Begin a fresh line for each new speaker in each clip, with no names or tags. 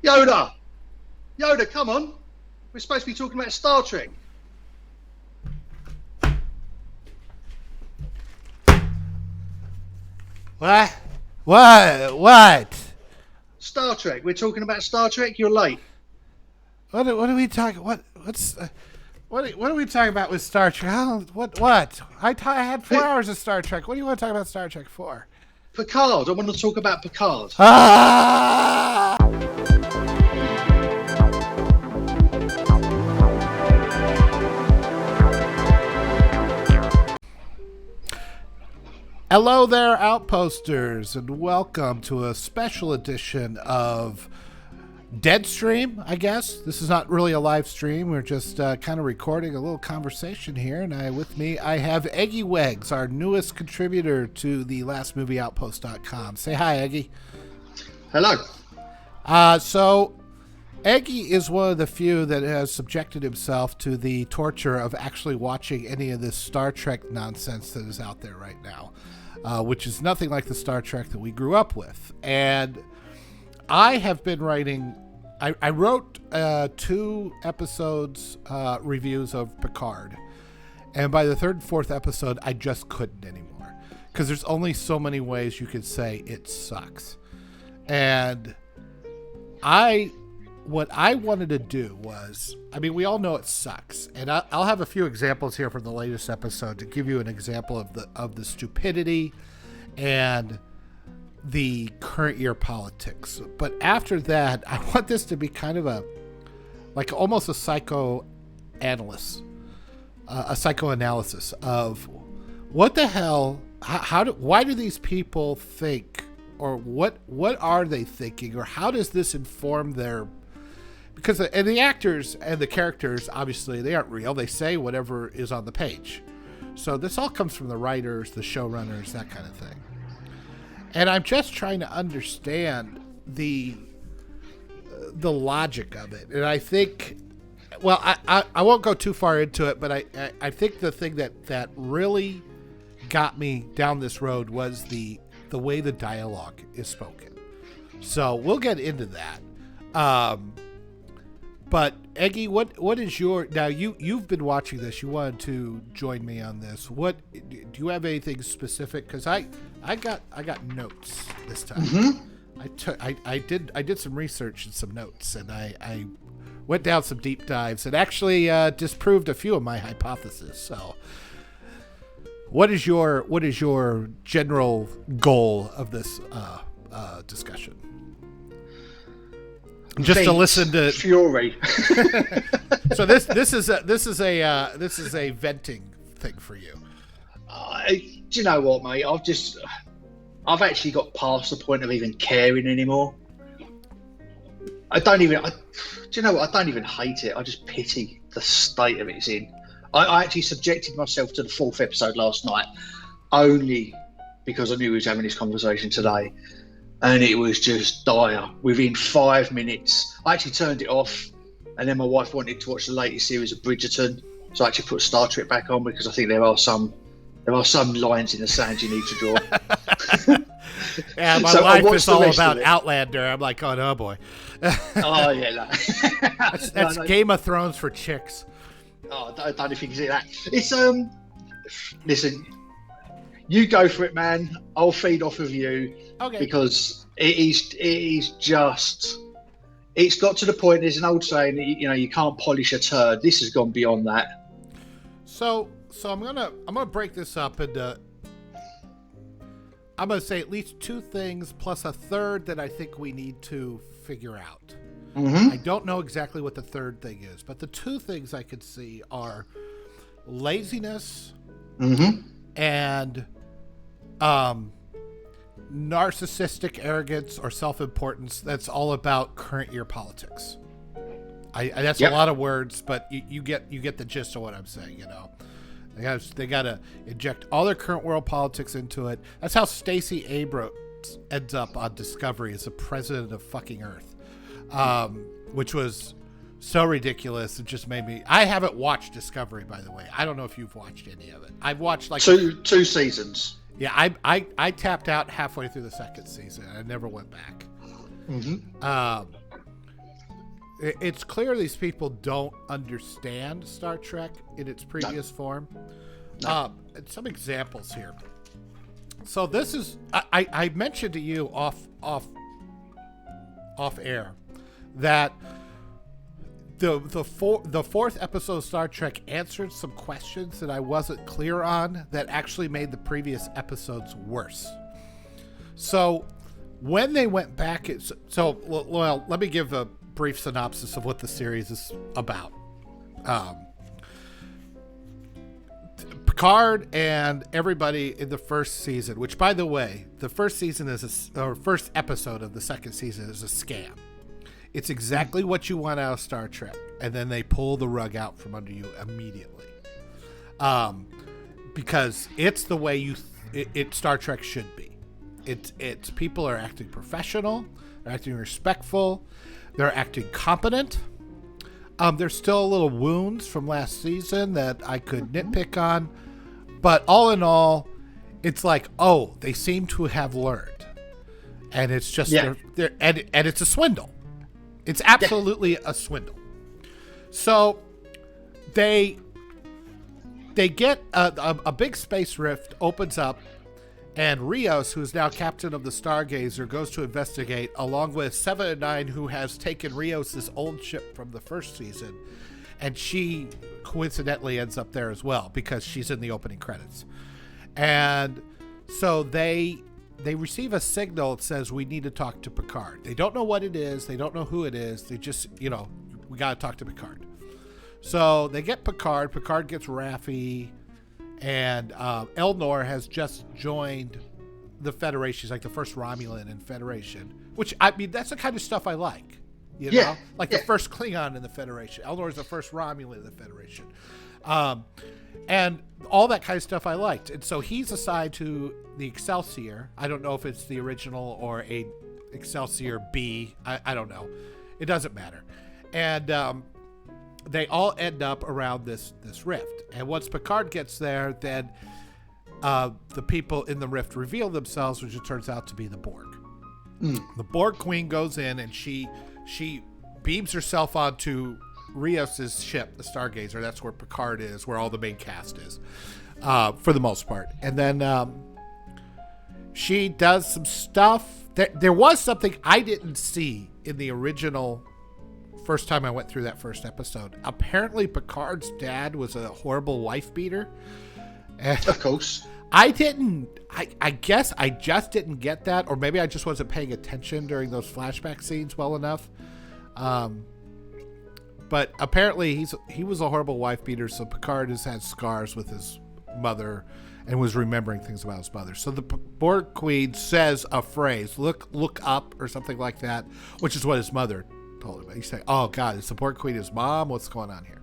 Yoda! Yoda, come on. We're supposed to be talking about Star Trek.
What? What?
Star Trek. We're talking about Star Trek. You're late.
What are we talking? What are we talking about with Star Trek? What? I had 4 hours of Star Trek. What do you want to talk about Star Trek for?
Picard. I want to talk about Picard.
Ah! Hello there, Outposters, and welcome to a special edition of Deadstream, I guess. This is not really a live stream. We're just kind of recording a little conversation here. And with me, I have Eggy Wegs, our newest contributor to the last movie Outpost.com. Say hi, Eggy.
Hello.
So, Eggy is one of the few that has subjected himself to the torture of actually watching any of this Star Trek nonsense that is out there right now, which is nothing like the Star Trek that we grew up with. And I have been writing, I wrote 2 episodes reviews of Picard, and by the 3rd and 4th episode, I just couldn't anymore, because there's only so many ways you could say it sucks. And what I wanted to do was, I mean, we all know it sucks, and I'll have a few examples here from the latest episode to give you an example of the stupidity and the current year politics. But after that, I want this to be kind of almost a psychoanalysis of what the hell, why do these people think, or what are they thinking, or how does this inform their, because and the actors and the characters, obviously they aren't real. They say whatever is on the page. So this all comes from the writers, the showrunners, that kind of thing. And I'm just trying to understand the logic of it. And I think, well, I won't go too far into it, but I think the thing that really got me down this road was the way the dialogue is spoken. So we'll get into that. But Eggy, what is your, now you've been watching this, you wanted to join me on this. What do you have anything specific? Because I got notes this time. Mm-hmm. I did some research and some notes, and I went down some deep dives and actually disproved a few of my hypotheses. So what is your general goal of this discussion? Just to listen to
fury.
So this is a venting thing for you.
Do you know what, mate? I've actually got past the point of even caring anymore. Do you know what? I don't even hate it. I just pity the state of it's in. I actually subjected myself to the 4th episode last night, only because I knew we was having this conversation today. And it was just dire. Within 5 minutes, I actually turned it off, and then my wife wanted to watch the latest series of Bridgerton, so I actually put Star Trek back on, because I think there are some lines in the sand you need to draw.
Yeah, my life is all about Outlander. I'm like, oh boy.
Oh yeah, no.
that's Game of Thrones for chicks.
Oh, I don't think you see that. It's listen. You go for it, man. I'll feed off of you.
Okay.
Because it is just, it's got to the point, there's an old saying, you can't polish a turd. This has gone beyond that.
So I'm gonna break this up into, I'm gonna say at least 2 things plus a third that I think we need to figure out.
Mm-hmm.
I don't know exactly what the third thing is, but the 2 things I could see are laziness,
mm-hmm.
and narcissistic arrogance or self-importance that's all about current year politics. That's
Yep.
a lot of words, but you get the gist of what I'm saying. They gotta inject all their current world politics into it. That's how Stacey Abrams ends up on Discovery as the president of fucking Earth, which was so ridiculous. It just made me. I haven't watched Discovery, by the way. I don't know if you've watched any of it. I've watched like
two seasons.
Yeah, I tapped out halfway through the 2nd season. I never went back.
Mm-hmm.
It's clear these people don't understand Star Trek in its previous form.
No.
And some examples here. So this is I mentioned to you off air that the fourth episode of Star Trek answered some questions that I wasn't clear on that actually made the previous episodes worse. So when they went back, let me give a brief synopsis of what the series is about. Picard and everybody in the first season, which, by the way, the first episode of the second season is a scam. It's exactly what you want out of Star Trek, and then they pull the rug out from under you immediately, because it's the way Star Trek should be. It's people are acting professional, they're acting respectful, they're acting competent. There's still little wounds from last season that I could nitpick on, but all in all, it's like, oh, they seem to have learned, and it's just and it's a swindle. It's absolutely a swindle. So they get a big space rift opens up, and Rios, who's now captain of the Stargazer, goes to investigate, along with 7 and 9, who has taken Rios' old ship from the first season, and she coincidentally ends up there as well because she's in the opening credits. And so they receive a signal that says, we need to talk to Picard. They don't know what it is. They don't know who it is. They just, we got to talk to Picard. So they get Picard. Picard gets Raffi. And Elnor has just joined the Federation. She's like the first Romulan in Federation. Which, I mean, that's the kind of stuff I like. You know? Like the first Klingon in the Federation. Elnor is the first Romulan in the Federation. And all that kind of stuff I liked. And so he's assigned to the Excelsior. I don't know if it's the original or a Excelsior B. I don't know. It doesn't matter. And they all end up around this rift. And once Picard gets there, then the people in the rift reveal themselves, which it turns out to be the Borg. The Borg Queen goes in, and she beams herself onto Rios' ship, the Stargazer. That's where Picard is, where all the main cast is, for the most part. And then she does some stuff. There was something I didn't see in the original first time I went through that first episode. Apparently Picard's dad was a horrible wife beater. And
of course.
I guess I just didn't get that, or maybe I just wasn't paying attention during those flashback scenes well enough. But apparently he was a horrible wife beater, so Picard has had scars with his mother and was remembering things about his mother. So the Borg Queen says a phrase, look up, or something like that, which is what his mother told him. He's saying, oh God, is the Borg Queen his mom? What's going on here?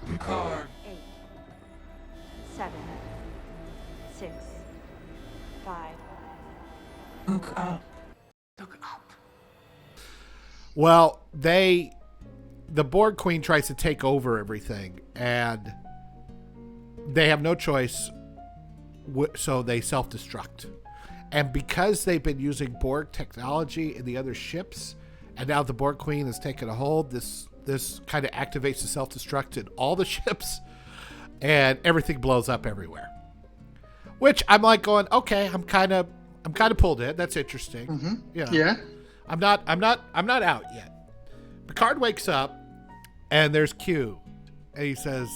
Picard. 8, 7, 6, 5. Look up. Look up.
Well, the Borg Queen tries to take over everything, and they have no choice, so they self-destruct. And because they've been using Borg technology in the other ships, and now the Borg Queen has taken a hold, this kind of activates the self-destruct in all the ships, and everything blows up everywhere. Which I'm like going, okay, I'm kind of pulled in. That's interesting.
Mm-hmm.
You know,
Yeah.
I'm not out yet. Picard wakes up, and there's Q, and he says,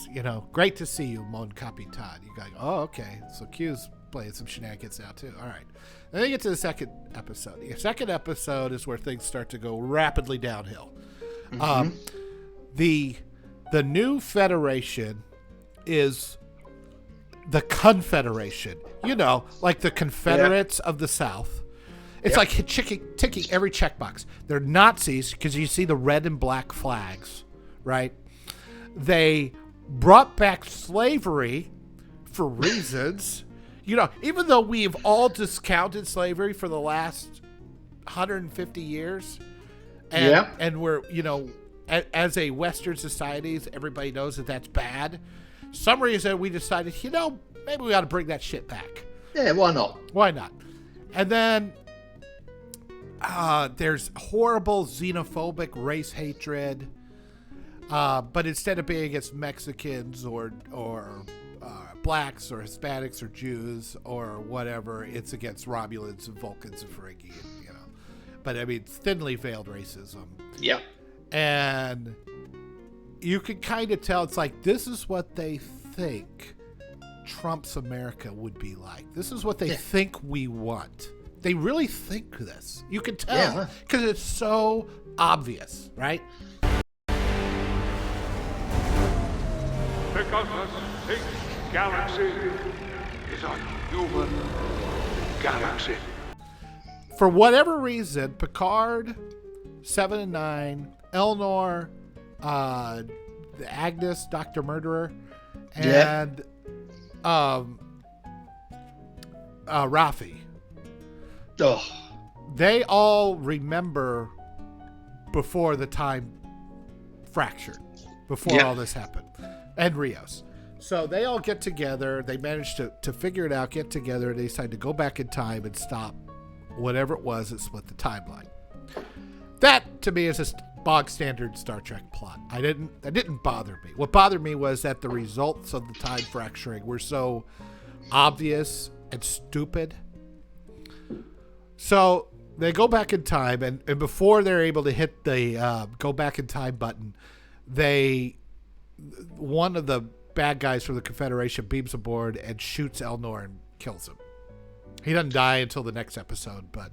great to see you, Mon Capitan. You go, oh, okay. So Q's playing some shenanigans now too. All right. Then they get to the second episode. The second episode is where things start to go rapidly downhill. Mm-hmm. The new Federation is the Confederation. Like the Confederates of the South. It's like ticking every checkbox. They're Nazis because you see the red and black flags, right? They brought back slavery for reasons. Even though we've all discounted slavery for the last 150 years, and we're, as a Western society, everybody knows that that's bad. Some reason we decided, maybe we ought to bring that shit back.
Yeah, why not?
Why not? And then there's horrible xenophobic race hatred But instead of being against Mexicans or blacks or Hispanics or Jews or whatever, it's against Romulans and Vulcans and Ferengi, you know. But I mean, thinly veiled racism.
Yeah.
And you can kind of tell it's like, this is what they think Trump's America would be like. This is what they think we want. They really think this. You can tell because it's so obvious, right?
Because this galaxy is a human galaxy.
For whatever reason, Picard, 7 and 9, Elnor, Agnes, Dr. Murderer, and Rafi.
Oh.
They all remember before the time fractured, before all this happened, and Rios. So they all get together. They manage to figure it out, get together, and they decide to go back in time and stop whatever it was that split the timeline. That, to me, is a bog standard Star Trek plot. That didn't bother me. What bothered me was that the results of the time fracturing were so obvious and stupid. So they go back in time, and before they're able to hit the go back in time button, one of the bad guys from the Confederation beams aboard and shoots Elnor and kills him. He doesn't die until the next episode, but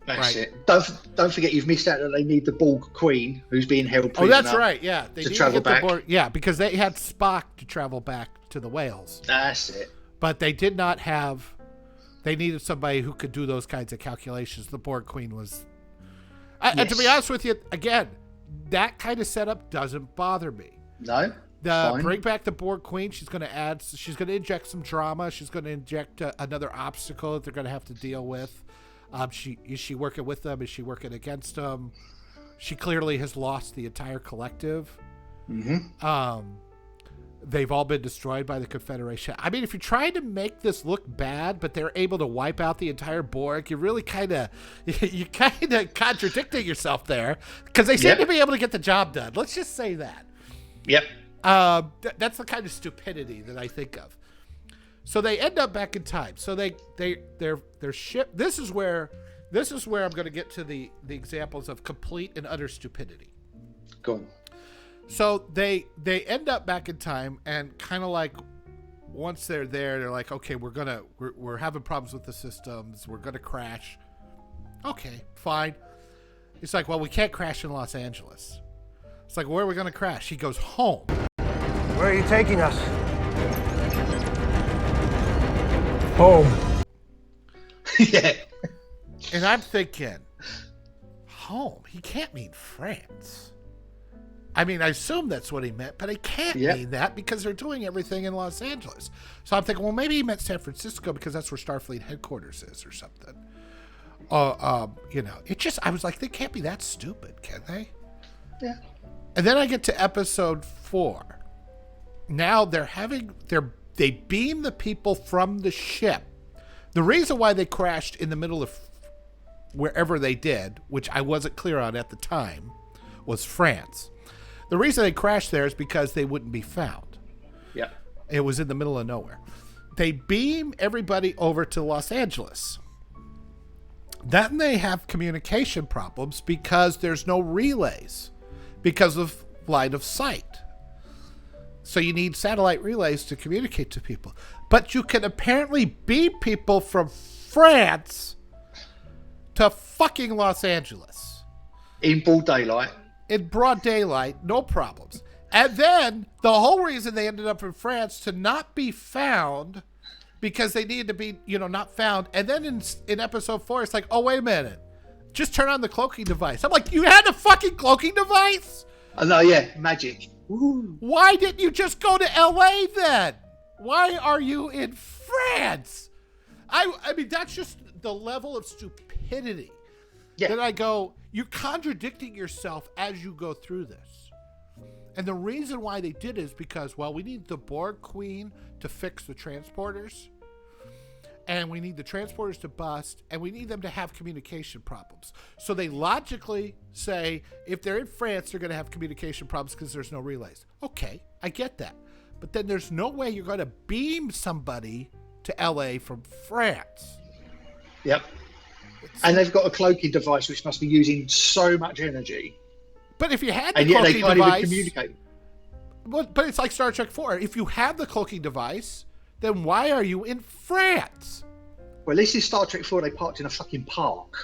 that's it. Don't forget, you've missed out that they need the Borg Queen, who's being held prisoner.
Oh, that's right. Yeah, they
to
need
travel
to get
back.
the Borg, because they had Spock to travel back to the whales.
That's it.
But they did not have. They needed somebody who could do those kinds of calculations. The Borg Queen was. And to be honest with you, again, that kind of setup doesn't bother me.
No. Fine.
Bring back the Borg Queen. She's going to inject some drama. She's going to inject another obstacle that they're going to have to deal with. Is she working with them? Is she working against them? She clearly has lost the entire collective.
Mm-hmm.
They've all been destroyed by the Confederation. I mean, if you're trying to make this look bad, but they're able to wipe out the entire Borg, you're really kind of contradicting yourself there, because they seem to be able to get the job done. Let's just say that.
Yep.
That's the kind of stupidity that I think of. So they end up back in time. So their ship. This is where I'm going to get to the examples of complete and utter stupidity.
Go on.
So they end up back in time, and kind of like once they're there, they're like, okay, we're having problems with the systems. We're gonna crash. Okay, fine. It's like, well, we can't crash in Los Angeles. It's like, where are we gonna crash? He goes, home.
Where are you taking us? Home.
Yeah.
And I'm thinking, home? He can't mean France. I mean, I assume that's what he meant, but I can't mean that because they're doing everything in Los Angeles. So I'm thinking, well, maybe he meant San Francisco because that's where Starfleet headquarters is or something. I was like, they can't be that stupid, can they?
Yeah.
And then I get to episode 4. Now they beam the people from the ship. The reason why they crashed in the middle of wherever they did, which I wasn't clear on at the time, was France. The reason they crashed there is because they wouldn't be found.
Yeah.
It was in the middle of nowhere. They beam everybody over to Los Angeles. Then they have communication problems because there's no relays because of line of sight. So you need satellite relays to communicate to people. But you can apparently beam people from France to fucking Los Angeles.
In broad daylight.
In broad daylight, no problems. And then the whole reason they ended up in France to not be found because they needed to be, not found. And then in episode 4, it's like, oh, wait a minute. Just turn on the cloaking device. I'm like, you had a fucking cloaking device?
Oh, no, yeah, magic. Woo.
Why didn't you just go to LA then? Why are you in France? I mean, that's just the level of stupidity.
Yeah.
Then I go, you're contradicting yourself as you go through this. And the reason why they did is because, well, we need the Borg Queen to fix the transporters. and we need the transporters to bust, and we need them to have communication problems. So they logically say, if they're in France, they're going to have communication problems because there's no relays. Okay, I get that. But then there's no way you're going to beam somebody to LA from France.
Yep. And they've got a cloaking device which must be using so much energy.
But if you had the
And yet they
cloaking
can't
device,
even communicate.
but it's like Star Trek 4. If you have the cloaking device, then why are you in France?
Well, at least in Star Trek 4, they parked in a fucking park.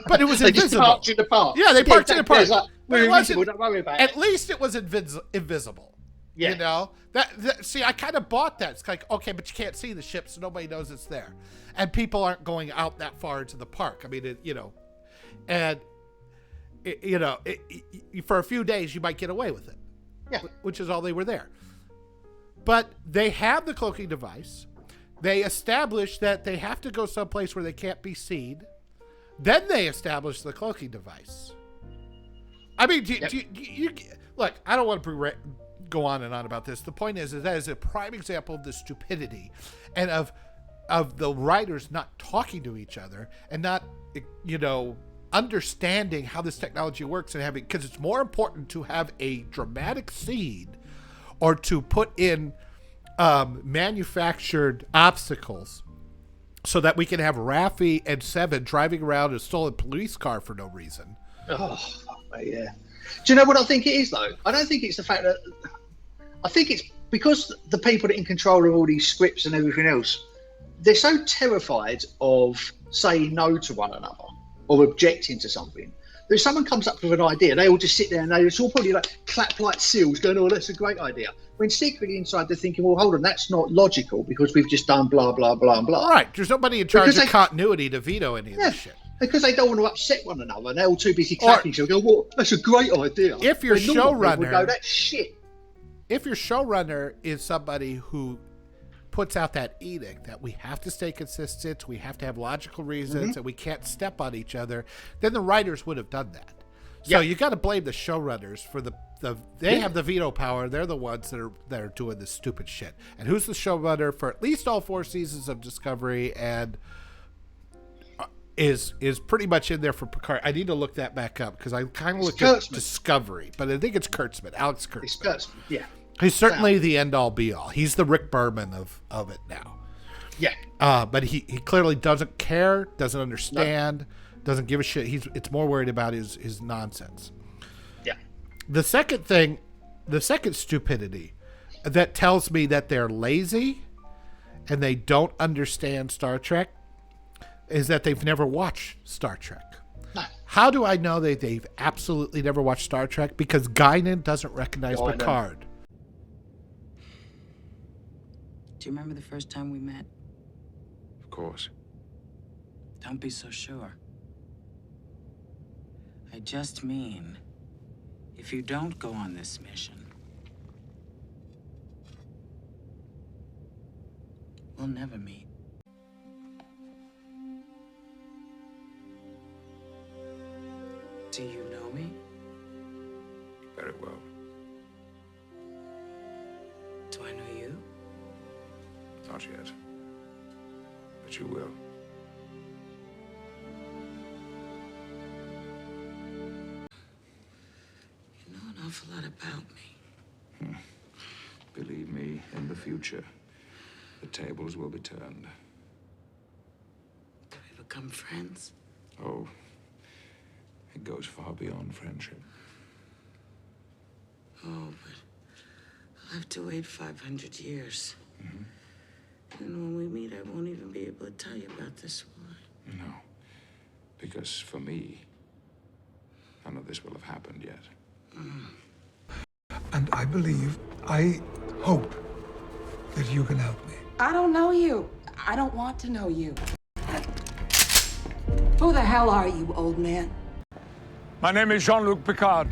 But it was
They just
invisible.
parked in the park.
Yeah, they parked in the park.
It's like,
But it
we're
wasn't-
invisible, don't worry about
At
it.
least it was invisible.
Yeah.
You know? That see, I kind of bought that. It's like, okay, but you can't see the ship, so nobody knows it's there. And people aren't going out that far into the park. I mean, and, for a few days, you might get away with it.
Yeah.
Which is all they were there. But they have the cloaking device. They establish that they have to go someplace where they can't be seen. Then they establish the cloaking device. I mean, look, I don't want to go on and on about this. The point is that is a prime example of the stupidity and of the writers not talking to each other and not, understanding how this technology works and having, because it's more important to have a dramatic scene or to put in manufactured obstacles so that we can have Raffi and Seven driving around a stolen police car for no reason.
Oh, fuck, mate, yeah. Do you know what I think it is, though? I don't think it's the fact that... I think it's because the people that are in control of all these scripts and everything else, they're so terrified of saying no to one another or objecting to something. If someone comes up with an idea, they all just sit there and they all probably like clap like seals going, oh, that's a great idea. When secretly inside they're thinking, well, hold on, that's not logical because we've just done blah, blah, blah, and blah.
Right. There's nobody in charge
Because
of continuity to veto any of this shit.
Because they don't want to upset one another and they're all too busy clapping each other. Go, well, that's a great idea.
If your
When normal people
showrunner-
would go, that's shit.
If your showrunner is somebody who puts out that edict that we have to stay consistent, we have to have logical reasons, and we can't step on each other, then the writers would have done that. So you got to blame the showrunners for they have the veto power. They're the ones that are doing this stupid shit. And who's the showrunner for at least all 4 seasons of Discovery and is pretty much in there for Picard. I need to look that back up because I kind of looked at Discovery, but I think it's Kurtzman, Alex Kurtzman.
It's Kurtzman, yeah.
He's certainly the end-all, be-all. He's the Rick Berman of it now.
Yeah.
But he clearly doesn't care, doesn't understand, doesn't give a shit. It's more worried about his nonsense.
Yeah.
The second stupidity that tells me that they're lazy and they don't understand Star Trek is that they've never watched Star Trek.
No.
How do I know that they've absolutely never watched Star Trek? Because Guinan doesn't recognize Picard.
Do you remember the first time we met?
Of course.
Don't be so sure. I just mean, if you don't go on this mission, we'll never meet. Do you know me?
Very well.
Do I know you?
Not yet. But you will.
You know an awful lot about me.
Believe me, in the future, the tables will be turned.
Do we become friends?
Oh, it goes far beyond friendship.
Oh, but I'll have to wait 500 years. And when we meet, I won't even be able to tell you about this war.
No, because for me, none of this will have happened yet.
And I hope that you can help me.
I don't know you. I don't want to know you. Who the hell are you, old man?
My name is Jean-Luc Picard.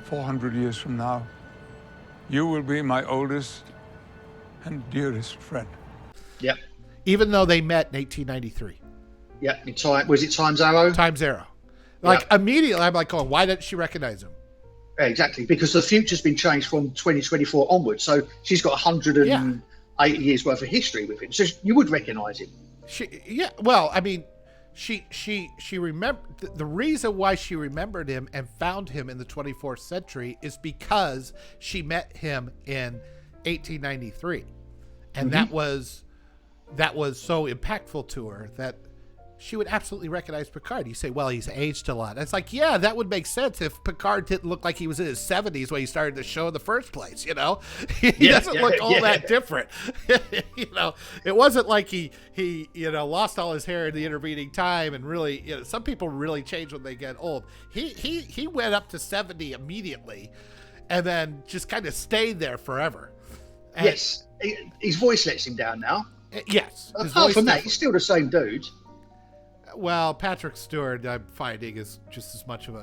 "400 years from now, you will be my oldest and dearest friend."
Yep.
Even though they met in 1893.
Yep. In time, was it Times Arrow?
Times Arrow. Like, immediately, I'm like, oh, why didn't she recognize him?
Exactly, because the future's been changed from 2024 onwards. So she's got 180 years worth of history with him. So you would recognise him.
Well, I mean, she remember the reason why she remembered him and found him in the 24th century is because she met him in 1893, and that was so impactful to her that she would absolutely recognize Picard. You say, well, he's aged a lot. And it's like, yeah, that would make sense if Picard didn't look like he was in his 70s when he started the show in the first place, you know? He doesn't look all that different. You know, it wasn't like he lost all his hair in the intervening time and really, you know, some people really change when they get old. He went up to 70 immediately and then just kind of stayed there forever. And
yes. His voice lets him down now.
Yes.
Apart from that, he's still the same dude.
Well, Patrick Stewart, I'm finding, is just as much of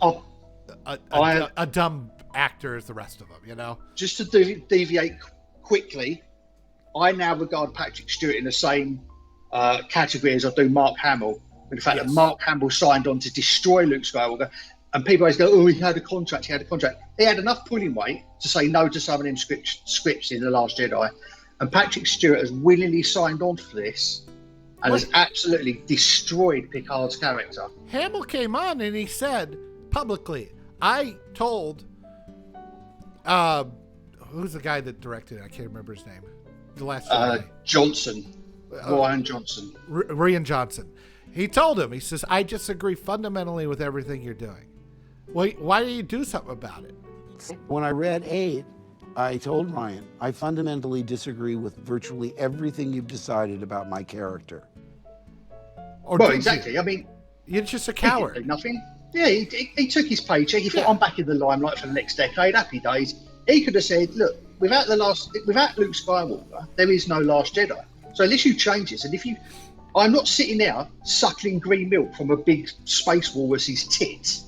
a dumb actor as the rest of them, you know?
Just to deviate quickly, I now regard Patrick Stewart in the same category as I do Mark Hamill. With the fact that Mark Hamill signed on to destroy Luke Skywalker, and people always go, oh, he had a contract. He had enough pulling weight to say no to some of them scripts in The Last Jedi. And Patrick Stewart has willingly signed on for this. And has absolutely destroyed Picard's character.
Hamill came on and he said publicly, I told, who's the guy that directed it? I can't remember his name. The last
Johnson. Ryan Johnson.
Rian Johnson. He told him, he says, I disagree fundamentally with everything you're doing. Well, why do you do something about it?
When I read 8, I told Ryan, I fundamentally disagree with virtually everything you've decided about my character.
Well, exactly. I mean,
you're just a coward.
He did nothing. Yeah, he took his paycheck. He thought, I'm back in the limelight for the next decade. Happy days. He could have said, look, without Luke Skywalker, there is no Last Jedi. So unless you change this, and I'm not sitting there suckling green milk from a big space walrus's tits.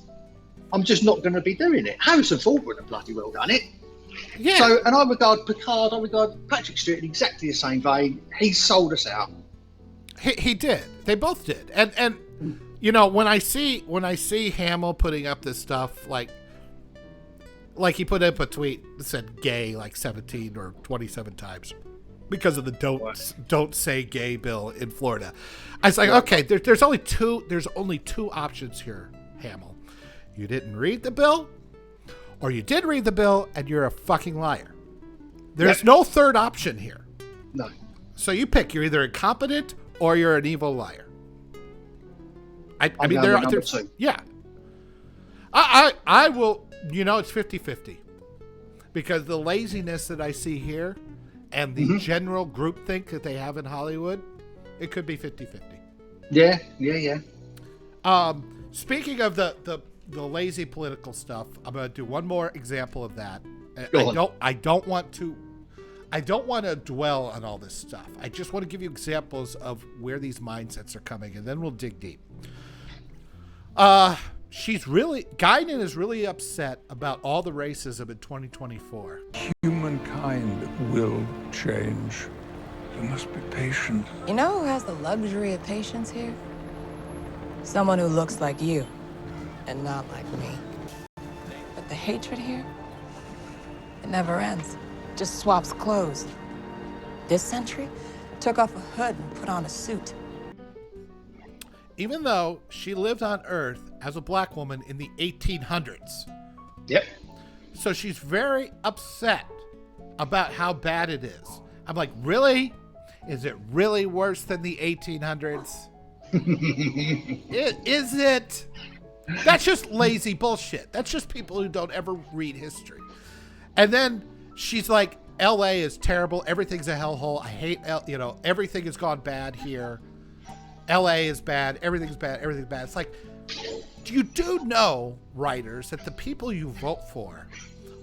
I'm just not going to be doing it. Harrison Ford would have bloody well done it.
Yeah.
So, and I regard Picard, I regard Patrick Stewart in exactly the same vein. He sold us out.
He did. They both did. And you know, when I see Hamill putting up this stuff, like he put up a tweet that said gay like 17 or 27 times because of the don't say gay bill in Florida. I was like, okay, there's only two options here, Hamill. You didn't read the bill, or you did read the bill and you're a fucking liar. There's no third option here.
No.
So you pick. You're either incompetent or you're an evil liar. I mean, there's yeah. I will, you know, it's 50-50 because the laziness that I see here and the general groupthink that they have in Hollywood, it could be 50-50.
Yeah.
Speaking of the lazy political stuff, I'm going to do one more example of that. I don't want to dwell on all this stuff. I just want to give you examples of where these mindsets are coming, and then we'll dig deep. Guinan is really upset about all the racism in 2024.
Humankind will change. You must be patient.
You know who has the luxury of patience here? Someone who looks like you, and not like me. But the hatred here, it never ends. Just swaps clothes. This century took off a hood and put on a suit.
Even though she lived on Earth as a black woman in the 1800s.
Yep.
So she's very upset about how bad it is. I'm like, really? Is it really worse than the 1800s? Is it? That's just lazy bullshit. That's just people who don't ever read history. And then she's like, LA is terrible. Everything's a hellhole. I hate, everything has gone bad here. LA is bad. Everything's bad. Everything's bad. It's like, you do know, writers, that the people you vote for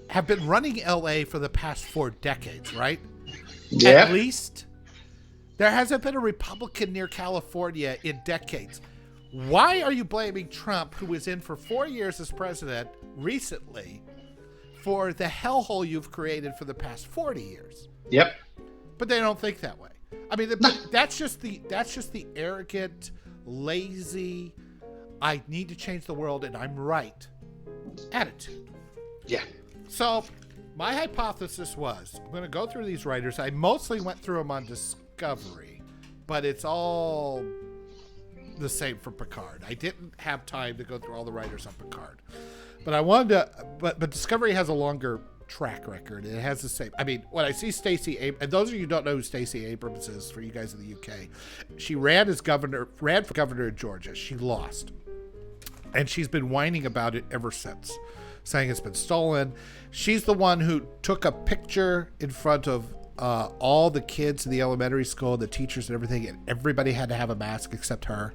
have been running LA for the past 4 decades, right?
Yeah.
At least. There hasn't been a Republican near California in decades. Why are you blaming Trump, who was in for 4 years as president recently, for the hellhole you've created for the past 40 years?
Yep.
But they don't think that way. I mean, that's just the arrogant, lazy, I need to change the world and I'm right attitude.
Yeah.
So my hypothesis was, I'm going to go through these writers. I mostly went through them on Discovery, but it's all the same for Picard. I didn't have time to go through all the writers on Picard, but I wanted to. But Discovery has a longer track record. It has the same. I mean, when I see Stacey, and those of you who don't know who Stacey Abrams is, for you guys in the UK, she ran for governor of Georgia. She lost, and she's been whining about it ever since, saying it's been stolen. She's the one who took a picture in front of all the kids in the elementary school, the teachers and everything, and everybody had to have a mask except her.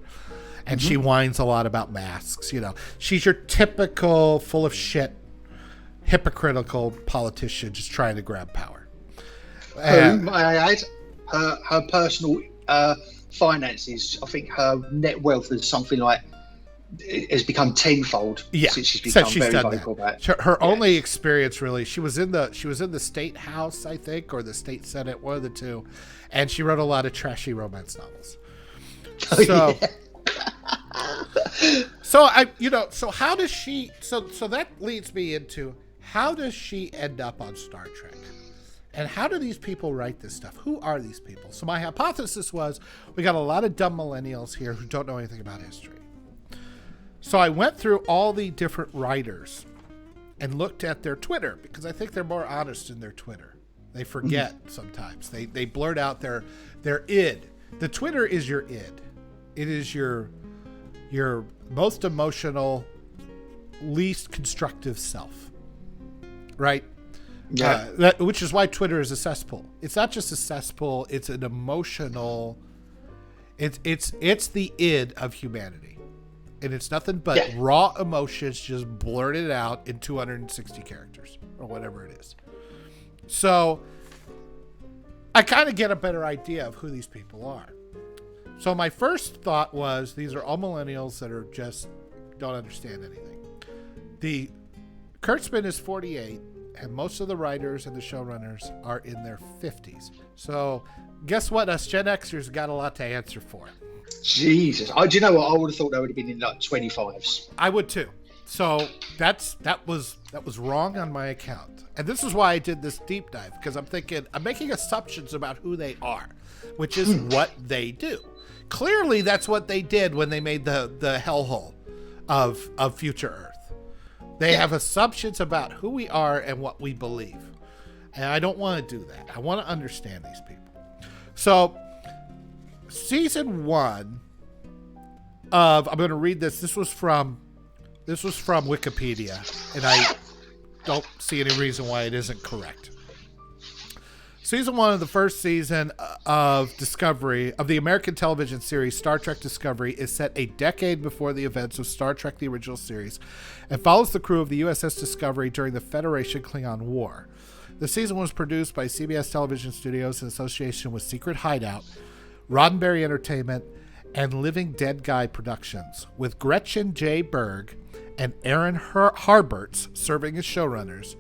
And she whines a lot about masks. You know, she's your typical full of shit, hypocritical politician just trying to grab power.
Her personal finances, I think her net wealth is something like, has become tenfold since she's become very vocal about it.
Her only experience, really, she was in the state house, I think, or the state senate, one of the two, and she wrote a lot of trashy romance novels. So how does she? So that leads me into, how does she end up on Star Trek? And how do these people write this stuff? Who are these people? So my hypothesis was, we got a lot of dumb millennials here who don't know anything about history. So I went through all the different writers and looked at their Twitter, because I think they're more honest in their Twitter. They forget sometimes. They blurt out their id. The Twitter is your id. It is your most emotional, least constructive self. Right?
Yeah.
Which is why Twitter is a cesspool. It's not just a cesspool, it's an emotional, it's the id of humanity. And it's nothing but raw emotions just blurted out in 260 characters or whatever it is. So I kind of get a better idea of who these people are. So my first thought was, these are all millennials that are just don't understand anything. The Kurtzman is 48, and most of the writers and the showrunners are in their 50s. So guess what? Us Gen Xers got a lot to answer for.
Jesus. Do you know what? I would have thought they would have been in like 25s.
I would too. So that was wrong on my account. And this is why I did this deep dive, because I'm making assumptions about who they are, which is what they do. Clearly that's what they did when they made the hellhole of future Earth. They have assumptions about who we are and what we believe. And I don't want to do that. I want to understand these people. So season 1 of, I'm going to read this. This was from Wikipedia, and I don't see any reason why it isn't correct. Season 1 of the first season of Discovery, of the American television series Star Trek Discovery, is set a decade before the events of Star Trek the original series, and follows the crew of the USS Discovery during the Federation-Klingon War. The season was produced by CBS Television Studios in association with Secret Hideout, Roddenberry Entertainment, and Living Dead Guy Productions, with Gretchen J. Berg and Aaron Harberts serving as showrunners,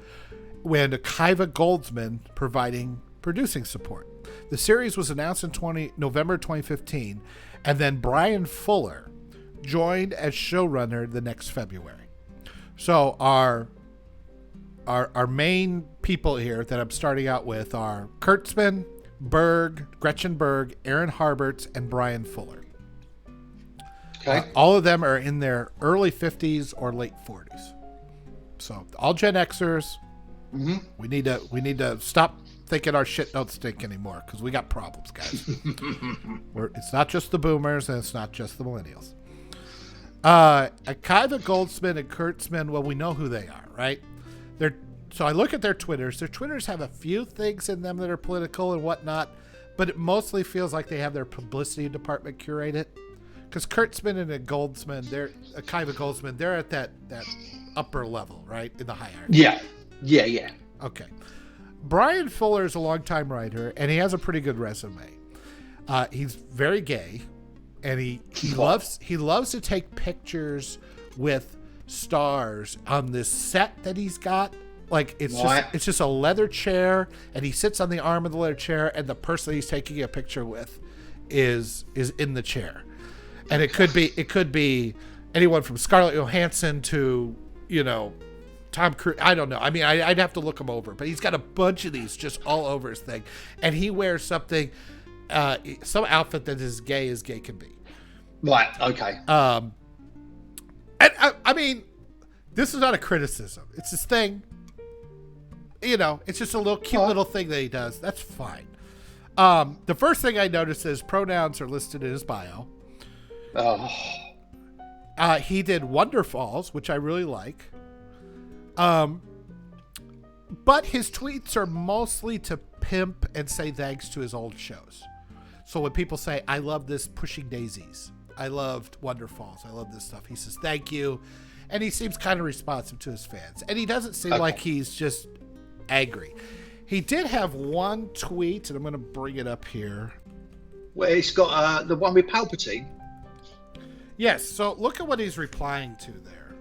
and Akiva Goldsman providing producing support. The series was announced in November 2015, and then Bryan Fuller joined as showrunner the next February. So our main people here that I'm starting out with are Kurtzman, Berg, Gretchen Berg, Aaron Harberts, and Bryan Fuller. Okay. All of them are in their early 50s or late 40s. So all Gen Xers. Mm-hmm. We need to stop thinking our shit don't stink anymore, because we got problems, guys. It's not just the boomers, and it's not just the millennials. Akiva Goldsman and Kurtzman, well, we know who they are, right? So I look at their Twitters. Their Twitters have a few things in them that are political and whatnot, but it mostly feels like they have their publicity department curated. Because Kurtzman and Akiva Goldsman, they're at that upper level, right, in the hierarchy.
Yeah.
Okay. Bryan Fuller is a longtime writer, and he has a pretty good resume. He's very gay, and he loves to take pictures with stars on this set that he's got. Like it's just a leather chair, and he sits on the arm of the leather chair, and the person he's taking a picture with is in the chair. And it could be anyone from Scarlett Johansson to you know, Tom Cruise. I don't know. I mean, I'd have to look him over, but he's got a bunch of these just all over his thing, and he wears something, some outfit that is gay as gay can be.
Right. Okay.
And I mean, this is not a criticism. It's his thing. You know, it's just a little cute little thing that he does. That's fine. The first thing I noticed is pronouns are listed in his bio.
Oh.
He did Wonderfalls, which I really like. But his tweets are mostly to pimp and say thanks to his old shows. So when people say, I love this Pushing Daisies, I loved Wonderfalls, I love this stuff, he says thank you. And he seems kind of responsive to his fans. And he doesn't seem like he's just angry. He did have one tweet, and I'm going to bring it up here.
Well, it's got the one with Palpatine.
Yes, so look at what he's replying to there.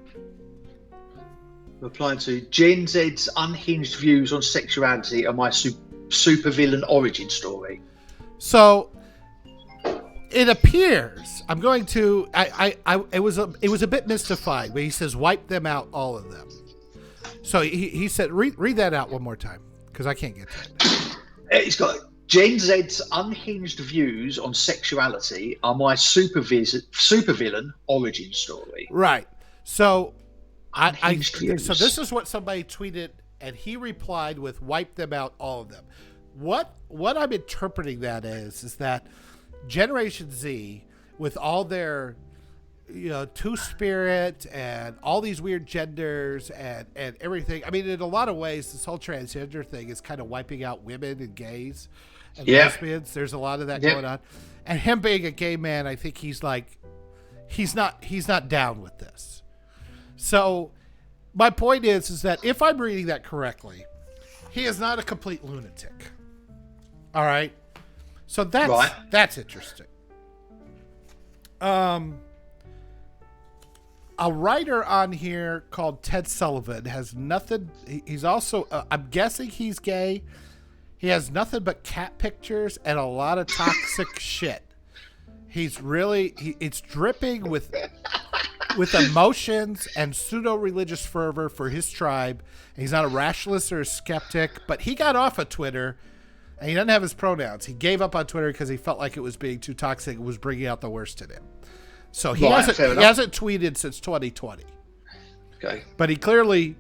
Replying to Gen Z's unhinged views on sexuality and my supervillain origin story.
So it appears I'm going to. It was a bit mystified, but he says wipe them out, all of them. So he said read that out one more time because I can't get to it.
It's got Gen Z's unhinged views on sexuality are my supervillain origin story.
Right. So
Unhinged views.
So this is what somebody tweeted, and he replied with "wipe them out, all of them." What I'm interpreting that is that Generation Z, with all their, you know, Two-Spirit and all these weird genders and everything. I mean, in a lot of ways, this whole transgender thing is kind of wiping out women and gays and lesbians. There's a lot of that going on. And him being a gay man, I think he's like, he's not down with this. So my point is that if I'm reading that correctly, he is not a complete lunatic. All right. So that's interesting. A writer on here called Ted Sullivan has nothing. He's also, I'm guessing he's gay. He has nothing but cat pictures and a lot of toxic shit. He's really, it's dripping with emotions and pseudo-religious fervor for his tribe. And he's not a rationalist or a skeptic, but he got off of Twitter and he doesn't have his pronouns. He gave up on Twitter because he felt like it was being too toxic. It was bringing out the worst in him. So he hasn't tweeted since 2020.
Okay.
But he clearly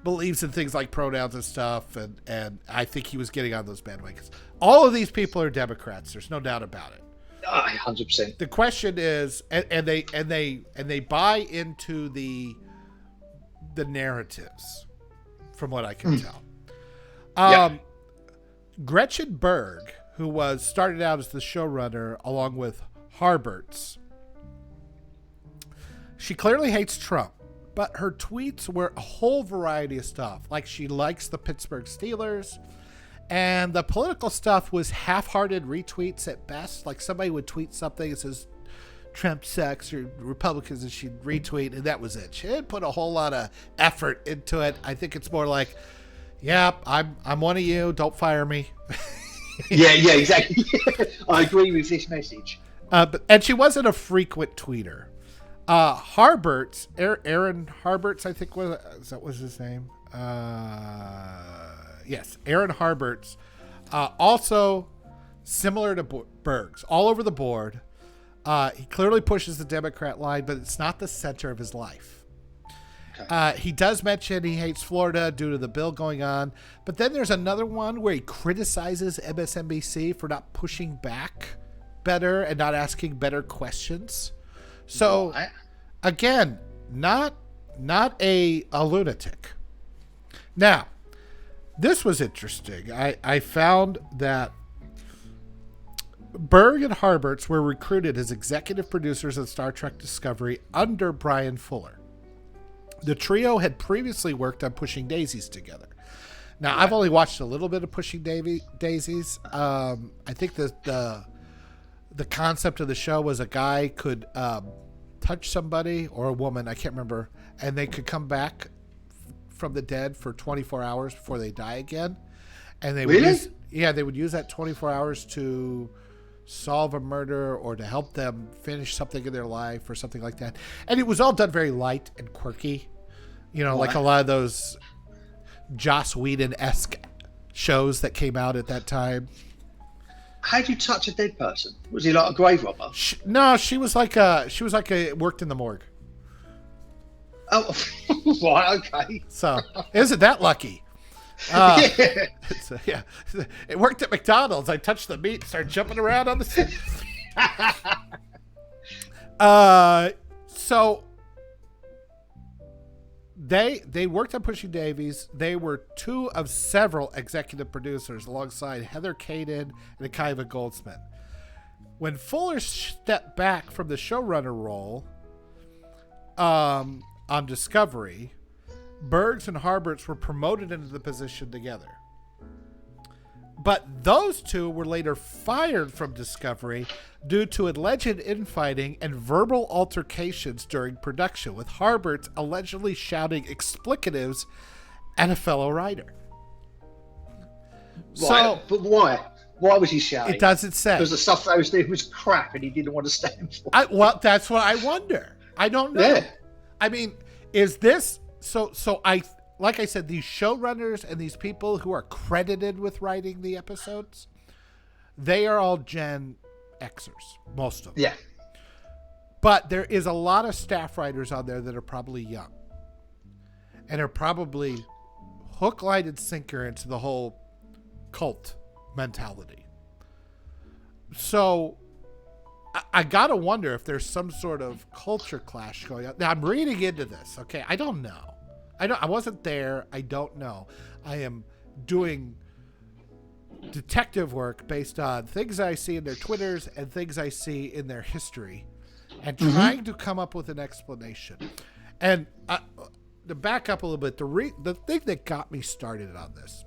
believes in things like pronouns and stuff, and I think he was getting on those bandwagons. All of these people are Democrats. There's no doubt about it.
100%.
The question is, and they buy into the narratives, from what I can tell. Gretchen Berg, who started out as the showrunner along with Harberts, she clearly hates Trump, but her tweets were a whole variety of stuff. Like she likes the Pittsburgh Steelers, and the political stuff was half-hearted retweets at best. Like somebody would tweet something that says Trump sucks or Republicans, and she'd retweet, and that was it. She didn't put a whole lot of effort into it. I think it's more like, yeah, I'm one of you. Don't fire me.
yeah, exactly. I agree with this message.
And she wasn't a frequent tweeter. Harberts, Aaron Harberts, I think was his name. Yes, Aaron Harberts. Also similar to Berg's, all over the board. He clearly pushes the Democrat line, but it's not the center of his life. Okay. He does mention he hates Florida due to the bill going on, but then there's another one where he criticizes MSNBC for not pushing back better and not asking better questions. So, again, not a lunatic. Now, this was interesting. I found that Berg and Harberts were recruited as executive producers of Star Trek Discovery under Bryan Fuller. The trio had previously worked on Pushing Daisies together. Now, I've only watched a little bit of Pushing Daisies. I think the concept of the show was a guy could touch somebody or a woman, I can't remember, and they could come back from the dead for 24 hours before they die again. And they would use that 24 hours to solve a murder or to help them finish something in their life or something like that. And it was all done very light and quirky. You know, like a lot of those Joss Whedon-esque shows that came out at that time.
How'd you touch a dead person? Was he like a grave robber?
No, she was like worked in the morgue.
Oh, right, okay.
So isn't that lucky?
Yeah.
Yeah, it worked at McDonald's. I touched the meat and started jumping around on the seat. So they worked on Pushing Davies. They were two of several executive producers alongside Heather Caden and Akiva Goldsman. When Fuller stepped back from the showrunner role on Discovery, Bergs and Harberts were promoted into the position together. But those two were later fired from Discovery due to alleged infighting and verbal altercations during production, with Harberts allegedly shouting explicatives at a fellow writer.
Right, but why? Why was he shouting?
It doesn't say.
Because the stuff that was doing was crap and he didn't want to stand for it.
Well, that's what I wonder. I don't know.
Yeah.
I mean, is this so like I said, these showrunners and these people who are credited with writing the episodes, they are all Gen Xers, most of them.
Yeah.
But there is a lot of staff writers on there that are probably young and are probably hook, line, and sinker into the whole cult mentality. So I gotta wonder if there's some sort of culture clash going on. Now I'm reading into this. Okay, I don't know. I wasn't there. I don't know. I am doing detective work based on things I see in their Twitters and things I see in their history, and trying to come up with an explanation. And to back up a little bit, the thing that got me started on this,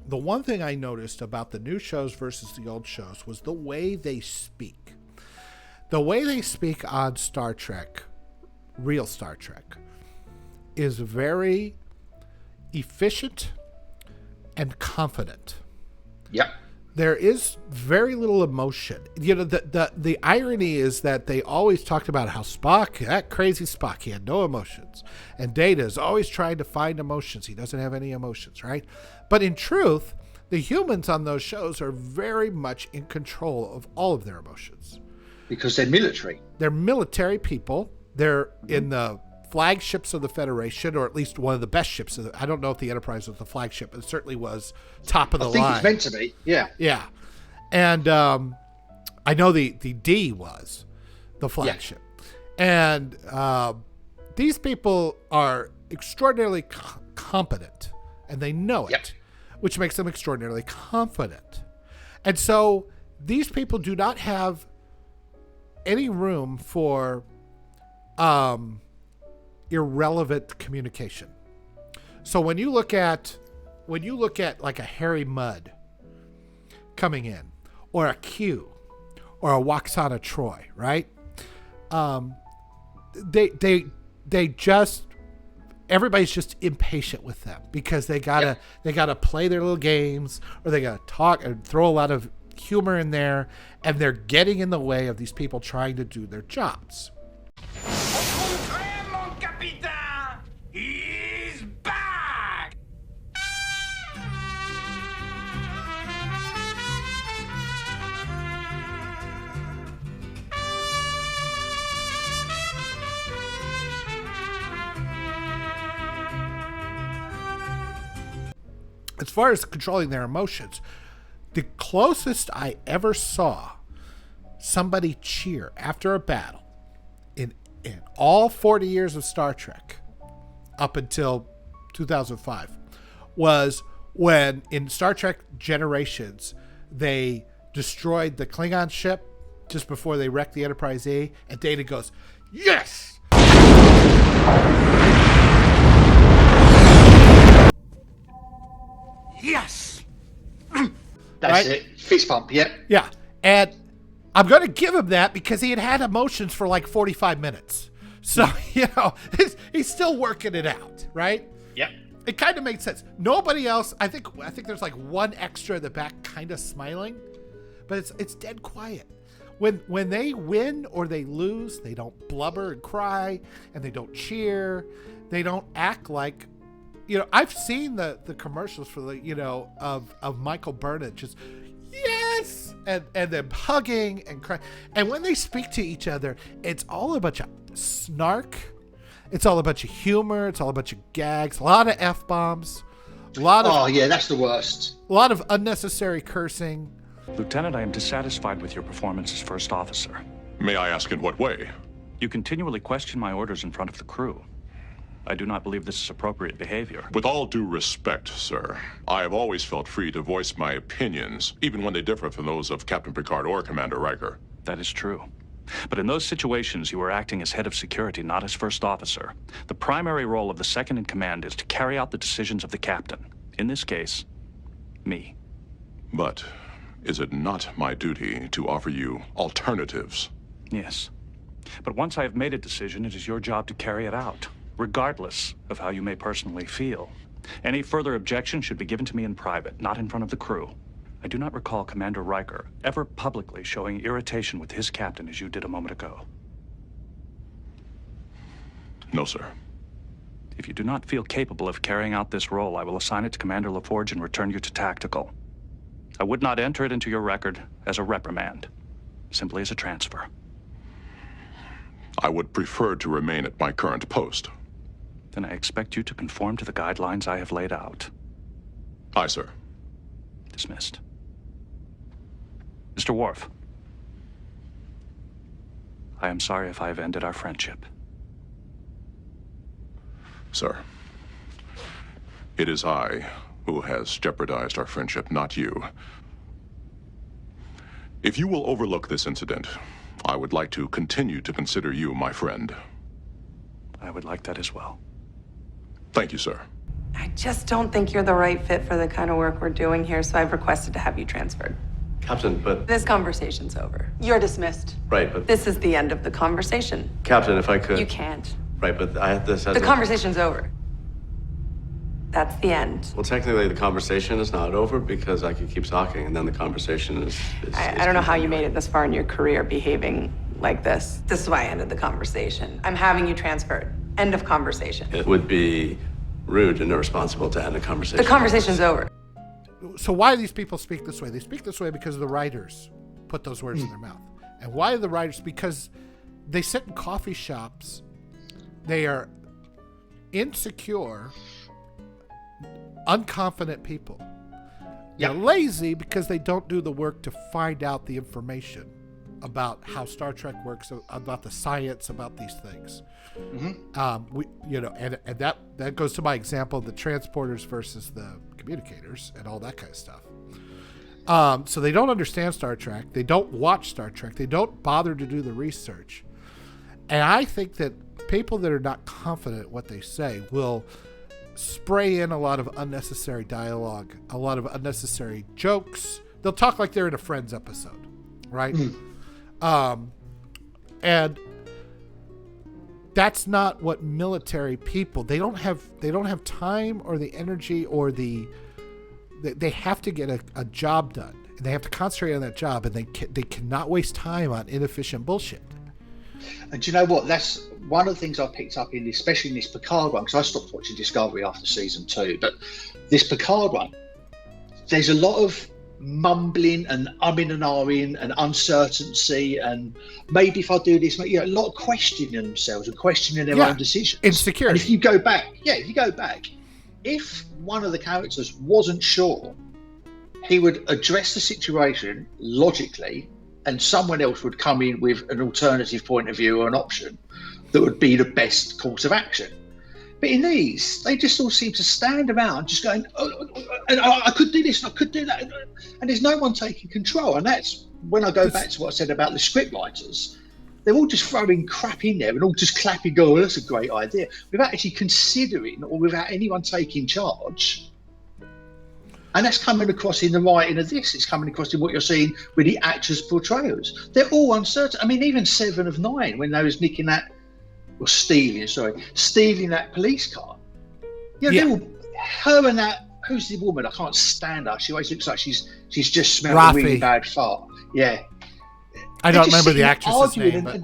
the one thing I noticed about the new shows versus the old shows was the way they speak. The way they speak on Star Trek, real Star Trek, is very efficient and confident.
Yep.
There is very little emotion. You know, the irony is that they always talked about how Spock, that crazy Spock, he had no emotions. And Data is always trying to find emotions. He doesn't have any emotions, right? But in truth, the humans on those shows are very much in control of all of their emotions.
Because they're military.
They're military people. They're in the flagships of the Federation, or at least one of the best ships. I don't know if the Enterprise was the flagship, but it certainly was top of the line.
I think it's meant to be, yeah.
Yeah. And I know the D was the flagship. Yeah. And these people are extraordinarily competent, and they know it, which makes them extraordinarily confident. And so these people do not have any room for irrelevant communication. So when you look at like a Harry Mudd coming in, or a Q, or a Waxana Troy, right? They just, everybody's just impatient with them because they gotta play their little games, or they gotta talk and throw a lot of humor in there, and they're getting in the way of these people trying to do their jobs.
He's back!
As far as controlling their emotions, the closest I ever saw somebody cheer after a battle in all 40 years of Star Trek up until 2005 was when in Star Trek Generations they destroyed the Klingon ship just before they wrecked the Enterprise A, and Data goes, "Yes!"
Yes! That's it. Fist bump, yeah.
Yeah. And I'm going to give him that because he had emotions for like 45 minutes. So, you know, he's still working it out, right?
Yep.
It kind of made sense. Nobody else, I think there's like one extra in the back kind of smiling, but it's dead quiet. when they win or they lose, they don't blubber and cry, and they don't cheer. They don't act like, I've seen the commercials for the of Michael Burnett just yes and them hugging and crying. And when they speak to each other, it's all a bunch of snark. It's all a bunch of humor. It's all a bunch of gags. A lot of F-bombs.
Oh yeah, that's the worst.
A lot of unnecessary cursing.
Lieutenant, I am dissatisfied with your performance as first officer.
May I ask in what way?
You continually question my orders in front of the crew. I do not believe this is appropriate behavior.
With all due respect, sir, I have always felt free to voice my opinions, even when they differ from those of Captain Picard or Commander Riker.
That is true. But in those situations, you were acting as head of security, not as first officer. The primary role of the second in command is to carry out the decisions of the captain. In this case, me.
But is it not my duty to offer you alternatives?
Yes. But once I have made a decision, it is your job to carry it out, regardless of how you may personally feel. Any further objection should be given to me in private, not in front of the crew. I do not recall Commander Riker ever publicly showing irritation with his captain as you did a moment ago.
No, sir.
If you do not feel capable of carrying out this role, I will assign it to Commander LaForge and return you to tactical. I would not enter it into your record as a reprimand, simply as a transfer.
I would prefer to remain at my current post.
Then I expect you to conform to the guidelines I have laid out.
Aye, sir.
Dismissed. Mr. Worf, I am sorry if I have ended our friendship.
Sir, it is I who has jeopardized our friendship, not you. If you will overlook this incident, I would like to continue to consider you my friend.
I would like that as well.
Thank you, sir.
I just don't think you're the right fit for the kind of work we're doing here, so I've requested to have you transferred.
Captain, but...
This conversation's over. You're dismissed.
Right, but...
This is the end of the conversation.
Captain, if I could...
You can't.
Right, but I had this as
The conversation's over. That's the end.
Well, technically, the conversation is not over because I could keep talking, and then the conversation is
I don't know how you made it this far in your career behaving like this. This is why I ended the conversation. I'm having you transferred. End of conversation.
It would be rude and irresponsible to end a conversation.
The conversation's over.
So why do these people speak this way? They speak this way because the writers put those words in their mouth. And why are the writers? Because they sit in coffee shops. They are insecure, unconfident people. They're lazy because they don't do the work to find out the information about how Star Trek works, about the science, about these things. And that goes to my example of the transporters versus the communicators and all that kind of stuff. So they don't understand Star Trek. They don't watch Star Trek. They don't bother to do the research. And I think that people that are not confident in what they say will spray in a lot of unnecessary dialogue, a lot of unnecessary jokes. They'll talk like they're in a Friends episode, right? And that's not what military people, they don't have time or the energy or they have to get a job done, and they have to concentrate on that job, and they cannot waste time on inefficient bullshit.
And do you know what? That's one of the things I picked up in, especially in this Picard one, because I stopped watching Discovery after season 2. But this Picard one, there's a lot of mumbling and umming and ahhing and uncertainty, and maybe if I do this, a lot of questioning themselves and questioning their own decisions.
Insecurity.
And if you go back, if one of the characters wasn't sure, he would address the situation logically, and someone else would come in with an alternative point of view or an option that would be the best course of action. But in these, they just all seem to stand around just going, I could do this, and I could do that. And there's no one taking control. And that's when I go back to what I said about the script writers. They're all just throwing crap in there and all just clapping, go, that's a great idea, without actually considering or without anyone taking charge. And that's coming across in the writing of this. It's coming across in what you're seeing with the actors' portrayals. They're all uncertain. I mean, even 7 of 9, when they was stealing that police car. They're all, her and that, who's the woman? I can't stand her. She always looks like she's just smelled a really bad fart. Yeah.
I don't remember the actress's name, but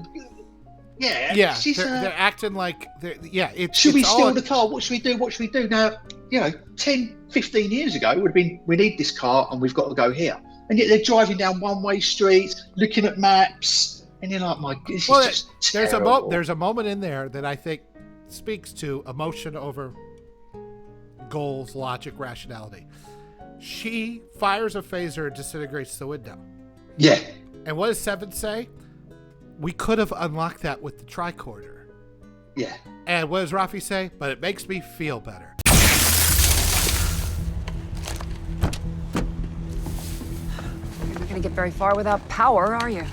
yeah,
they're acting like
should we
it's
steal
all-
the car? What should we do? What should we do? Now, 10, 15 years ago, it would have been, we need this car and we've got to go here. And yet they're driving down one-way streets, looking at maps, and you're like, my goodness,
Well,
it's just terrible.
there's a moment in there that I think speaks to emotion over goals, logic, rationality. She fires a phaser and disintegrates the window.
Yeah.
And what does Seven say? We could have unlocked that with the tricorder.
Yeah.
And what does Rafi say? But it makes me feel better.
You're not gonna get very far without power, are you?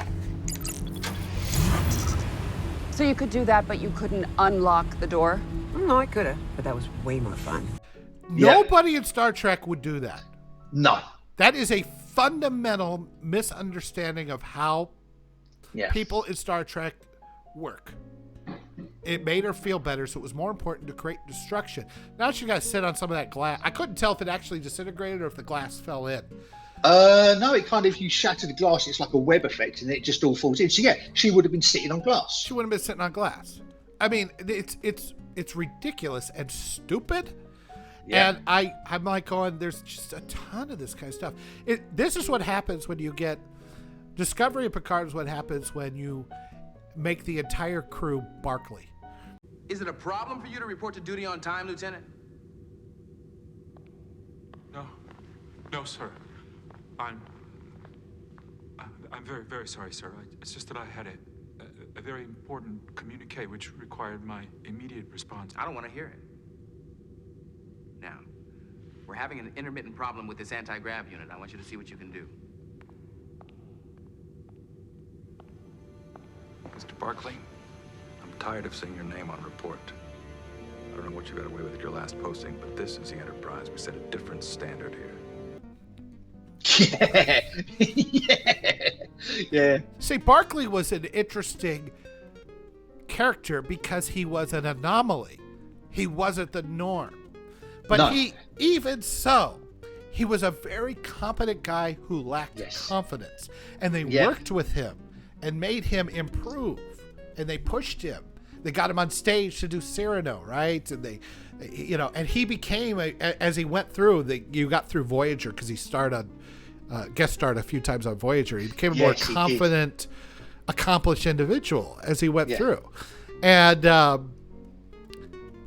So you could do that, but you couldn't unlock the door?
No, I could have, but that was way more fun.
Nobody in Star Trek would do that.
No.
That is a fundamental misunderstanding of how people in Star Trek work. It made her feel better, so it was more important to create destruction. Now she got to sit on some of that glass. I couldn't tell if it actually disintegrated or if the glass fell in.
No, it kind of, you shatter the glass, it's like a web effect, and it just all falls in. So yeah, she would have been sitting on glass.
She wouldn't have been sitting on glass. I mean, it's ridiculous and stupid.
Yeah.
And I'm like going, there's just a ton of this kind of stuff. This is what happens when you get Discovery of Picard is what happens when you make the entire crew Barclay.
Is it a problem for you to report to duty on time, Lieutenant?
No, sir. I'm very, very sorry, sir. It's just that I had a very important communique which required my immediate response.
I don't want to hear it. Now, we're having an intermittent problem with this anti-grav unit. I want you to see what you can do.
Mr. Barclay, I'm tired of seeing your name on report. I don't know what you got away with at your last posting, but this is the Enterprise. We set a different standard here.
Yeah.
See, Barclay was an interesting character because he was an anomaly. He wasn't the norm. But even so, he was a very competent guy who lacked confidence. And they worked with him and made him improve. And they pushed him. They got him on stage to do Cyrano, right? And they, and he became, as he went through, you got through Voyager because he starred on, guest starred a few times on Voyager. He became a more confident, accomplished individual as he went through. And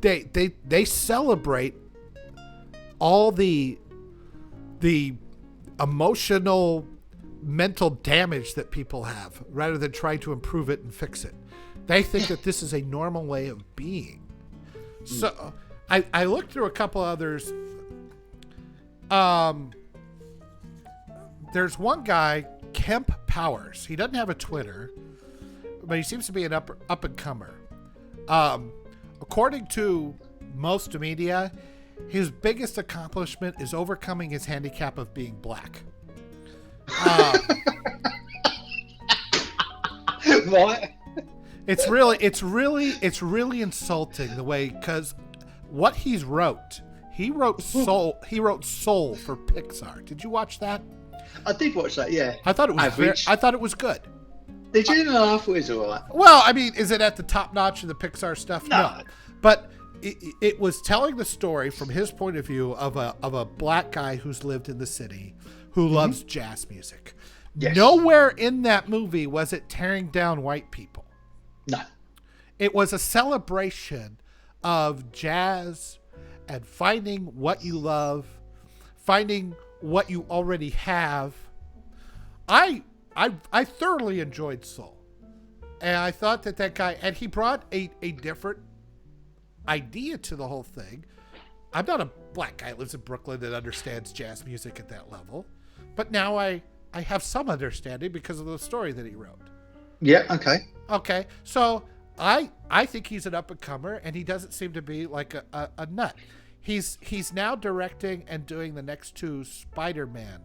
they celebrate all the emotional, mental damage that people have rather than trying to improve it and fix it. They think that this is a normal way of being. So I looked through a couple others. There's one guy, Kemp Powers. He doesn't have a Twitter, but he seems to be an up and comer. According to most media, his biggest accomplishment is overcoming his handicap of being black.
What?
It's really insulting the way, because what he wrote Soul for Pixar. Did you watch that?
I did watch that. Yeah.
I thought it was I thought it was good.
Did you know? I thought it was all right.
Well, I mean, is it at the top notch of the Pixar stuff? No. But it was telling the story from his point of view of a black guy who's lived in the city who loves jazz music. Yes. Nowhere in that movie was it tearing down white people.
No.
It was a celebration of jazz and finding what you love, finding what you already have. I thoroughly enjoyed Soul. And I thought that guy, and he brought a different idea to the whole thing. I'm not a black guy who lives in Brooklyn that understands jazz music at that level. But now I have some understanding because of the story that he wrote.
Yeah, okay.
Okay, so I think he's an up-and-comer, and he doesn't seem to be like a nut. He's now directing and doing the next two Spider-Man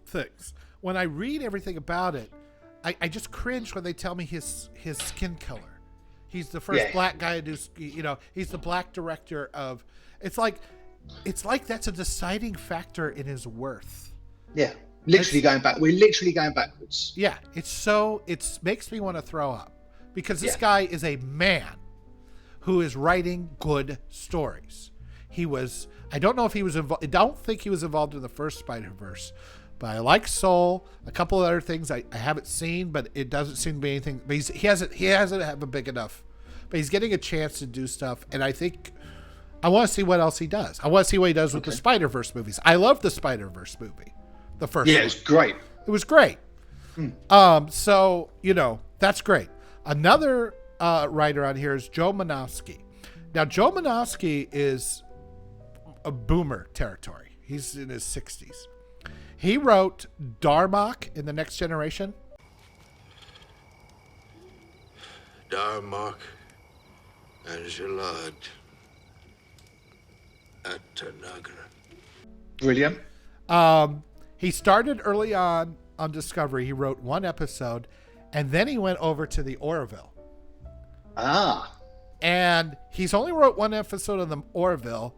things. When I read everything about it, I just cringe when they tell me his skin color. He's the first black guy to do, he's the black director of, it's like that's a deciding factor in his worth.
Yeah. Literally going back. We're literally going backwards.
Yeah, it makes me want to throw up because this guy is a man who is writing good stories. I don't know if he was involved. I don't think he was involved in the first Spider-Verse, but I like Soul. A couple of other things I haven't seen, but it doesn't seem to be anything. But he hasn't have a big enough. But he's getting a chance to do stuff, and I think I want to see what else he does. I want to see what he does with the Spider-Verse movies. I love the Spider-Verse movie, the first.
Yeah,
one.
it was great.
It was great. So that's great. Another writer on here is Joe Menosky. Now, Joe Menosky is a boomer territory. He's in his 60s. He wrote Darmok in The Next Generation.
Darmok and Jalad at Tanagra.
Brilliant.
He started early on Discovery. He wrote one episode, and then he went over to the Orville. And he's only wrote one episode of the Orville,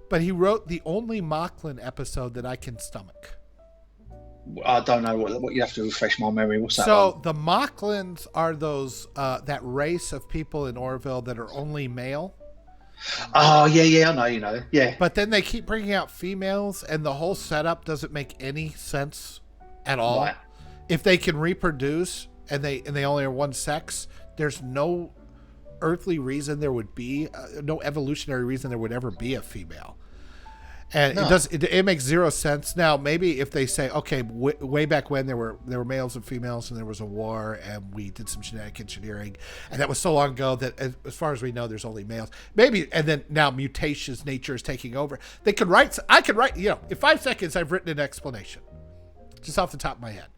but he wrote the only Mocklin episode that I can stomach.
I don't know what you have to refresh my memory. What's that?
So the Mocklins are those that race of people in Orville that are only male.
Oh yeah, I know, yeah.
But then they keep bringing out females, and the whole setup doesn't make any sense at all.
Right.
If they can reproduce and they only are one sex, there's no earthly reason there would be no evolutionary reason there would ever be a female. And it makes zero sense. Now, maybe if they say, okay, way back when there were males and females and there was a war and we did some genetic engineering, and that was so long ago that as far as we know, there's only males. Maybe, and then now mutations, nature is taking over. I could write, in 5 seconds, I've written an explanation just off the top of my head.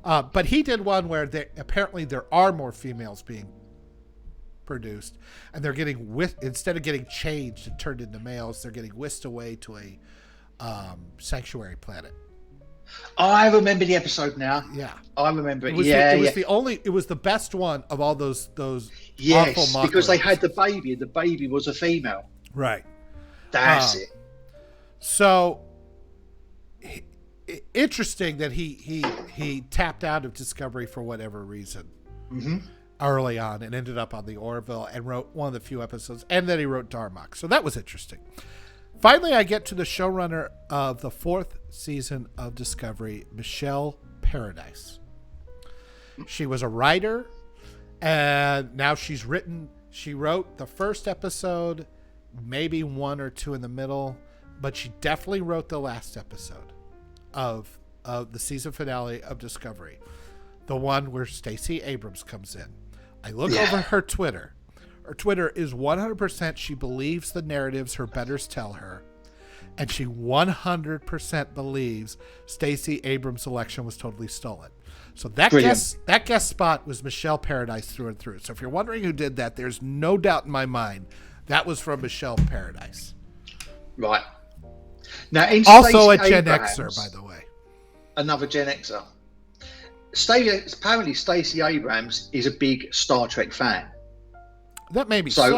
But he did one where apparently there are more females being produced, and they're getting instead of getting changed and turned into males, they're getting whisked away to a sanctuary planet.
Oh, I remember the episode now.
Yeah,
I remember it.
It was the best one of all those
yes,
awful
because they had the baby, and the baby was a female.
Right.
That's it.
So interesting that he tapped out of Discovery for whatever reason.
Mm-hmm.
Early on and ended up on the Orville and wrote one of the few episodes, and then he wrote Darmok. So that was interesting. Finally, I get to the showrunner of the 4th season of Discovery, Michelle Paradise. She was a writer, and now she wrote the first episode, maybe 1 or 2 in the middle, but she definitely wrote the last episode of the season finale of Discovery, the one where Stacey Abrams comes in. I look over her Twitter. Her Twitter is 100% she believes the narratives her betters tell her, and she 100% believes Stacey Abrams' selection was totally stolen. So that guest spot was Michelle Paradise through and through. So if you're wondering who did that, there's no doubt in my mind that was from Michelle Paradise.
Right. Now,
also a Gen Xer, by the way.
Another Gen Xer. Apparently Stacey Abrams is a big Star Trek fan.
That may be so.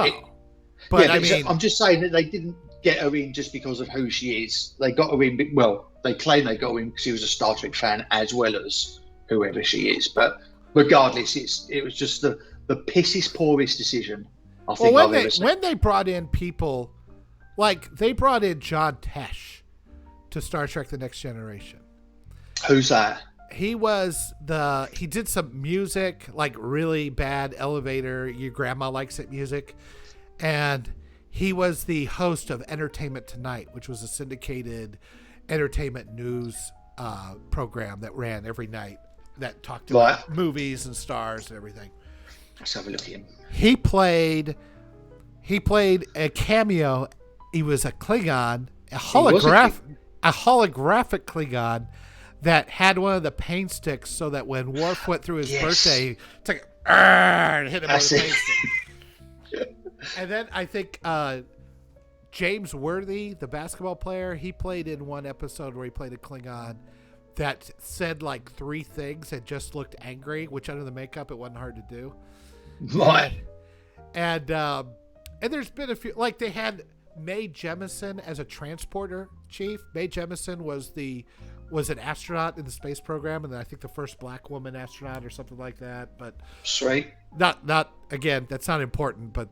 But I mean, I'm just saying that they didn't get her in just because of who she is. They got her in, well, they claim they got her in because she was a Star Trek fan as well as whoever she is. But regardless, it was just the pissest, poorest decision I think I've ever seen.
When they brought in people, like they brought in John Tesh to Star Trek The Next Generation.
Who's that?
He did some music, like really bad elevator, your grandma likes it music. And he was the host of Entertainment Tonight, which was a syndicated entertainment news program that ran every night that talked about movies and stars and everything.
Let's have a look at him.
He played a cameo. He was a Klingon, a holographic Klingon that had one of the pain sticks, so that when Worf went through his birthday, he took it and hit him with a pain stick. And then I think James Worthy, the basketball player, he played in one episode where he played a Klingon that said like 3 things and just looked angry, which under the makeup it wasn't hard to do.
Right.
And there's been a few, like they had Mae Jemison as a transporter chief. Mae Jemison was the was an astronaut in the space program, and then I think the first black woman astronaut or something like that. But
sweet.
Not again. That's not important, but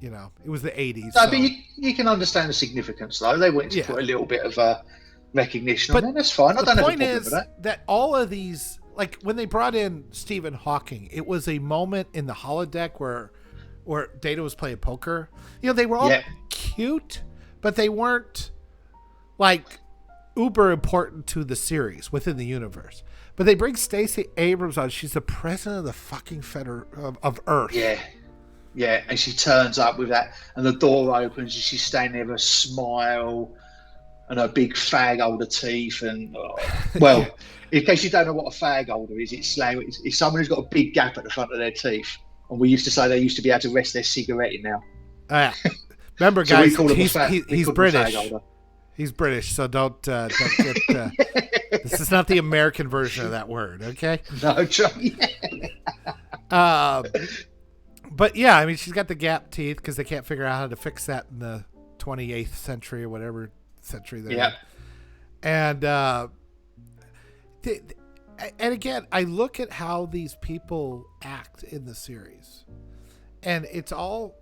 you know, it was the 80s.
No,
so.
but you can understand the significance, though. They went to put a little bit of recognition on it. That's fine. I don't have a problem with
that all of these, like when they brought in Stephen Hawking, it was a moment in the holodeck where Data was playing poker. You know, they were all cute, but they weren't like uber important to the series within the universe. But they bring Stacey Abrams on. She's the president of the fucking of Earth.
Yeah. Yeah, and she turns up with that, and the door opens, and she's standing there with a smile and her big fag holder teeth. And in case you don't know what a fag holder is, it's someone who's got a big gap at the front of their teeth. And we used to say they used to be able to rest their cigarette in now.
Remember,
So
guys,
he's
British. He's British, so don't get. This is not the American version of that word, okay?
No,
but yeah, I mean, she's got the gap teeth because they can't figure out how to fix that in the 28th century or whatever century they're in. And and again, I look at how these people act in the series, and it's all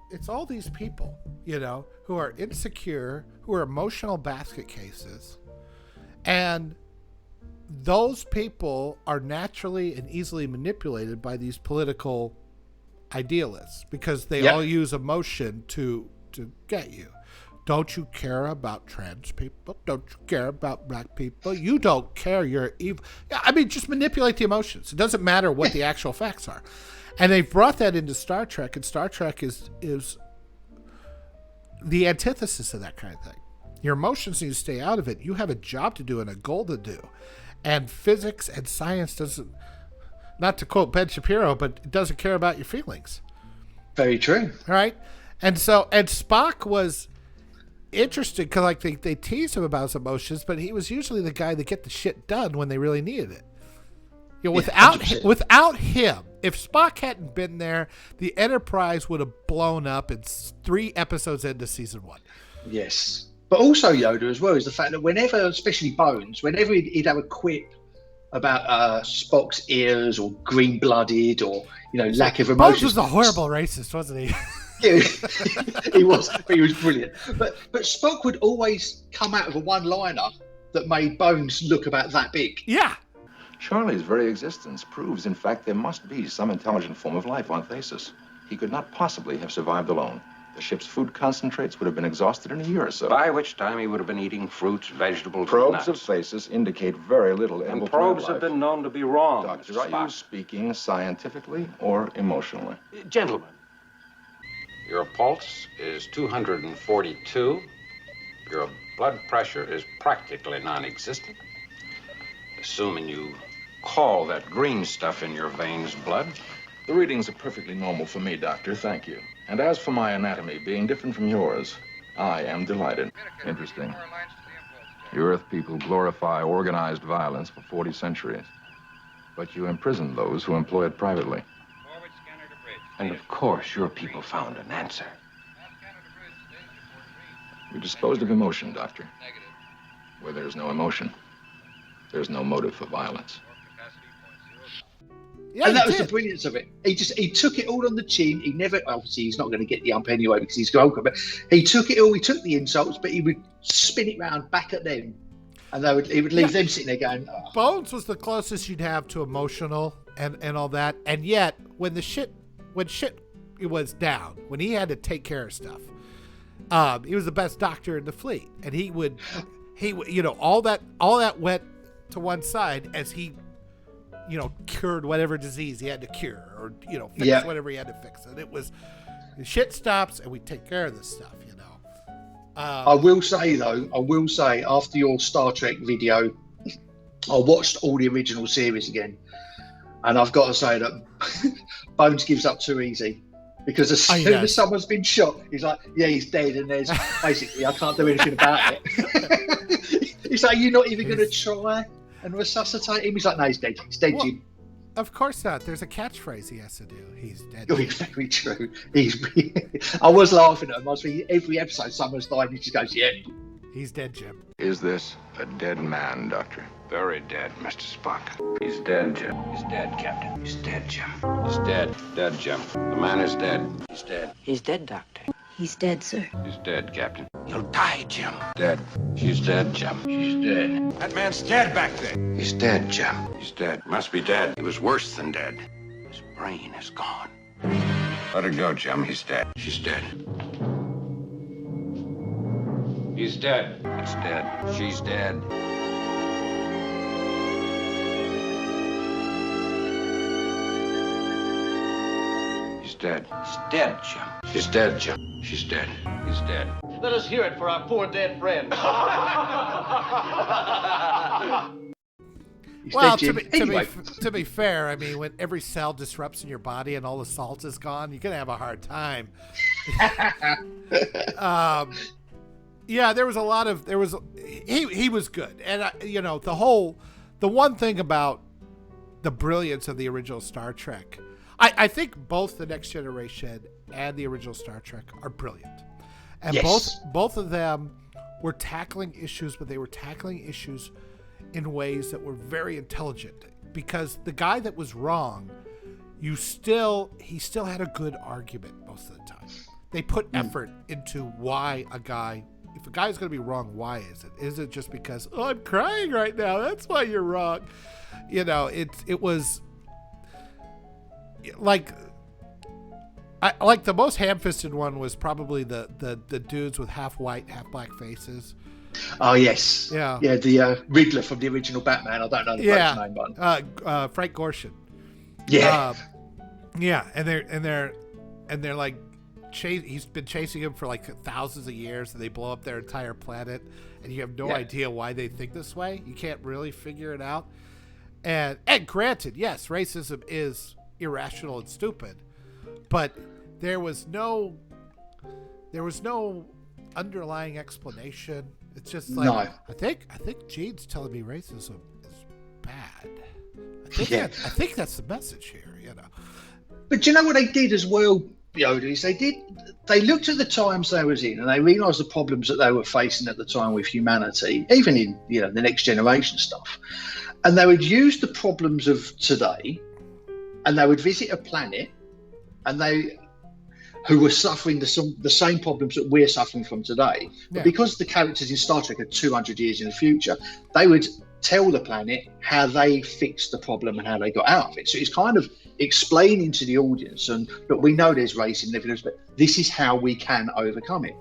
these people, you know, who are insecure, who are emotional basket cases, and those people are naturally and easily manipulated by these political idealists because they all use emotion to get you. Don't you care about trans people? Don't you care about black people? You don't care. You're evil. I mean, just manipulate the emotions. It doesn't matter what the actual facts are. And they've brought that into Star Trek, and Star Trek is the antithesis of that kind of thing. Your emotions need to stay out of it. You have a job to do and a goal to do. And physics and science doesn't, not to quote Ben Shapiro, but it doesn't care about your feelings.
Very true.
All right? And Spock was interesting because like they teased him about his emotions, but he was usually the guy that get the shit done when they really needed it. You know, without him, if Spock hadn't been there, the Enterprise would have blown up in 3 episodes into season 1.
Yes. But also Yoda as well is the fact that whenever, especially Bones, whenever he'd have a quip about Spock's ears or green-blooded or, you know, lack of emotions.
Bones was a horrible racist, wasn't he?
Yeah, he was brilliant. But Spock would always come out with a one-liner that made Bones look about that big.
Yeah.
Charlie's very existence proves, in fact, there must be some intelligent form of life on Thasus. He could not possibly have survived alone. The ship's food concentrates would have been exhausted in a year or so.
By which time he would have been eating fruits, vegetables,
Probes
and
of Thasus indicate very little
And
able
probes
plant
have
life.
been known to be wrong,
Doctor,
Mr.
are you
Spock.
speaking scientifically or emotionally?
Gentlemen, your pulse is 242. Your blood pressure is practically non-existent. Assuming you call that green stuff in your veins blood.
The readings are perfectly normal for me, Doctor, thank you. And as for my anatomy being different from yours, I am delighted. Interesting. You Earth people glorify organized violence for 40 centuries. But you imprison those who employ it privately.
And of course, your people found an answer.
You disposed of emotion, Doctor. Where there's no emotion, there's no motive for violence.
Yeah, and that was the brilliance of it. He took it all on the chin. He never, obviously, he's not going to get the ump anyway because he's Golka, but he took it all. He took the insults, but he would spin it round back at them, and he would leave them sitting there going. Oh.
Bones was the closest you'd have to emotional and all that, and yet when shit was down, when he had to take care of stuff, he was the best doctor in the fleet, and he would, you know, all that went to one side as he, you know, cured whatever disease he had to cure, or, you know, fix whatever he had to fix. And it was, the shit stops and we take care of this stuff, you know.
I will say after your Star Trek video, I watched all the original series again, and I've got to say that Bones gives up too easy. Because as soon as someone's been shot, he's like, yeah, he's dead, and there's basically, I can't do anything about it. He's like, you're not even going to try and resuscitate him? He's like, no, he's dead. He's dead, Jim.
Of course not. There's a catchphrase he has to do. He's dead.
Oh, it's very true. I was laughing at him. I was thinking, every episode someone's died, and he just goes, yeah.
He's dead, Jim.
Is this a dead man, Doctor?
Very dead, Mr. Spock. He's dead, Jim. He's dead, Captain. He's dead, Jim. He's dead. Dead, Jim. The man is dead. He's dead.
He's dead, Doctor. He's dead, sir.
He's dead, Captain. He'll die, Jim. Dead. She's dead, Jim. She's dead.
That man's dead back there.
He's dead, Jim. He's dead. Must be dead. He was worse than dead. His brain is gone. Let her go, Jim. He's dead. She's dead. He's dead. It's dead. She's dead. He's dead. He's dead, Jim. She's dead, Jim. She's dead. He's dead.
Let us hear it for our poor dead friend.
Well, to be fair, I mean, when every cell disrupts in your body and all the salt is gone, you're gonna have a hard time. Yeah, there was a lot of he was good, and you know, the one thing about the brilliance of the original Star Trek, I think both the Next Generation and the original Star Trek are brilliant, and
Yes.
both of them were tackling issues, but they were tackling issues in ways that were very intelligent, because the guy that was wrong, he still had a good argument most of the time. They put effort into why if a guy's going to be wrong, why is it? Is it just because, oh, I'm crying right now, that's why you're wrong? You know, it was like the most ham-fisted one was probably the dudes with half white, half black faces.
Oh yes,
yeah.
The Riddler from the original Batman. I don't know the bloke's name, but
Frank Gorshin.
Yeah,
and they're like, he's been chasing him for like thousands of years, and they blow up their entire planet, and you have no idea why they think this way. You can't really figure it out. And granted, yes, racism is irrational and stupid, but there was no underlying explanation. It's just like,
No.
I think Gene's telling me racism is bad. I think that's the message here, you know.
But do you know what they did as well, Yoda? Is they looked at the times they was in, and they realised the problems that they were facing at the time with humanity, even in the Next Generation stuff, and they would use the problems of today, and they would visit a planet, and who were suffering the same problems that we're suffering from today. But because the characters in Star Trek are 200 years in the future, they would tell the planet how they fixed the problem and how they got out of it. So it's kind of explaining to the audience, and look, we know there's racism and everything, but this is how we can overcome it.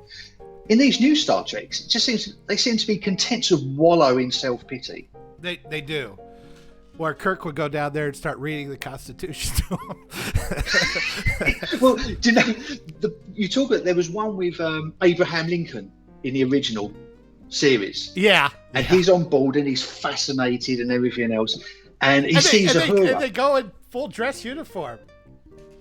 In these new Star Treks, it just they seem to be content to wallow in self-pity.
They do. Where Kirk would go down there and start reading the Constitution to him.
Well, do you know, you talk about, there was one with Abraham Lincoln in the original series.
Yeah.
And he's on board and he's fascinated and everything else. And he sees Uhura.
And they go in full dress uniform.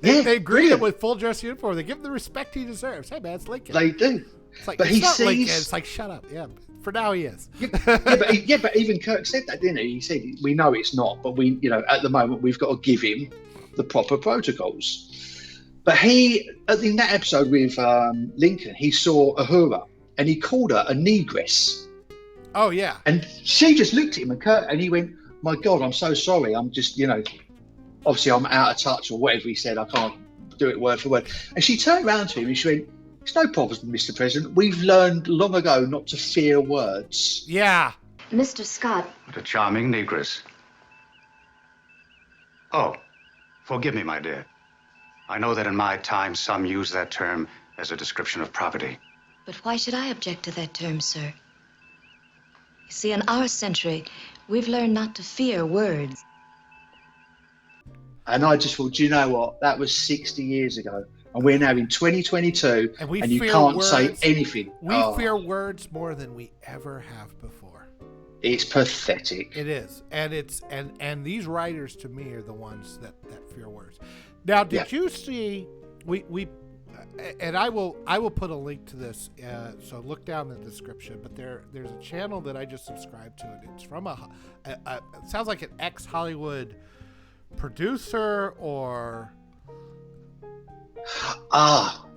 Yeah,
they greet him with full dress uniform. They give him the respect he deserves. Hey, man, it's Lincoln.
They do.
It's like,
but
it's
he
not
sees...
Lincoln. It's like, shut up. Yeah, for now he is.
But even Kirk said that, didn't he? He said, we know it's not, but we, at the moment, we've got to give him the proper protocols. But in that episode with Lincoln, he saw Uhura and he called her a negress.
Oh, yeah.
And she just looked at him and he went, my God, I'm so sorry. I'm just, obviously I'm out of touch or whatever he said. I can't do it word for word. And she turned around to him and she went, it's no problem, Mr. President. We've learned long ago not to fear words.
Yeah.
Mr. Scott.
What a charming negress. Oh, forgive me, my dear. I know that in my time some use that term as a description of property.
But why should I object to that term, sir? You see, in our century, we've learned not to fear words.
And I just thought, do you know what? That was 60 years ago. And we're now in 2022, and you can't say anything.
We fear words more than we ever have before.
It's pathetic.
It is, and these writers to me are the ones that fear words. Now, did you see? We and I will put a link to this. So look down in the description. But there's a channel that I just subscribed to, and it's from it sounds like an ex-Hollywood producer or.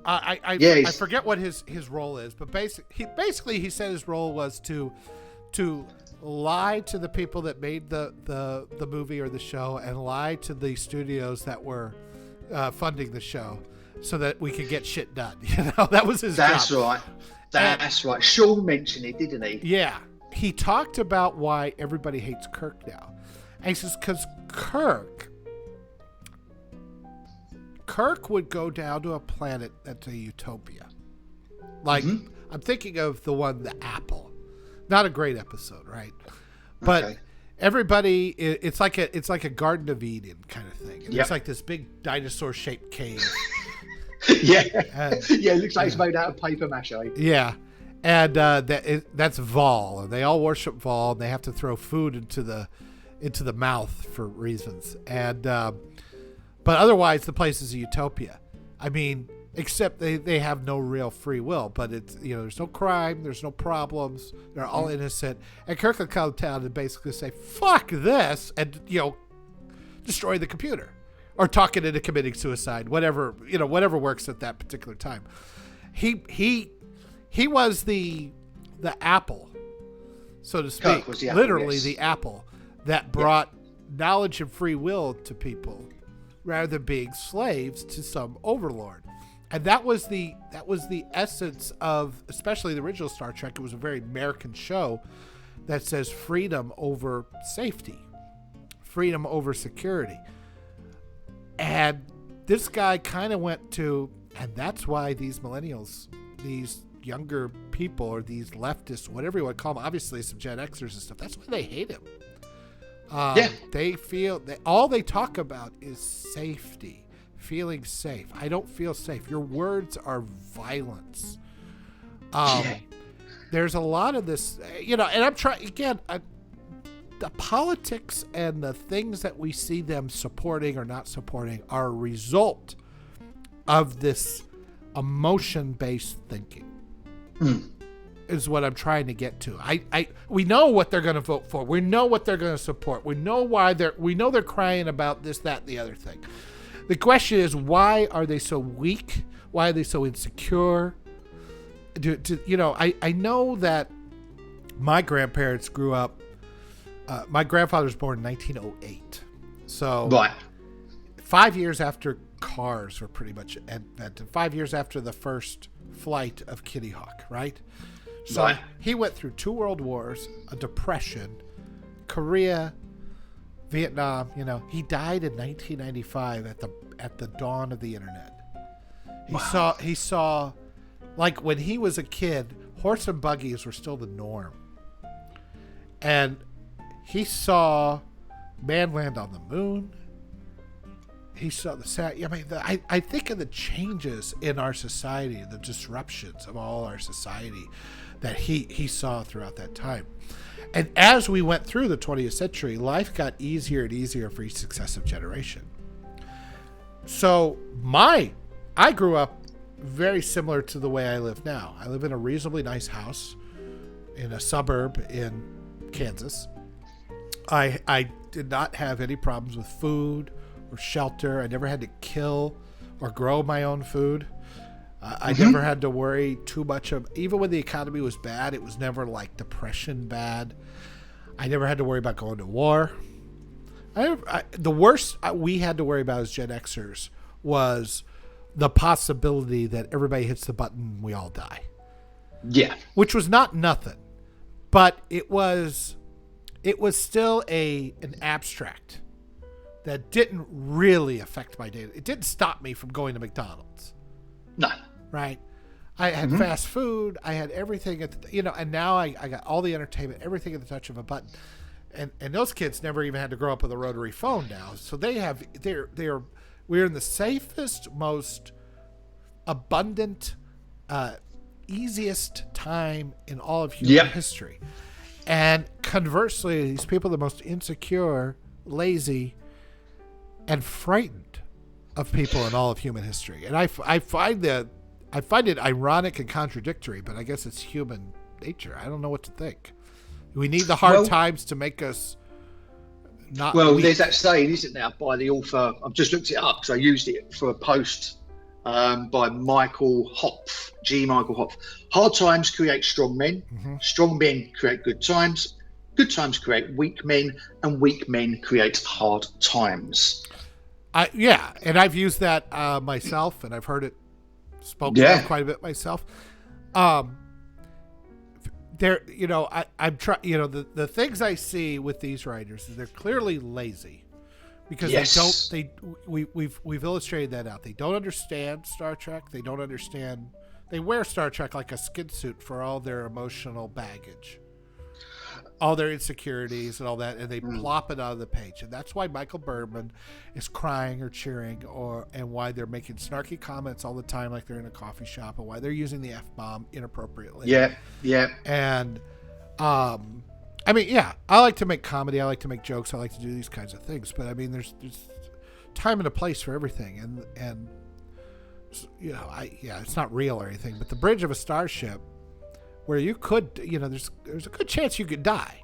I forget what his role is, but basically he said his role was to to lie to the people that made the movie or the show, and lie to the studios that were funding the show, so that we could get shit done. That was his job.
That's right. That's right. Sean mentioned it, didn't he?
Yeah. He talked about why everybody hates Kirk now. And he says, because Kirk would go down to a planet that's a utopia. Like, I'm thinking of the one, The Apple. Not a great episode, right? But everybody, it's like a Garden of Eden kind of thing. And It's like this big dinosaur-shaped cave.
Yeah, it looks like it's made out of paper mache.
Yeah, and that's Vol, and they all worship Vol, and they have to throw food into the mouth for reasons. And but otherwise, the place is a utopia. I mean, except they have no real free will. But it's there's no crime, there's no problems, they're all innocent. And Kirk will come down and basically say, "Fuck this," and destroy the computer. Or talking into committing suicide, whatever works at that particular time. He was the apple, so to speak,
was the apple,
literally
yes.
the apple that brought knowledge and free will to people, rather than being slaves to some overlord. And that was the essence of, especially the original Star Trek. It was a very American show that says freedom over safety, freedom over security. And this guy kind of went to, and that's why these millennials, these younger people, or these leftists, whatever you want to call them, obviously some Gen Xers and stuff, that's why they hate him. They feel that all they talk about is safety, feeling safe. I don't feel safe. Your words are violence. There's a lot of this, and I'm trying, again, the politics and the things that we see them supporting or not supporting are a result of this emotion-based thinking. Is what I'm trying to get to. We know what they're going to vote for. We know what they're going to support. We know they're crying about this, that, and the other thing. The question is, why are they so weak? Why are they so insecure? I know that my grandparents grew up. My grandfather was born in 1908. So 5 years after cars were pretty much invented. 5 years after the first flight of Kitty Hawk, right? So he went through 2 world wars, a depression, Korea, Vietnam. He died in 1995 at the dawn of the internet. He saw, like when he was a kid, horse and buggies were still the norm, and he saw man land on the moon. He saw the sat. I mean, I think of the changes in our society, the disruptions of all our society that he saw throughout that time. And as we went through the 20th century, life got easier and easier for each successive generation. So I grew up very similar to the way I live now. I live in a reasonably nice house in a suburb in Kansas. I did not have any problems with food or shelter. I never had to kill or grow my own food. I never had to worry too much even when the economy was bad, it was never like depression bad. I never had to worry about going to war. The worst we had to worry about as Gen Xers was the possibility that everybody hits the button and we all die.
Yeah.
Which was not nothing, but it was still an abstract that didn't really affect my day. It didn't stop me from going to McDonald's.
No.
Right? I had fast food. I had everything and now I got all the entertainment, everything at the touch of a button. And those kids never even had to grow up with a rotary phone now. So we're in the safest, most abundant, easiest time in all of human history. And conversely, these people are the most insecure, lazy, and frightened of people in all of human history. And I find it ironic and contradictory, but I guess it's human nature. I don't know what to think. We need the hard times to make us not. Well,
there's that saying, isn't there, by the author? I've just looked it up because I used it for a post by Michael Hopf, Michael Hopf. Hard times create strong men. Strong men create good times. Good times create weak men, and weak men create hard times.
And I've used that myself, and I've heard it spoken of quite a bit myself. There, I'm trying. The things I see with these writers is they're clearly lazy because we've illustrated that out. They don't understand Star Trek. They don't understand. They wear Star Trek like a skin suit for all their emotional baggage, all their insecurities and all that, and they plop it on the page. And that's why Michael Bergman is crying or cheering, and why they're making snarky comments all the time like they're in a coffee shop, and why they're using the F-bomb inappropriately.
Yeah.
And I like to make comedy, I like to make jokes, I like to do these kinds of things, but I mean there's time and a place for everything, and it's not real or anything, but the bridge of a starship where you could, there's a good chance you could die.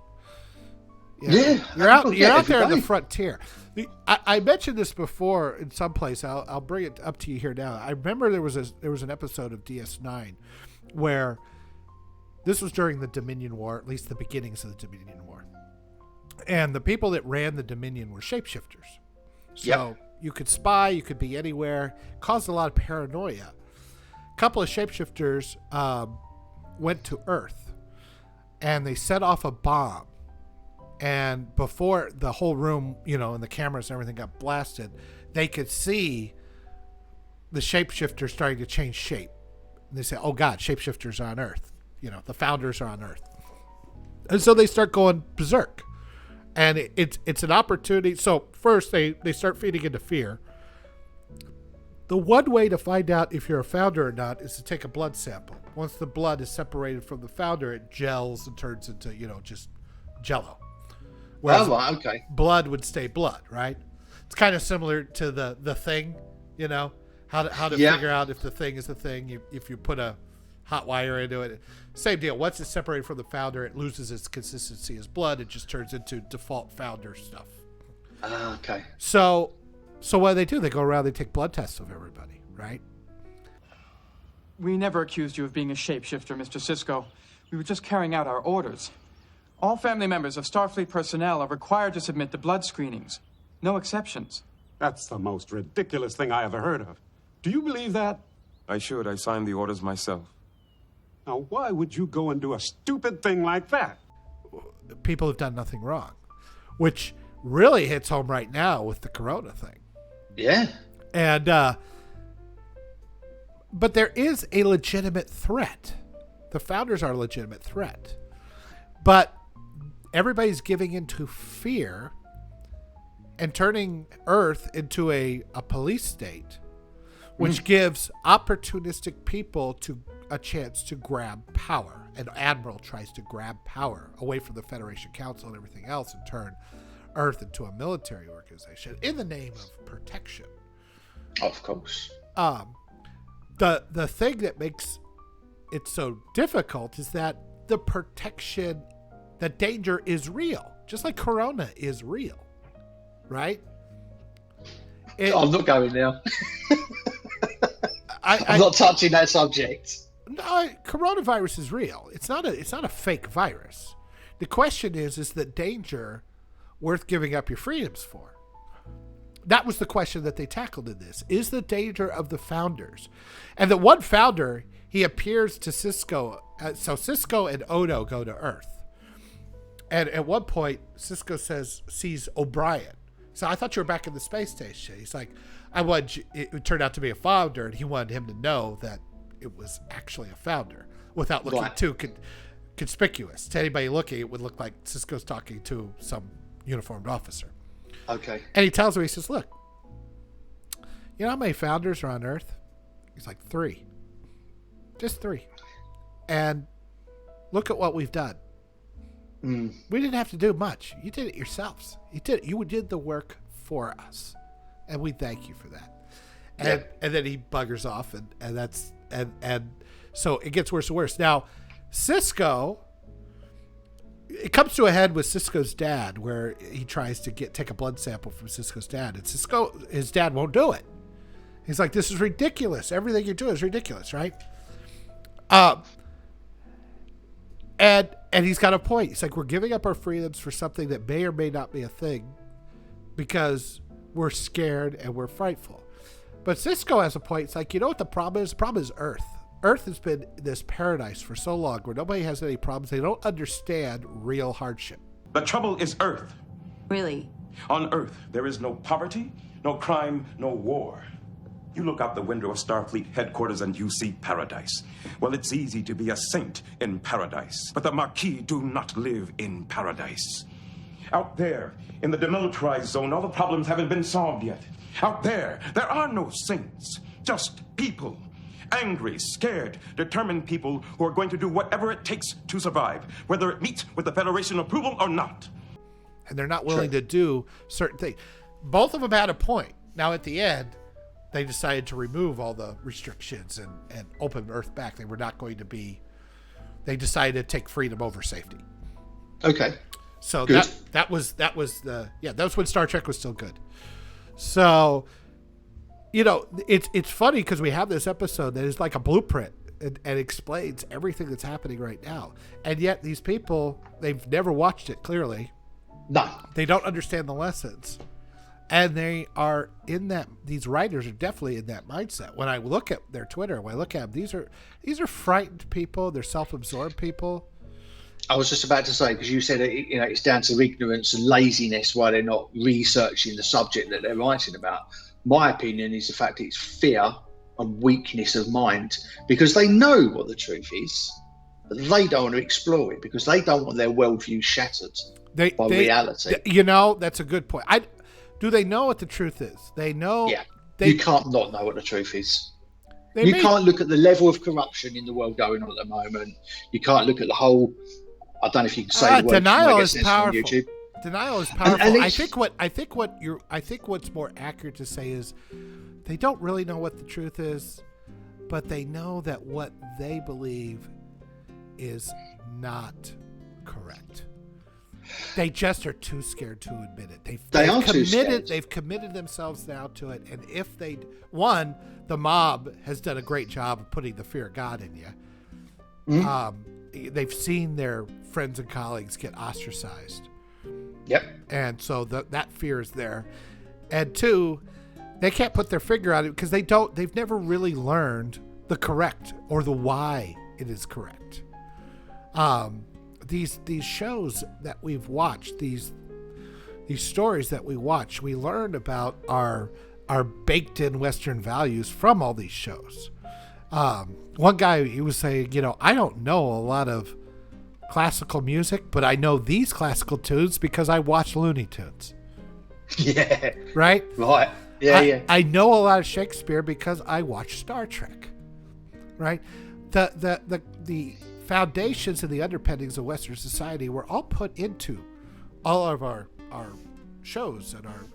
You're out there in the frontier. I mentioned this before in some place. I'll bring it up to you here now. I remember there was an episode of DS9 where this was during the Dominion War, at least the beginnings of the Dominion War, and the people that ran the Dominion were shapeshifters. So you could spy, you could be anywhere. Caused a lot of paranoia. A couple of shapeshifters went to Earth, and they set off a bomb. And before the whole room, and the cameras and everything got blasted, they could see the shapeshifters starting to change shape. And they say, "Oh God, shapeshifters are on Earth. The founders are on Earth." And so they start going berserk. And it's an opportunity. So first they start feeding into fear. The one way to find out if you're a founder or not is to take a blood sample. Once the blood is separated from the founder, it gels and turns into, just jello. Whereas blood would stay blood, right? It's kind of similar to the thing, how to figure out if the thing is the thing. If you put a hot wire into it, same deal. Once it's separated from the founder, it loses its consistency as blood. It just turns into default founder stuff. So what do? They go around, they take blood tests of everybody, right?
We never accused you of being a shapeshifter, Mr. Sisko. We were just carrying out our orders. All family members of Starfleet personnel are required to submit to blood screenings. No exceptions.
That's the most ridiculous thing I ever heard of. Do you believe that?
I should. I signed the orders myself.
Now, why would you go and do a stupid thing like that?
People have done nothing wrong, which really hits home right now with the Corona thing.
Yeah.
And, but there is a legitimate threat. The founders are a legitimate threat. But everybody's giving into fear and turning Earth into a police state, which gives opportunistic people a chance to grab power. An admiral tries to grab power away from the Federation Council and everything else and turn Earth into a military organization in the name of protection.
Of course.
The thing that makes it so difficult is that the protection, the danger is real, just like Corona is real, right?
I'm not going now. I'm not touching that subject.
No, coronavirus is real. It's not a fake virus. The question is the danger worth giving up your freedoms for? That was the question that they tackled in this. Is the danger of the founders? And the one founder, he appears to Sisko. So Sisko and Odo go to Earth. And at one point, Sisko sees O'Brien. So I thought you were back in the space station. He's like, it turned out to be a founder, and he wanted him to know that it was actually a founder without looking too conspicuous. To anybody looking, it would look like Sisko's talking to some uniformed officer.
Okay.
And he tells him, he says, look, you know how many founders are on Earth? He's like, 3. Just 3. And look at what we've done. We didn't have to do much. You did it yourselves. You did the work for us. And we thank you for that. And then he buggers off and so it gets worse and worse. Now, Sisko, it comes to a head with Sisko's dad, where he tries to take a blood sample from Sisko's dad, and his dad won't do it. He's like, this is ridiculous. Everything you're doing is ridiculous, right? And he's got a point. He's like, we're giving up our freedoms for something that may or may not be a thing because we're scared and we're frightful. But Sisko has a point. It's like, you know what the problem is? The problem is Earth. Earth has been this paradise for so long where nobody has any problems. They don't understand real hardship.
The trouble is Earth.
Really?
On Earth, there is no poverty, no crime, no war. You look out the window of Starfleet headquarters and you see paradise. Well, it's easy to be a saint in paradise, but the Maquis do not live in paradise. Out there, in the demilitarized zone, all the problems haven't been solved yet. Out there are no saints, just people. Angry, scared, determined people who are going to do whatever it takes to survive, whether it meets with the Federation approval or not.
And they're not willing to do certain things. Both of them had a point. Now, at the end, they decided to remove all the restrictions and open Earth back. They were not going to be... They decided to take freedom over safety.
Okay.
So
good.
that was the... Yeah, that was when Star Trek was still good. So, you know, it's funny because we have this episode that is like a blueprint and explains everything that's happening right now. And yet these people, they've never watched it clearly.
No.
They don't understand the lessons. And they are in that, these writers are definitely in that mindset. When I look at their Twitter, when I look at them, these are frightened people. They're self-absorbed people.
I was just about to say, because you said it's down to ignorance and laziness why they're not researching the subject that they're writing about. My opinion is the fact it's fear and weakness of mind, because they know what the truth is, but they don't want to explore it because they don't want their worldview shattered by reality.
You know, that's a good point. Do they know what the truth is? They know.
Yeah. You can't not know what the truth is. You can't look at the level of corruption in the world going on at the moment. You can't look at the whole... I don't know if you can say the word.
Denial is powerful.
On YouTube.
Denial is powerful. I think what's more accurate to say is they don't really know what the truth is, but they know that what they believe is not correct. They just are too scared to admit it. They've committed themselves now to it, and if the mob has done a great job of putting the fear of God in you. Mm-hmm. They've seen their friends and colleagues get ostracized.
Yep.
And so that fear is there. And two, they can't put their finger on it because they've never really learned the correct or the why it is correct. These shows that we've watched, these stories that we watch, we learn about our baked in Western values from all these shows. One guy, he was saying, I don't know a lot of classical music, but I know these classical tunes because I watch Looney Tunes.
Yeah.
Right?
Right. Yeah,
I know a lot of Shakespeare because I watch Star Trek. Right? The foundations and the underpinnings of Western society were all put into all of our shows and our,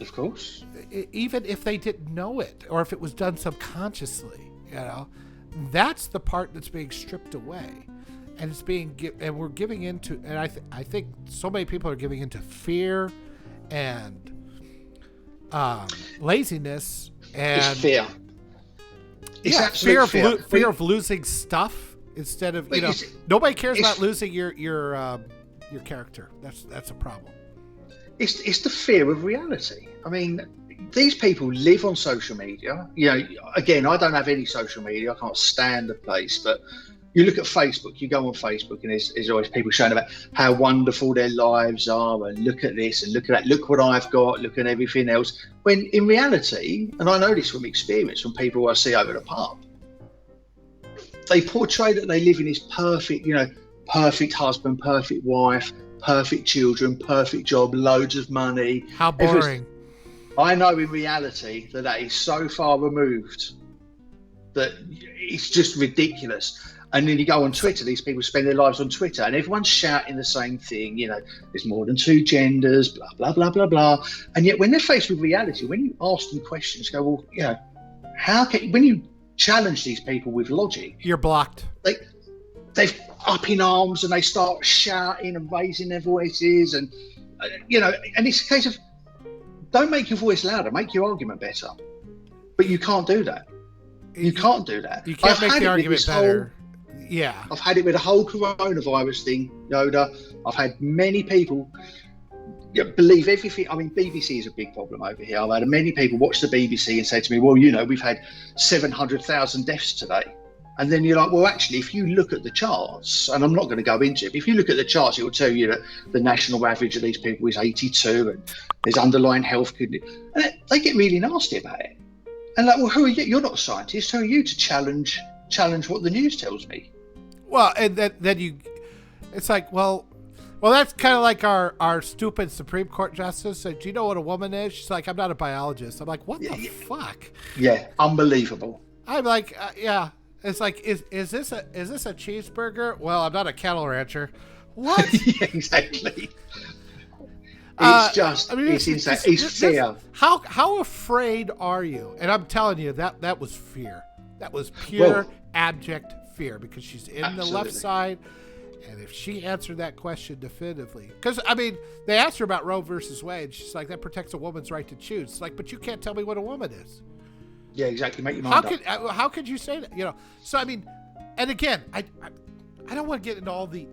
Of course.
Even if they didn't know it or if it was done subconsciously, that's the part that's being stripped away. And it's and we're giving into, and I think so many people are giving into fear and laziness and
it's fear. It's
fear of losing stuff instead of nobody cares about losing your character. That's a problem.
It's the fear of reality. I mean, these people live on social media. Again, I don't have any social media. I can't stand the place, but you look at Facebook, you go on Facebook, and there's always people showing about how wonderful their lives are, and look at this, and look at that, look what I've got, look at everything else. When in reality, and I know this from experience, from people I see over the pub, they portray that they live in this perfect, perfect husband, perfect wife, perfect children, perfect job, loads of money.
How boring.
I know in reality that is so far removed that it's just ridiculous. And then you go on Twitter, these people spend their lives on Twitter and everyone's shouting the same thing, there's more than two genders, blah, blah, blah, blah, blah. And yet when they're faced with reality, when you ask them questions, go, well, when you challenge these people with logic,
you're blocked.
They've up in arms and they start shouting and raising their voices and, and it's a case of don't make your voice louder, make your argument better. But you can't do that. You can't do that.
You can't make the argument better. Yeah.
I've had it with the whole coronavirus thing, Yoda. I've had many people believe everything. I mean, BBC is a big problem over here. I've had many people watch the BBC and say to me, well, we've had 700,000 deaths today. And then you're like, well, actually, if you look at the charts, and I'm not going to go into it, but if you look at the charts, it will tell you that the national average of these people is 82 and there's underlying health conditions. And they get really nasty about it. And like, well, who are you? You're not a scientist. Who are you to challenge what the news tells me?
Well, and then it's like, well, that's kind of like our stupid Supreme Court justice. Do you know what a woman is? She's like, I'm not a biologist. I'm like, what the fuck?
Yeah, unbelievable.
I'm like, yeah. It's like, is this a cheeseburger? Well, I'm not a cattle rancher. What?
Yeah, exactly. It's just, it's insane. It's fear.
How afraid are you? And I'm telling you, that was fear. That was pure, abject fear, because she's in the left side. And if she answered that question definitively, because, I mean, they asked her about Roe versus Wade. She's like, that protects a woman's right to choose. It's like, but you can't tell me what a woman is.
Yeah, exactly. Make your mind up.
How could you say that? So, I mean, and again, I don't want to get into all the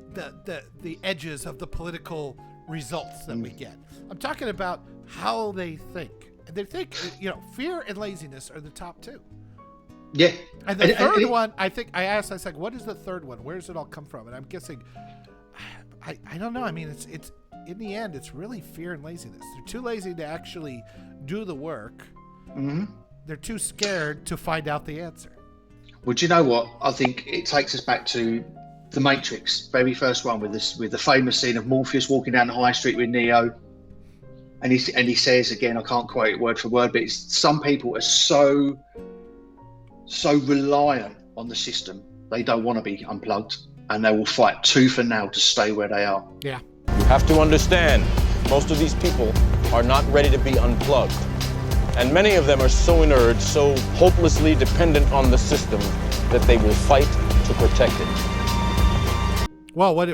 edges of the political results that we get. I'm talking about how they think. And they think, fear and laziness are the top two.
Yeah.
And the third one, I think, I asked, what is the third one? Where does it all come from? And I'm guessing, I don't know. I mean, it's in the end, it's really fear and laziness. They're too lazy to actually do the work.
Mm-hmm.
They're too scared to find out the answer.
Well, do you know what? I think it takes us back to The Matrix, very first one, with the famous scene of Morpheus walking down the high street with Neo. And he says, again, I can't quote it word for word, but some people are so reliant on the system, they don't want to be unplugged, and they will fight tooth and nail to stay where they are.
Yeah.
You have to understand, most of these people are not ready to be unplugged. And many of them are so inert, so hopelessly dependent on the system, that they will fight to protect it.
Well, what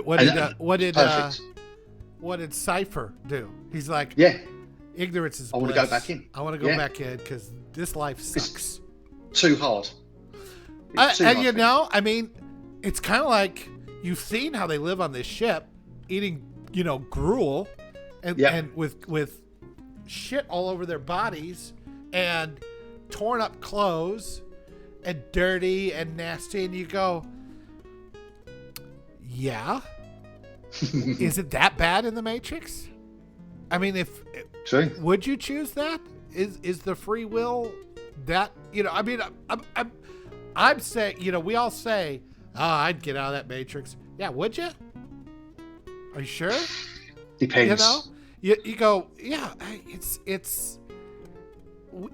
did Cypher do? He's like, ignorance is bliss.
I want to go back in.
I want to go back in because this life sucks.
It's too hard.
I mean, it's kind of like you've seen how they live on this ship, eating, gruel, and with shit all over their bodies and torn up clothes and dirty and nasty, and you go, yeah. Is it that bad in the Matrix? I mean, would you choose that? Is the free will that, I mean, I'm saying, we all say, I'd get out of that Matrix. Yeah, would you? Are you sure?
Depends.
You go, yeah,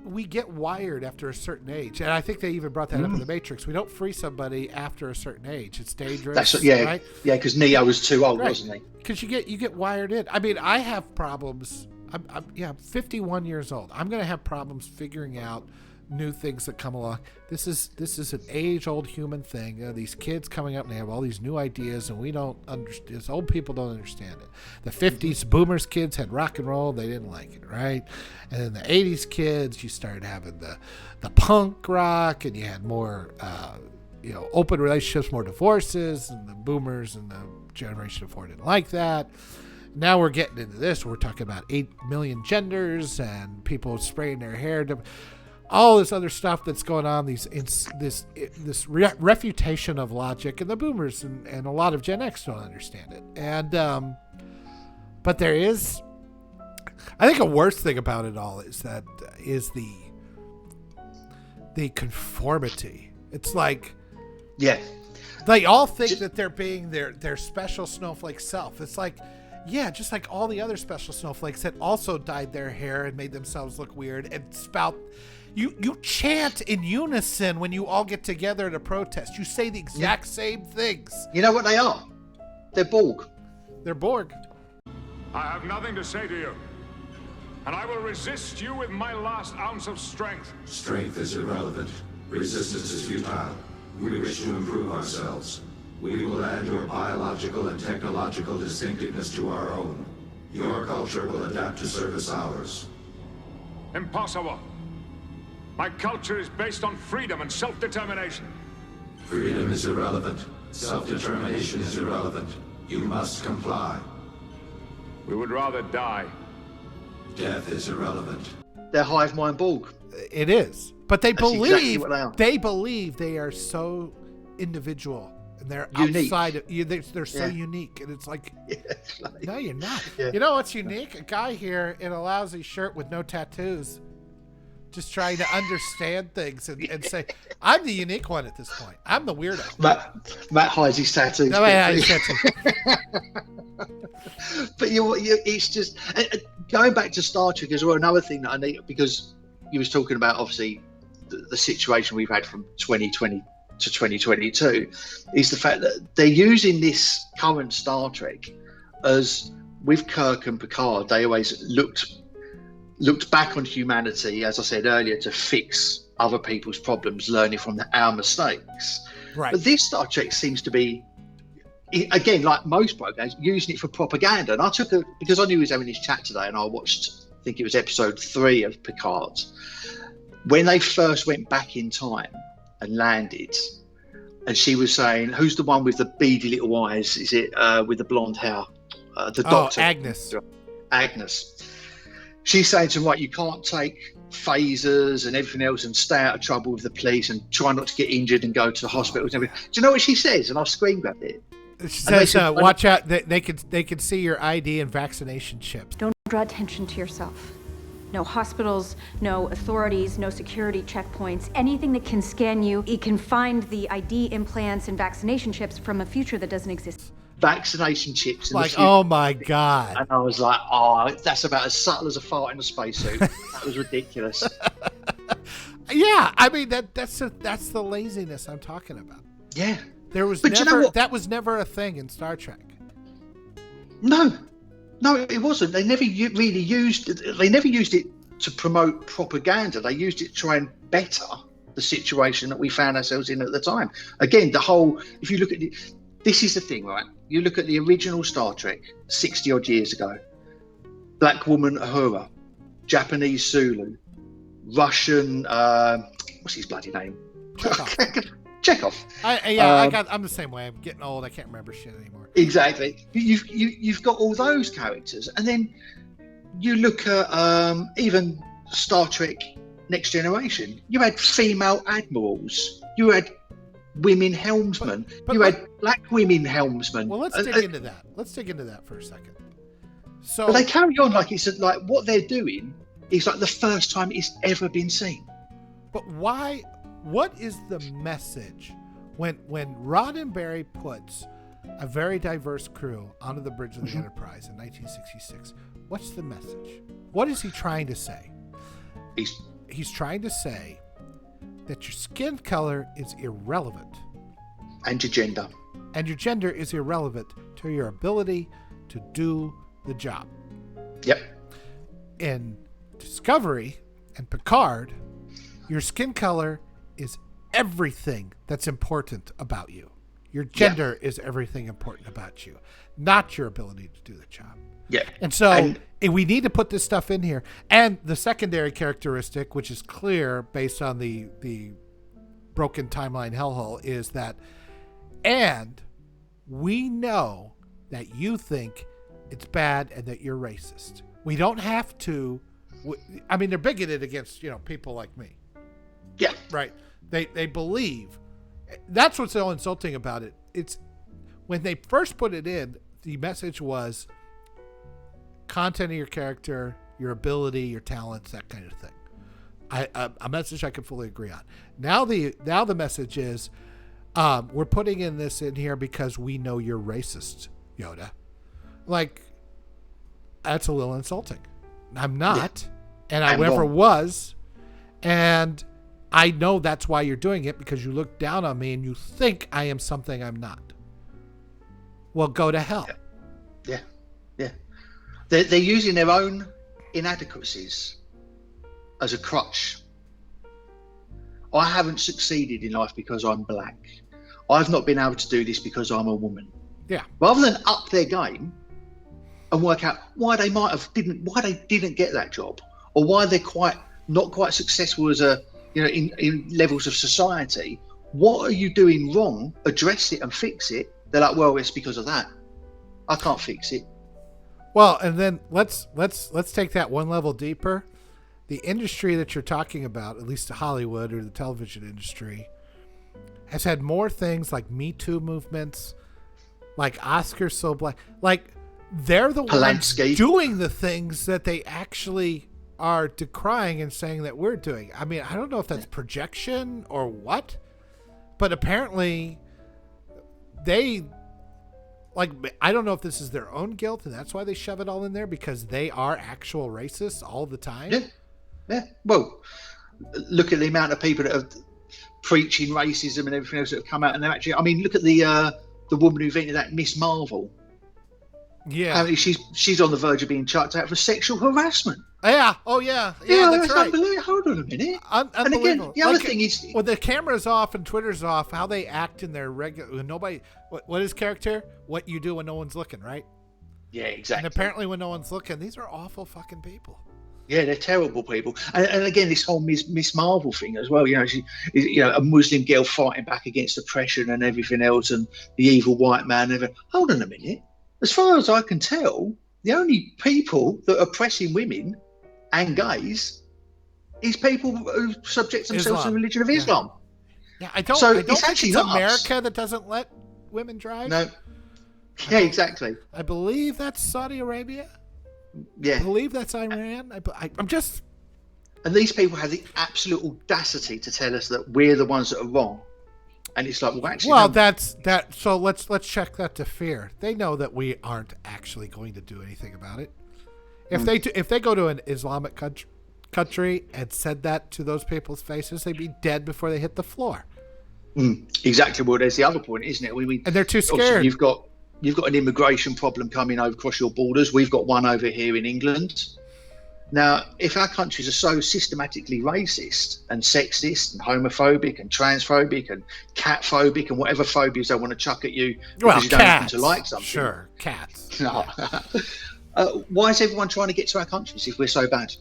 we get wired after a certain age. And I think they even brought that up in the Matrix. We don't free somebody after a certain age. It's dangerous. Right?
Yeah, because Neo was too old, wasn't he?
Because you get wired in. I mean, I have problems. I'm 51 years old. I'm going to have problems figuring out new things that come along. This is an age-old human thing. These kids coming up and they have all these new ideas, and we don't understand. As old people don't understand it. The 50s boomers kids had rock and roll. They didn't like it, right? And then the 80s kids, you started having the punk rock, and you had more open relationships, more divorces, and the boomers and the generation before didn't like that. Now we're getting into this. We're talking about 8 million genders and people spraying their hair. All this other stuff that's going on, this refutation of logic, and the boomers and a lot of Gen X don't understand it. And but there is, I think, a worse thing about it all is the conformity. It's like, they all think that they're being their special snowflake self. It's like, just like all the other special snowflakes that also dyed their hair and made themselves look weird and spout. You chant in unison when you all get together at a protest. You say the exact same things.
You know what they are? They're Borg.
They're Borg.
I have nothing to say to you, and I will resist you with my last ounce of strength.
Strength is irrelevant. Resistance is futile. We wish to improve ourselves. We will add your biological and technological distinctiveness to our own. Your culture will adapt to service ours.
Impossible. My culture is based on freedom and self-determination.
Freedom is irrelevant. Self-determination is irrelevant. You must comply.
We would rather die.
Death is irrelevant.
They're hive mind Borg.
It is, but they
That's exactly
believe
what they are.
they believe they are so individual and they're
Unique.
outside of you. They're so
Yeah.
unique, and it's like,
like
no, you're not.
Yeah.
You know what's unique? A guy here in a lousy shirt with no tattoos, just trying to understand things and say, I'm the unique one at this point. I'm the weirdo.
Matt hides his tattoos.
No, I hide his tattoos.
But it's just going back to Star Trek as well. Another thing that I need, because you was talking about obviously the situation we've had from 2020 to 2022, is the fact that they're using this current Star Trek as, with Kirk and Picard, they always looked back on humanity, as I said earlier, to fix other people's problems, learning from our mistakes.
Right.
But this Star Trek seems to be, again, like most programs, using it for propaganda. And I took because I knew he was having this chat today, and I watched, I think it was episode 3 of Picard, when they first went back in time and landed, and she was saying, who's the one with the beady little eyes? Is it with the blonde hair? The doctor.
Agnes.
Agnes. She's saying to him, right, you can't take phasers and everything else and stay out of trouble with the police and try not to get injured and go to the hospital and everything. Do you know what she says? And I scream grabbed it.
She says, watch out, they can see your ID and vaccination chips.
Don't draw attention to yourself. No hospitals, no authorities, no security checkpoints, anything that can scan you. It can find the ID implants and vaccination chips from a future that doesn't exist.
Vaccination chips.
Like, oh my God.
And I was like, oh, that's about as subtle as a fart in a spacesuit. That was ridiculous.
Yeah, I mean, that's the laziness I'm talking about.
Yeah.
There was
But
never,
you know what?
that was never a thing in Star Trek.
No, it wasn't. They never really used it. They never used it to promote propaganda. They used it to try and better the situation that we found ourselves in at the time. Again, if you look at this is the thing, right? You look at the original Star Trek 60 odd years ago, Black woman Uhura, Japanese Sulu, Russian, what's his bloody name? Chekhov.
I'm the same way. I'm getting old. I can't remember shit anymore.
Exactly. You've got all those characters, and then you look at even Star Trek Next Generation. You had female admirals. You had women helmsmen. You had black women helmsmen.
Well, let's dig into that. Let's dig into that for a second. So,
but they carry on like it's like what they're doing is like the first time it's ever been seen.
But why? What is the message when Roddenberry puts a very diverse crew onto the bridge of the Enterprise in 1966? What's the message? What is he trying to say? He's trying to say that your skin color is irrelevant.
And your gender.
And your gender is irrelevant to your ability to do the job.
Yep.
In Discovery and Picard, your skin color is everything that's important about you. Your gender is everything important about you, not your ability to do the job.
Yeah.
And so we need to put this stuff in here. And the secondary characteristic, which is clear based on the broken timeline hellhole, is that, and we know that you think it's bad and that you're racist. We don't have to. I mean, they're bigoted against, people like me.
Yeah.
Right. They believe. That's what's so insulting about it. It's when they first put it in, the message was content of your character, your ability, your talents, that kind of thing. A message I can fully agree on. Now the message is, we're putting this in here because we know you're racist, Yoda. Like, that's a little insulting. I'm not, and I never was, and I know that's why you're doing it, because you look down on me and you think I am something I'm not. Well, go to hell.
Yeah. They're using their own inadequacies as a crutch. I haven't succeeded in life because I'm black. I've not been able to do this because I'm a woman.
Yeah.
Rather than up their game and work out why they didn't get that job, or why they're not quite successful as a in levels of society. What are you doing wrong? Address it and fix it. They're like, well, it's because of that. I can't fix it.
Well, and then let's take that one level deeper. The industry that you're talking about, at least Hollywood or the television industry, has had more things like Me Too movements, like Oscars So Black. Like, they're the ones doing the things that they actually are decrying and saying that we're doing. I mean, I don't know if that's projection or what, but apparently they, like, I don't know if this is their own guilt and that's why they shove it all in there, because they are actual racists all the time.
Yeah. Well, look at the amount of people that are preaching racism and everything else that have come out, and they're actually, I mean, look at the woman who invented that, Miss Marvel.
Yeah.
I mean, she's on the verge of being chucked out for sexual harassment.
Yeah. Oh, yeah. Yeah, that's right.
Unbelievable. Hold on a minute.
And
again, the other thing is,
when the camera's off and Twitter's off, how they act in their regular, nobody, what is character? What you do when no one's looking, right?
Yeah, exactly.
And apparently when no one's looking, these are awful fucking people.
Yeah, they're terrible people. And again, this whole Miss Marvel thing as well. She, a Muslim girl fighting back against oppression and everything else, and the evil white man. Hold on a minute. As far as I can tell, the only people that are oppressing women and gays is people who subject themselves to the religion of Islam.
Yeah, I don't think it's America that doesn't let women drive.
No. Yeah, exactly.
I believe that's Saudi Arabia.
Yeah.
I believe that's Iran. I'm just...
And these people have the absolute audacity to tell us that we're the ones that are wrong. And it's like, well, actually...
Well,
no.
that's that. So let's check that to fear. They know that we aren't actually going to do anything about it. If they go to an Islamic country and said that to those people's faces, they'd be dead before they hit the floor.
Exactly. Well, there's the other point, isn't it?
And they're too scared.
You've got an immigration problem coming over across your borders. We've got one over here in England. Now, if our countries are so systematically racist and sexist and homophobic and transphobic and catphobic and whatever phobias they want to chuck at you because you don't happen to like something.
Sure, cats.
No. Why is everyone trying to get to our countries if we're so bad?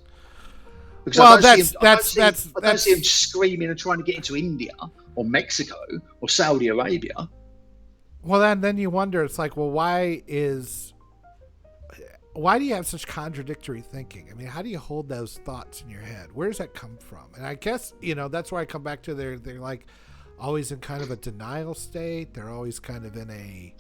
Because I don't see them screaming and trying to get into India or Mexico or Saudi Arabia.
Well, then you wonder, it's like, well, why do you have such contradictory thinking? I mean, how do you hold those thoughts in your head? Where does that come from? And I guess, that's where I come back to they're like always in kind of a denial state. They're always kind of in a,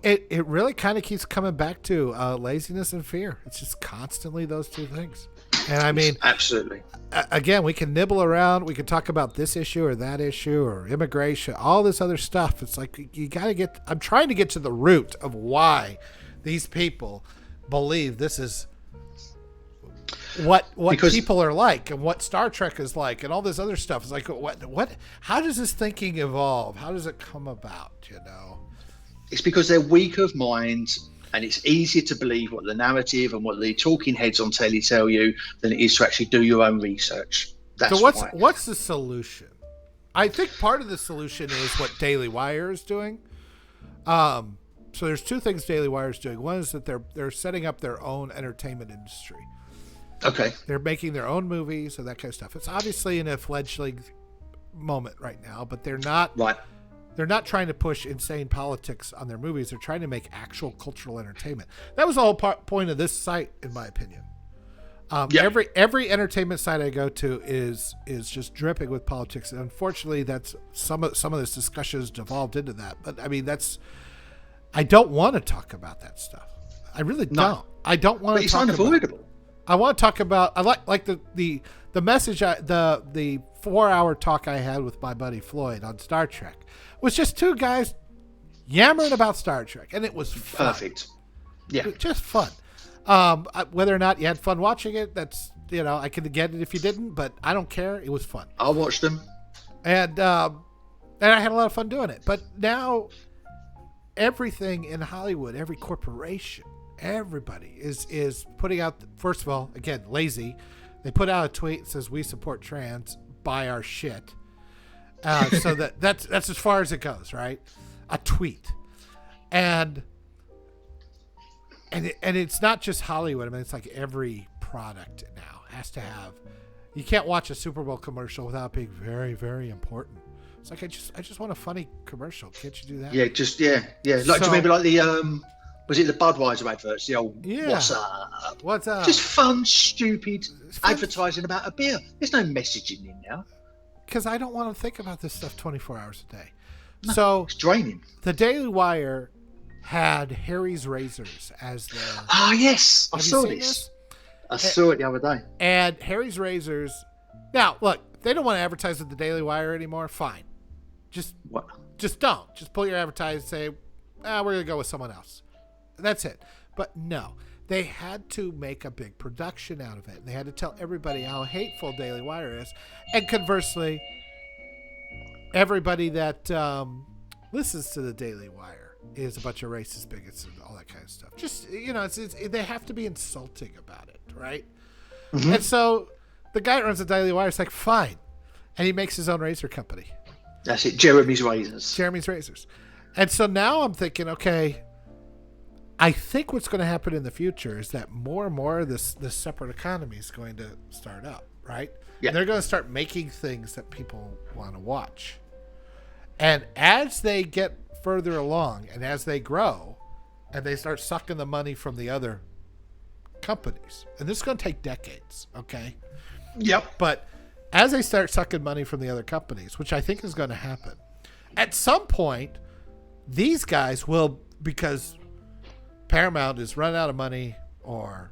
it really kind of keeps coming back to laziness and fear. It's just constantly those two things. And I mean,
absolutely.
Again, we can nibble around. We can talk about this issue or that issue or immigration, all this other stuff. It's like you got to I'm trying to get to the root of why these people believe this is what people are like and what Star Trek is like and all this other stuff. It's like, how does this thinking evolve? How does it come about?
It's because they're weak of mind. And it's easier to believe what the narrative and what the talking heads on telly tell you than it is to actually do your own research. That's
so what's the solution? I think part of the solution is what Daily Wire is doing. So there's two things Daily Wire is doing. One is that they're setting up their own entertainment industry.
Okay.
They're making their own movies and that kind of stuff. It's obviously in a fledgling moment right now, but they're not...
Right.
They're not trying to push insane politics on their movies. They're trying to make actual cultural entertainment. That was the whole point of this site, in my opinion. Every entertainment site I go to is just dripping with politics. And unfortunately, that's some of this discussion has devolved into that. But I mean, I don't want to talk about that stuff. I really don't. I don't want to talk about it. It's unavoidable. I want to talk about. I like the message. The 4-hour talk I had with my buddy Floyd on Star Trek was just two guys yammering about Star Trek, and it was fun.
Perfect. Yeah,
just fun. Whether or not you had fun watching it, that's I can get it if you didn't, but I don't care. It was fun.
I watched them,
and I had a lot of fun doing it. But now, everything in Hollywood, every corporation, everybody is putting out. First of all, again, lazy. They put out a tweet that says, "We support trans. Buy our shit." So that's as far as it goes, right? A tweet, and it's not just Hollywood. I mean, it's like every product now has to have. You can't watch a Super Bowl commercial without being very, very important. It's like I just want a funny commercial. Can't you do that?
Yeah, yeah. Like, do you remember like the was it the Budweiser adverts? The old what's up?
What's up?
Just fun, stupid advertising about a beer. There's no messaging in now.
Because I don't want to think about this stuff 24 hours a day. No, so
it's draining.
The Daily Wire had Harry's Razors as their.
Oh yes, I saw this. I saw it the other day.
And Harry's Razors. Now, look, they don't want to advertise with the Daily Wire anymore. Fine. Just don't. Just pull your advertising and say, we're going to go with someone else. That's it. But no, they had to make a big production out of it. And they had to tell everybody how hateful Daily Wire is. And conversely, everybody that listens to the Daily Wire is a bunch of racist bigots and all that kind of stuff. Just, they have to be insulting about it, right? Mm-hmm. And so the guy that runs the Daily Wire is like, fine. And he makes his own razor company.
That's it, Jeremy's Razors.
Jeremy's Razors. And so now I'm thinking, okay, I think what's going to happen in the future is that more and more of this separate economy is going to start up, right? Yeah. And they're going to start making things that people want to watch. And as they get further along and as they grow and they start sucking the money from the other companies, and this is going to take decades, okay?
Yep.
But as they start sucking money from the other companies, which I think is going to happen, at some point, these guys will, because Paramount is run out of money, or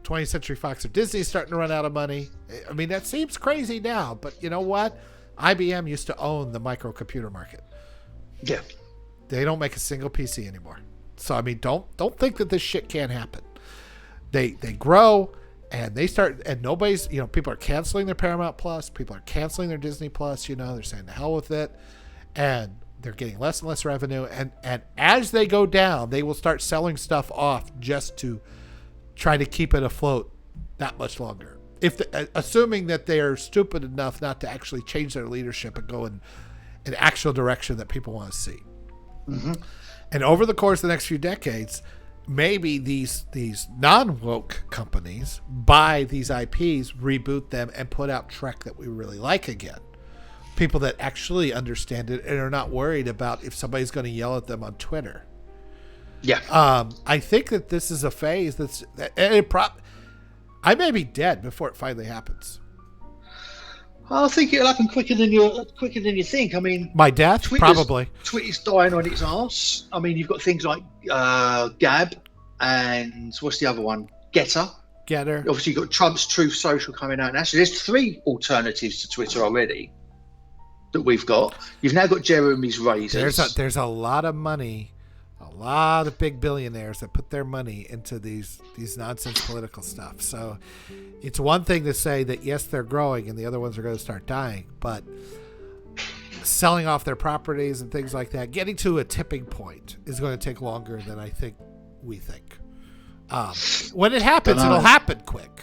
20th Century Fox or Disney is starting to run out of money. I mean, that seems crazy now, but you know what? IBM used to own the microcomputer market.
Yeah.
They don't make a single PC anymore. So I mean, don't think that this shit can't happen. They grow and they start, and nobody's, people are canceling their Paramount Plus, people are canceling their Disney Plus, they're saying the hell with it, and they're getting less and less revenue, and as they go down, they will start selling stuff off just to try to keep it afloat that much longer. Assuming that they are stupid enough not to actually change their leadership and go in an actual direction that people want to see.
Mm-hmm.
And over the course of the next few decades, maybe these non-woke companies buy these IPs, reboot them, and put out Trek that we really like again. People that actually understand it and are not worried about if somebody's going to yell at them on Twitter.
Yeah.
I think that this is a phase I may be dead before it finally happens.
I think it'll happen quicker than you think. I mean,
my death, probably.
Twitter's dying on its arse. I mean, you've got things like Gab and what's the other one? Getter. Obviously, you've got Trump's Truth Social coming out now. So there's 3 alternatives to Twitter already that we've got. You've now got Jeremy's Razors.
There's a lot of money, a lot of big billionaires that put their money into these nonsense political stuff. So it's one thing to say that, yes, they're growing and the other ones are going to start dying, but selling off their properties and things like that, getting to a tipping point is going to take longer than I think we think. When it happens, it'll happen quick.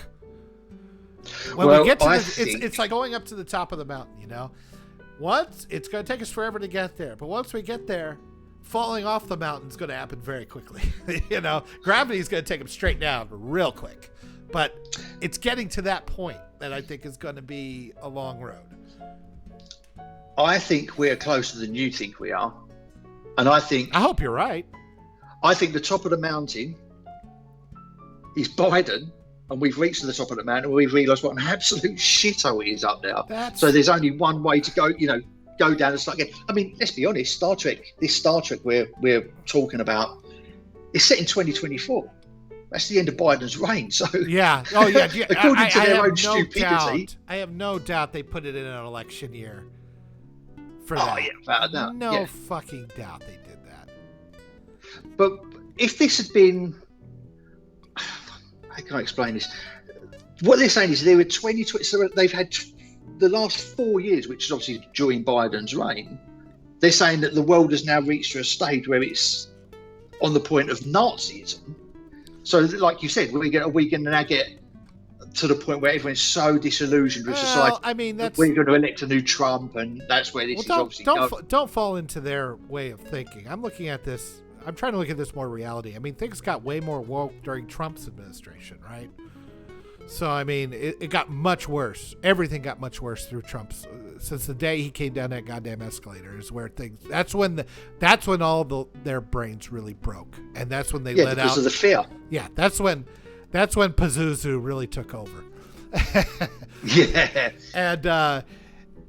When we get to it's like going up to the top of the mountain, Once, it's going to take us forever to get there, but once we get there, falling off the mountain is going to happen very quickly. Gravity is going to take them straight down real quick. But it's getting to that point that I think is going to be a long road.
I think we're closer than you think we are. And I
hope you're right.
I think the top of the mountain is Biden, and we've reached to the top of the mountain and we've realised what an absolute shithole it is up there. So there's only one way to go, go down and start again. I mean, let's be honest, this Star Trek we're talking about is set in 2024. That's the end of Biden's reign. So
yeah.
According to their own stupidity.
I have no doubt they put it in an election year for that.
Oh, yeah, without a doubt.
No fucking doubt they did that.
But if this had been, how can I explain this? What they're saying is there were 20, so they've had the last 4 years, which is obviously during Biden's reign. They're saying that the world has now reached a stage where it's on the point of Nazism. So, like you said, we can now get to the point where everyone's so disillusioned with society.
I mean,
we're going to elect a new Trump, and that's where this is obviously going.
Don't fall into their way of thinking. I'm trying to look at this more reality. I mean, things got way more woke during Trump's administration, right? So, I mean, it got much worse. Everything got much worse through Trump's since the day he came down that goddamn escalator is where things. That's when all their brains really broke, and that's when they let out
because of the fear.
Yeah, that's when Pazuzu really took over.
Yeah,
and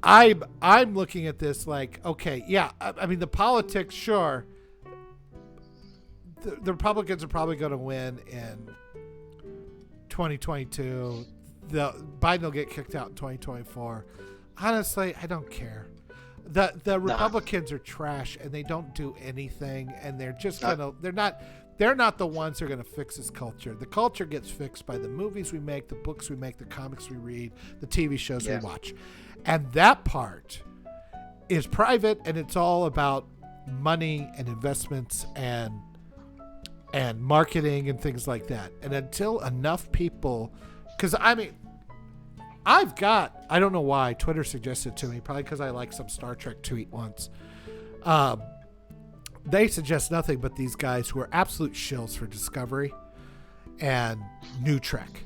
I'm looking at this like, okay, yeah, I mean the politics, sure. The Republicans are probably going to win in 2022. Biden will get kicked out in 2024. Honestly, I don't care. The Republicans are trash and they don't do anything, and they're just they're not the ones who are going to fix this culture. The culture gets fixed by the movies we make, the books we make, the comics we read, the TV shows we watch. And that part is private, and it's all about money and investments and marketing and things like that. And until enough people, because I mean, I don't know why Twitter suggested to me, probably because I liked some Star Trek tweet once. They suggest nothing but these guys who are absolute shills for Discovery and New Trek.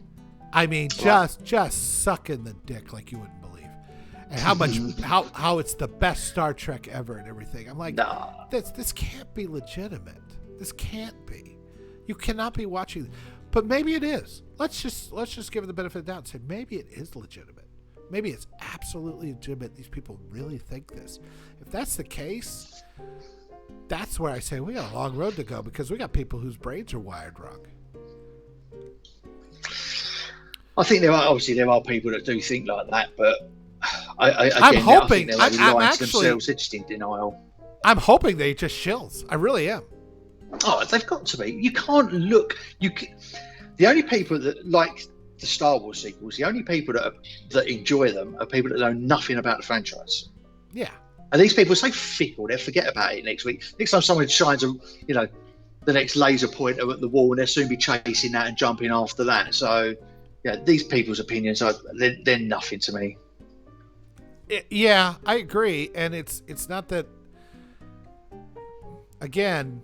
I mean, just sucking the dick like you wouldn't believe, and how much how it's the best Star Trek ever and everything. I'm like, this can't be legitimate. This can't be. You cannot be watching, but maybe it is. Let's just give it the benefit of the doubt and say maybe it is legitimate. Maybe it's absolutely legitimate. These people really think this. If that's the case, that's where I say we got a long road to go, because we got people whose brains are wired wrong.
I think there are people that do think like that, but
I'm hoping.
I think they're themselves. They're just in denial.
I'm hoping they just shills. I really am.
Oh, they've got to be. You can't look. The only people that like the Star Wars sequels, the only people that enjoy them are people that know nothing about the franchise.
Yeah.
And these people are so fickle, they'll forget about it next week. Next time someone shines the next laser pointer at the wall, and they'll soon be chasing that and jumping after that. So, yeah, these people's opinions they're nothing to me.
Yeah, I agree, and it's not that. Again,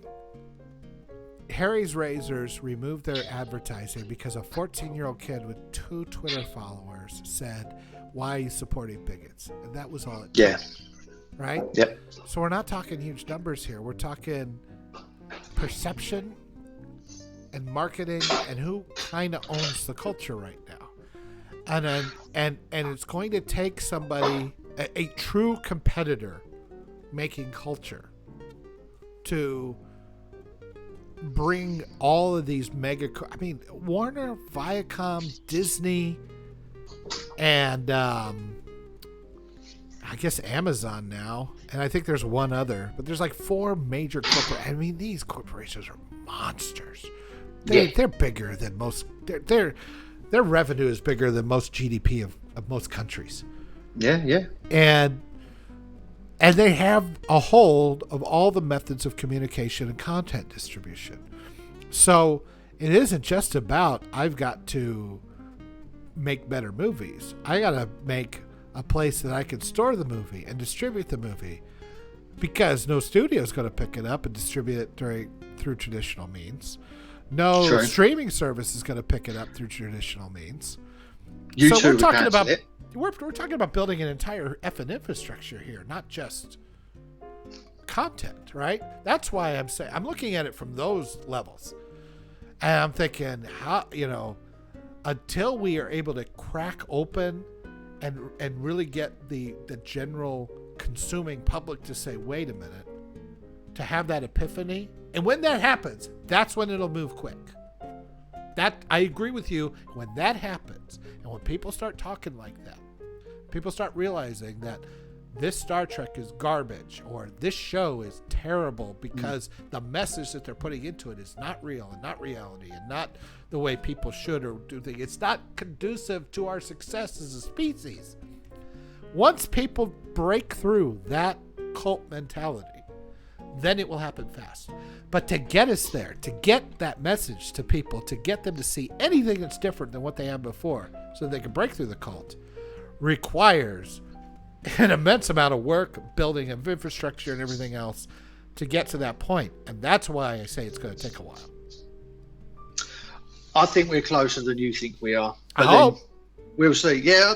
Harry's Razors removed their advertising because a 14-year-old kid with 2 Twitter followers said, "Why are you supporting bigots?" And that was all it took.
Yeah.
Right?
Yep.
So we're not talking huge numbers here. We're talking perception and marketing and who kind of owns the culture right now. And it's going to take somebody, a true competitor making culture, to bring all of these mega... I mean, Warner, Viacom, Disney, and... I guess Amazon now, and I think there's one other, but there's like 4 major corporations. I mean, these corporations are monsters. They're bigger than most. Their revenue is bigger than most GDP of most countries.
Yeah.
And they have a hold of all the methods of communication and content distribution. So it isn't just about I've got to make better movies. I got to make a place that I can store the movie and distribute the movie, because no studio is going to pick it up and distribute it through traditional means. No streaming service is going to pick it up through traditional means. So we're talking about we're talking about building an entire effing infrastructure here, not just content, right? That's why I'm saying I'm looking at it from those levels, and I'm thinking how until we are able to crack open and really get the general consuming public to say, wait a minute, to have that epiphany. And when that happens, that's when it'll move quick. That I agree with you. When that happens, and when people start talking like that, people start realizing that this Star Trek is garbage, or this show is terrible because the message that they're putting into it is not real and not reality and not the way people should or do things. It's not conducive to our success as a species. Once people break through that cult mentality, then it will happen fast. But to get us there, to get that message to people, to get them to see anything that's different than what they had before so they can break through the cult, requires an immense amount of work, building of infrastructure and everything else to get to that point. And that's why I say it's going to take a while.
I think we're closer than you think we are. But
I hope.
We'll see. Yeah,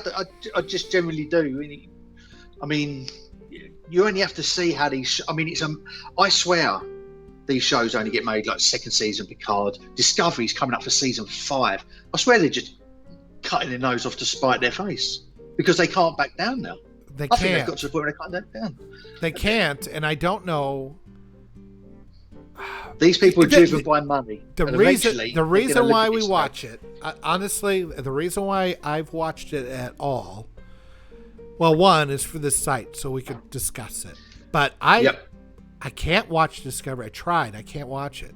I just generally do. I mean, you only have to see how these. I mean, I swear, these shows only get made like second season Picard. Discovery's coming up for season 5. I swear they're just cutting their nose off to spite their face because they can't back down now.
They
I
can't.
think they've got to the point where they can't back down.
They can't, and I don't know.
These people are driven by money.
The reason why we watch it, honestly, the reason why I've watched it at all, well, one is for this site so we could discuss it. But I can't watch Discovery. I tried. I can't watch it.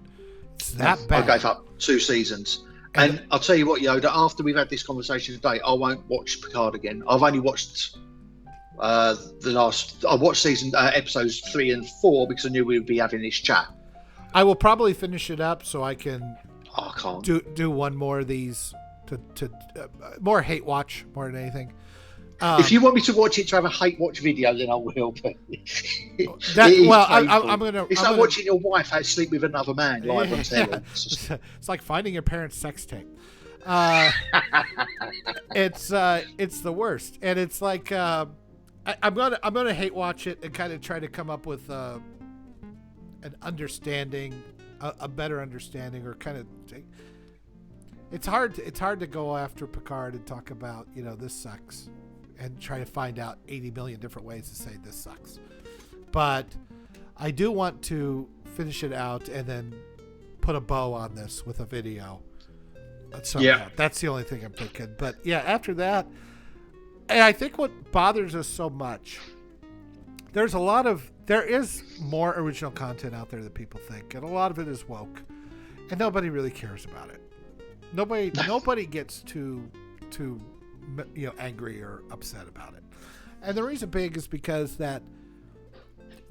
It's that bad.
I gave up 2 seasons. And I'll tell you what, Yoda, after we've had this conversation today, I won't watch Picard again. I've only watched I watched episodes 3 and 4 because I knew we would be having this chat.
I will probably finish it up so I can
I can't
do one more of these to more hate watch more than anything.
If you want me to watch it to have a hate watch video, then I will. But
I'm gonna.
It's like watching your wife sleep with another man live on telly.
It's like finding your parents' sex tape. It's the worst, and it's like I'm gonna hate watch it and kind of try to come up with an understanding, a better understanding, or kind of. It's hard to go after Picard and talk about this sucks, and try to find out 80 million different ways to say this sucks. But I do want to finish it out and then put a bow on this with a video. That's the only thing I'm thinking. But yeah, after that, and I think what bothers us so much, there is more original content out there than people think, and a lot of it is woke, and nobody really cares about it. Nobody gets too angry or upset about it. And the reason being is because that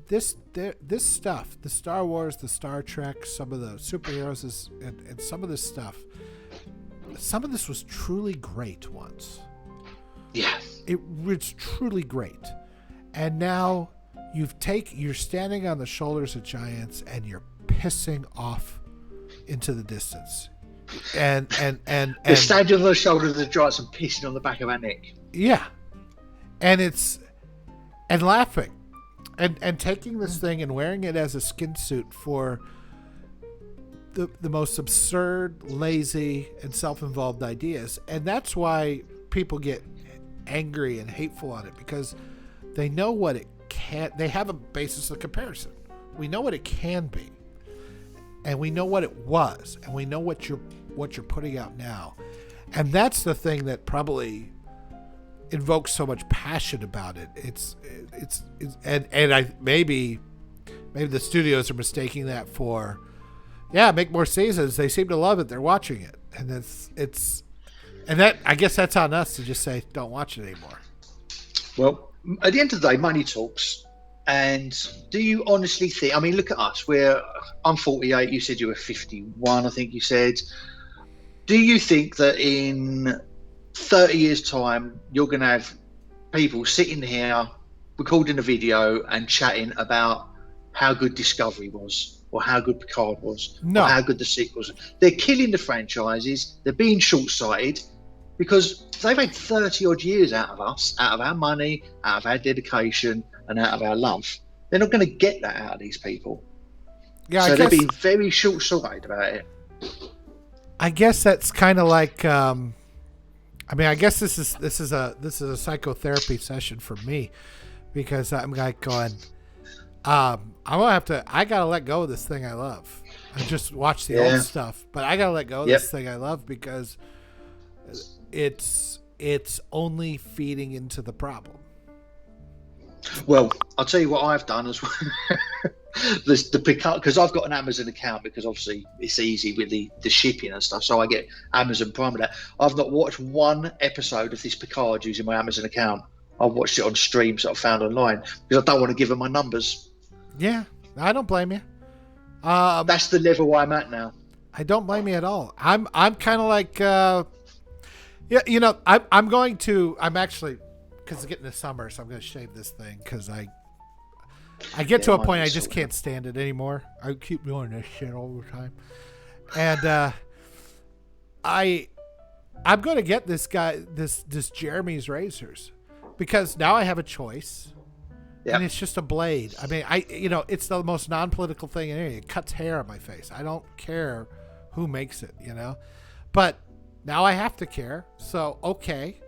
this stuff, the Star Wars, the Star Trek, some of the superheroes, and some of this stuff, some of this was truly great once.
Yeah.
It was truly great. And now you're standing on the shoulders of giants and you're pissing off into the distance. And
they're standing on the shoulders of the giants and pissing on the back of our neck.
Yeah. And laughing. And taking this thing and wearing it as a skin suit for the most absurd, lazy, and self-involved ideas. And that's why people get angry and hateful on it, because they know what it can't. They have a basis of comparison. We know what it can be, and we know what it was, and we know what you're putting out now. And that's the thing that probably invokes so much passion about it. Maybe the studios are mistaking that for, make more seasons. They seem to love it. They're watching it, and and that, I guess that's on us to just say, don't watch it anymore.
Well, at the end of the day, money talks. And do you honestly think? I mean, look at us. I'm 48. You said you were 51. I think you said. Do you think that in 30 years' time, you're going to have people sitting here recording a video and chatting about how good Discovery was, or how good Picard was, or how good the sequels? They're killing the franchises. They're being short-sighted because they've had 30 odd years out of us, out of our money, out of our dedication, and out of our love. They're not going to get that out of these people. Yeah, so they're being very short-sighted about it.
I guess that's kind of like. I guess this is a psychotherapy session for me, because I'm like going. I gotta let go of this thing I love. I just watch the old stuff, but I gotta let go of this thing I love because it's only feeding into the problem.
Well, I'll tell you what I've done as well. the Picard, because I've got an Amazon account, because obviously it's easy with the shipping and stuff, so I get Amazon Prime with that. I've not watched one episode of this Picard using my Amazon account. I've watched it on streams that I found online because I don't want to give them my numbers. Yeah, I don't blame you. That's the level I'm at now. I don't blame you at all. I'm kind of like, I'm actually, because it's getting the summer, so I'm going to shave this thing because I get to a point I just can't stand it anymore. I keep doing this shit all the time. And
I'm going to get this guy, this Jeremy's razors, because now I have a choice.
Yep.
And it's just a blade. I mean, it's the most non-political thing in here. It cuts hair on my face. I don't care who makes it, But now I have to care. So, okay,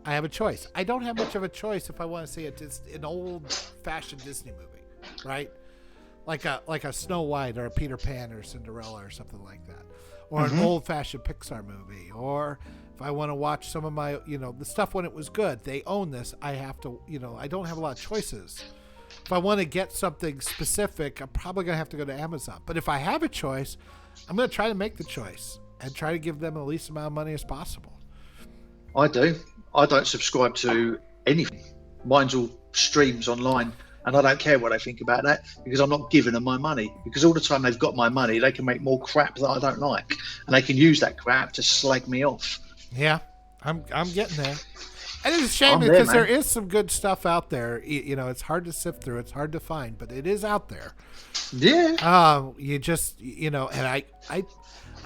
I have a choice. I don't have much of a choice if I want to see an old-fashioned Disney movie, right? Like a Snow White or a Peter Pan or Cinderella or something like that. Or an old-fashioned Pixar movie. Or if I want to watch some of my, the stuff when it was good, they own this. I have to, I don't have a lot of choices. If I want to get something specific, I'm probably going to have to go to Amazon. But if I have a choice, I'm going to try to make the choice and try to give them the least amount of money as possible.
I do. I don't subscribe to anything. Mine's all streams online. And I don't care what they think about that, because I'm not giving them my money. Because all the time they've got my money, they can make more crap that I don't like. And they can use that crap to slag me off.
Yeah, I'm getting there. And it's a shame because there is some good stuff out there. It's hard to sift through. It's hard to find, but it is out there.
Yeah.
You just, and I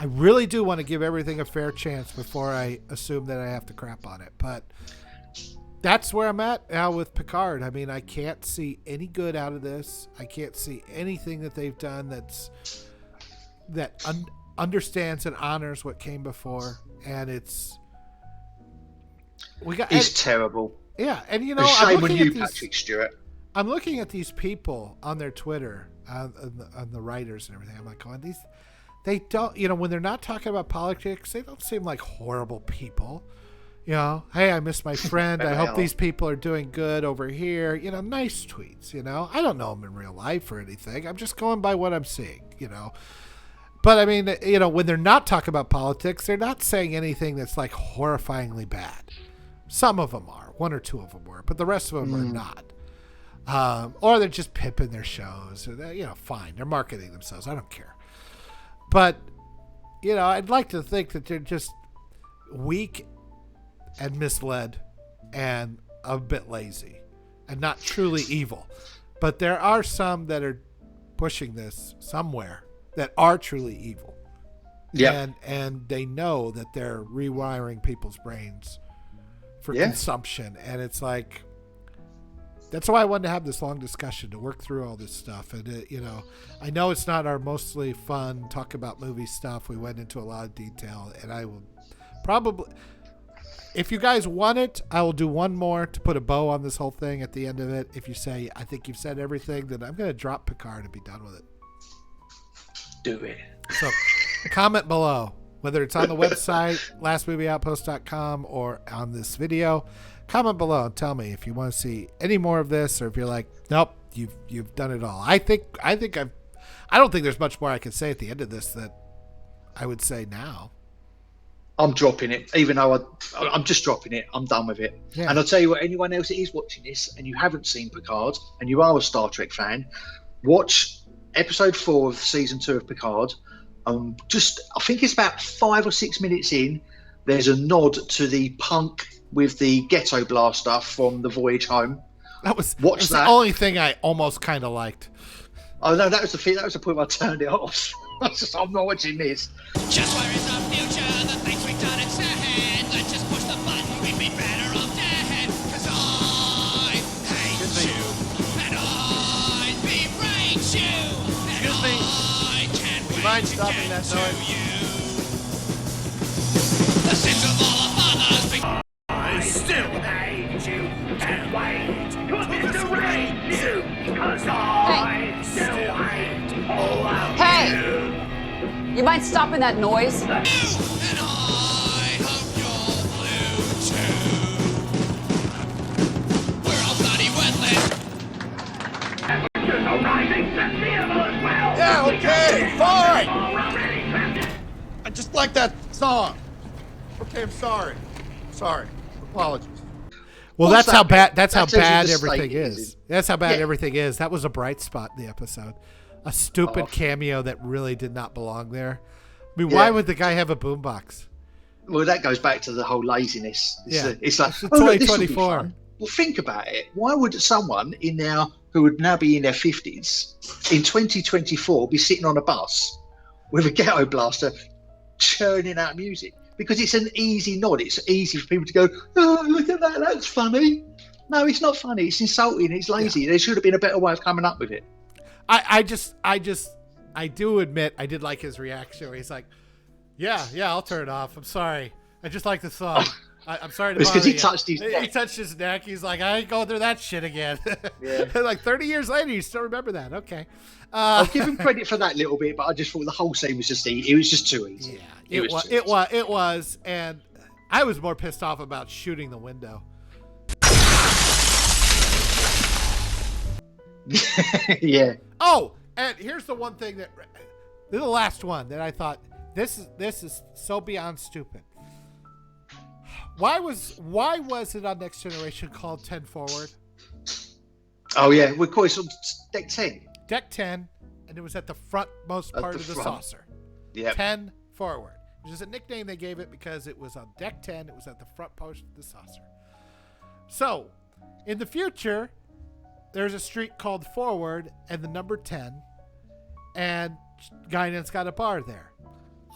really do want to give everything a fair chance before I assume that I have to crap on it. But that's where I'm at now with Picard. I mean, I can't see any good out of this. I can't see anything that they've done that understands and honors what came before. And it's
terrible.
Yeah, and
shame on you, Patrick Stewart.
I'm looking at these people on their Twitter, on the writers and everything. I'm like, they don't, when they're not talking about politics, they don't seem like horrible people. Hey, I miss my friend. I hope these people are doing good over here. Nice tweets. I don't know them in real life or anything. I'm just going by what I'm seeing. But I mean, when they're not talking about politics, they're not saying anything that's like horrifyingly bad. Some of them are. One or two of them were, but the rest of them are not. Or they're just pimping their shows. Fine. They're marketing themselves. I don't care. But, I'd like to think that they're just weak and misled and a bit lazy and not truly evil. But there are some that are pushing this somewhere that are truly evil.
Yeah.
And they know that they're rewiring people's brains for consumption. And it's like, that's why I wanted to have this long discussion to work through all this stuff. And, I know it's not our mostly fun talk about movie stuff. We went into a lot of detail, and I will probably, if you guys want it, I will do one more to put a bow on this whole thing at the end of it. If you say, I think you've said everything, then I'm going to drop Picard and be done with it.
Do it.
So comment below, whether it's on the website, lastmovieoutpost.com, or on this video. Comment below and tell me if you want to see any more of this, or if you're like, nope, you've done it all. I don't think there's much more I can say at the end of this that I would say now.
I'm dropping it, even though I'm just dropping it. I'm done with it.
Yeah.
And I'll tell you what, anyone else that is watching this and you haven't seen Picard and you are a Star Trek fan, watch episode 4 of season 2 of Picard. I think it's about 5 or 6 minutes in. There's a nod to the punk with the ghetto blaster from the voyage home.
That was the only thing I almost kind of liked.
Oh no, that was the thing. That was the point where I turned it off. I'm not watching this.
Just where is the future? The things we've done instead. Let's just push the button. We'd be better off dead. 'Cause I hate you, and I berate you.
Excuse me. Do you mind stopping that noise?
The sins of all our fathers.
I still hate you, and wait for Mr. Rain you, 'cause I still hate all of
Hey! You mind stopping that noise?
And I hope you're blue too. We're all bloody worthless.
There's a rising festival as well. Yeah, okay, fine. I just like that song. Okay, I'm sorry. Sorry. Apologies.
Well, that's how bad
the
everything
state
is. That's how bad everything is. That was a bright spot in the episode. A stupid cameo that really did not belong there. I mean, why would the guy have a boombox?
Well, that goes back to the whole laziness. It's like,
it's
oh, look, this will be
2024.
fun. Well, think about it. Why would someone who would now be in their 50s in 2024 be sitting on a bus with a ghetto blaster churning out music? because it's an easy nod. It's easy for people to go, oh, look at that, that's funny. No, it's not funny. It's insulting. It's lazy. Yeah. There should have been a better way of coming up with it.
I do admit I did like his reaction where he's like, yeah, I'll turn it off. I'm sorry. I just like the song. I'm sorry to bother you.
Because he touched his neck.
He touched his neck. He's like, I ain't going through that shit again.
Yeah.
Like 30 years later, you still remember that. Okay.
I'll give him credit for that little bit, but I just thought the whole scene was just easy. It was just too easy.
Yeah, it was. And I was more pissed off about shooting the window.
Yeah.
Oh, and here's the one thing this is the last one that I thought this is so beyond stupid. Why was it on Next Generation called 10 Forward?
Oh yeah, we call it Deck 10.
Deck 10, and it was at the frontmost part of the saucer.
Yeah.
10 Forward, which is a nickname they gave it because it was on Deck 10. It was at the front post of the saucer. So, in the future, there's a street called Forward and the number 10, and Guinan's got a bar there.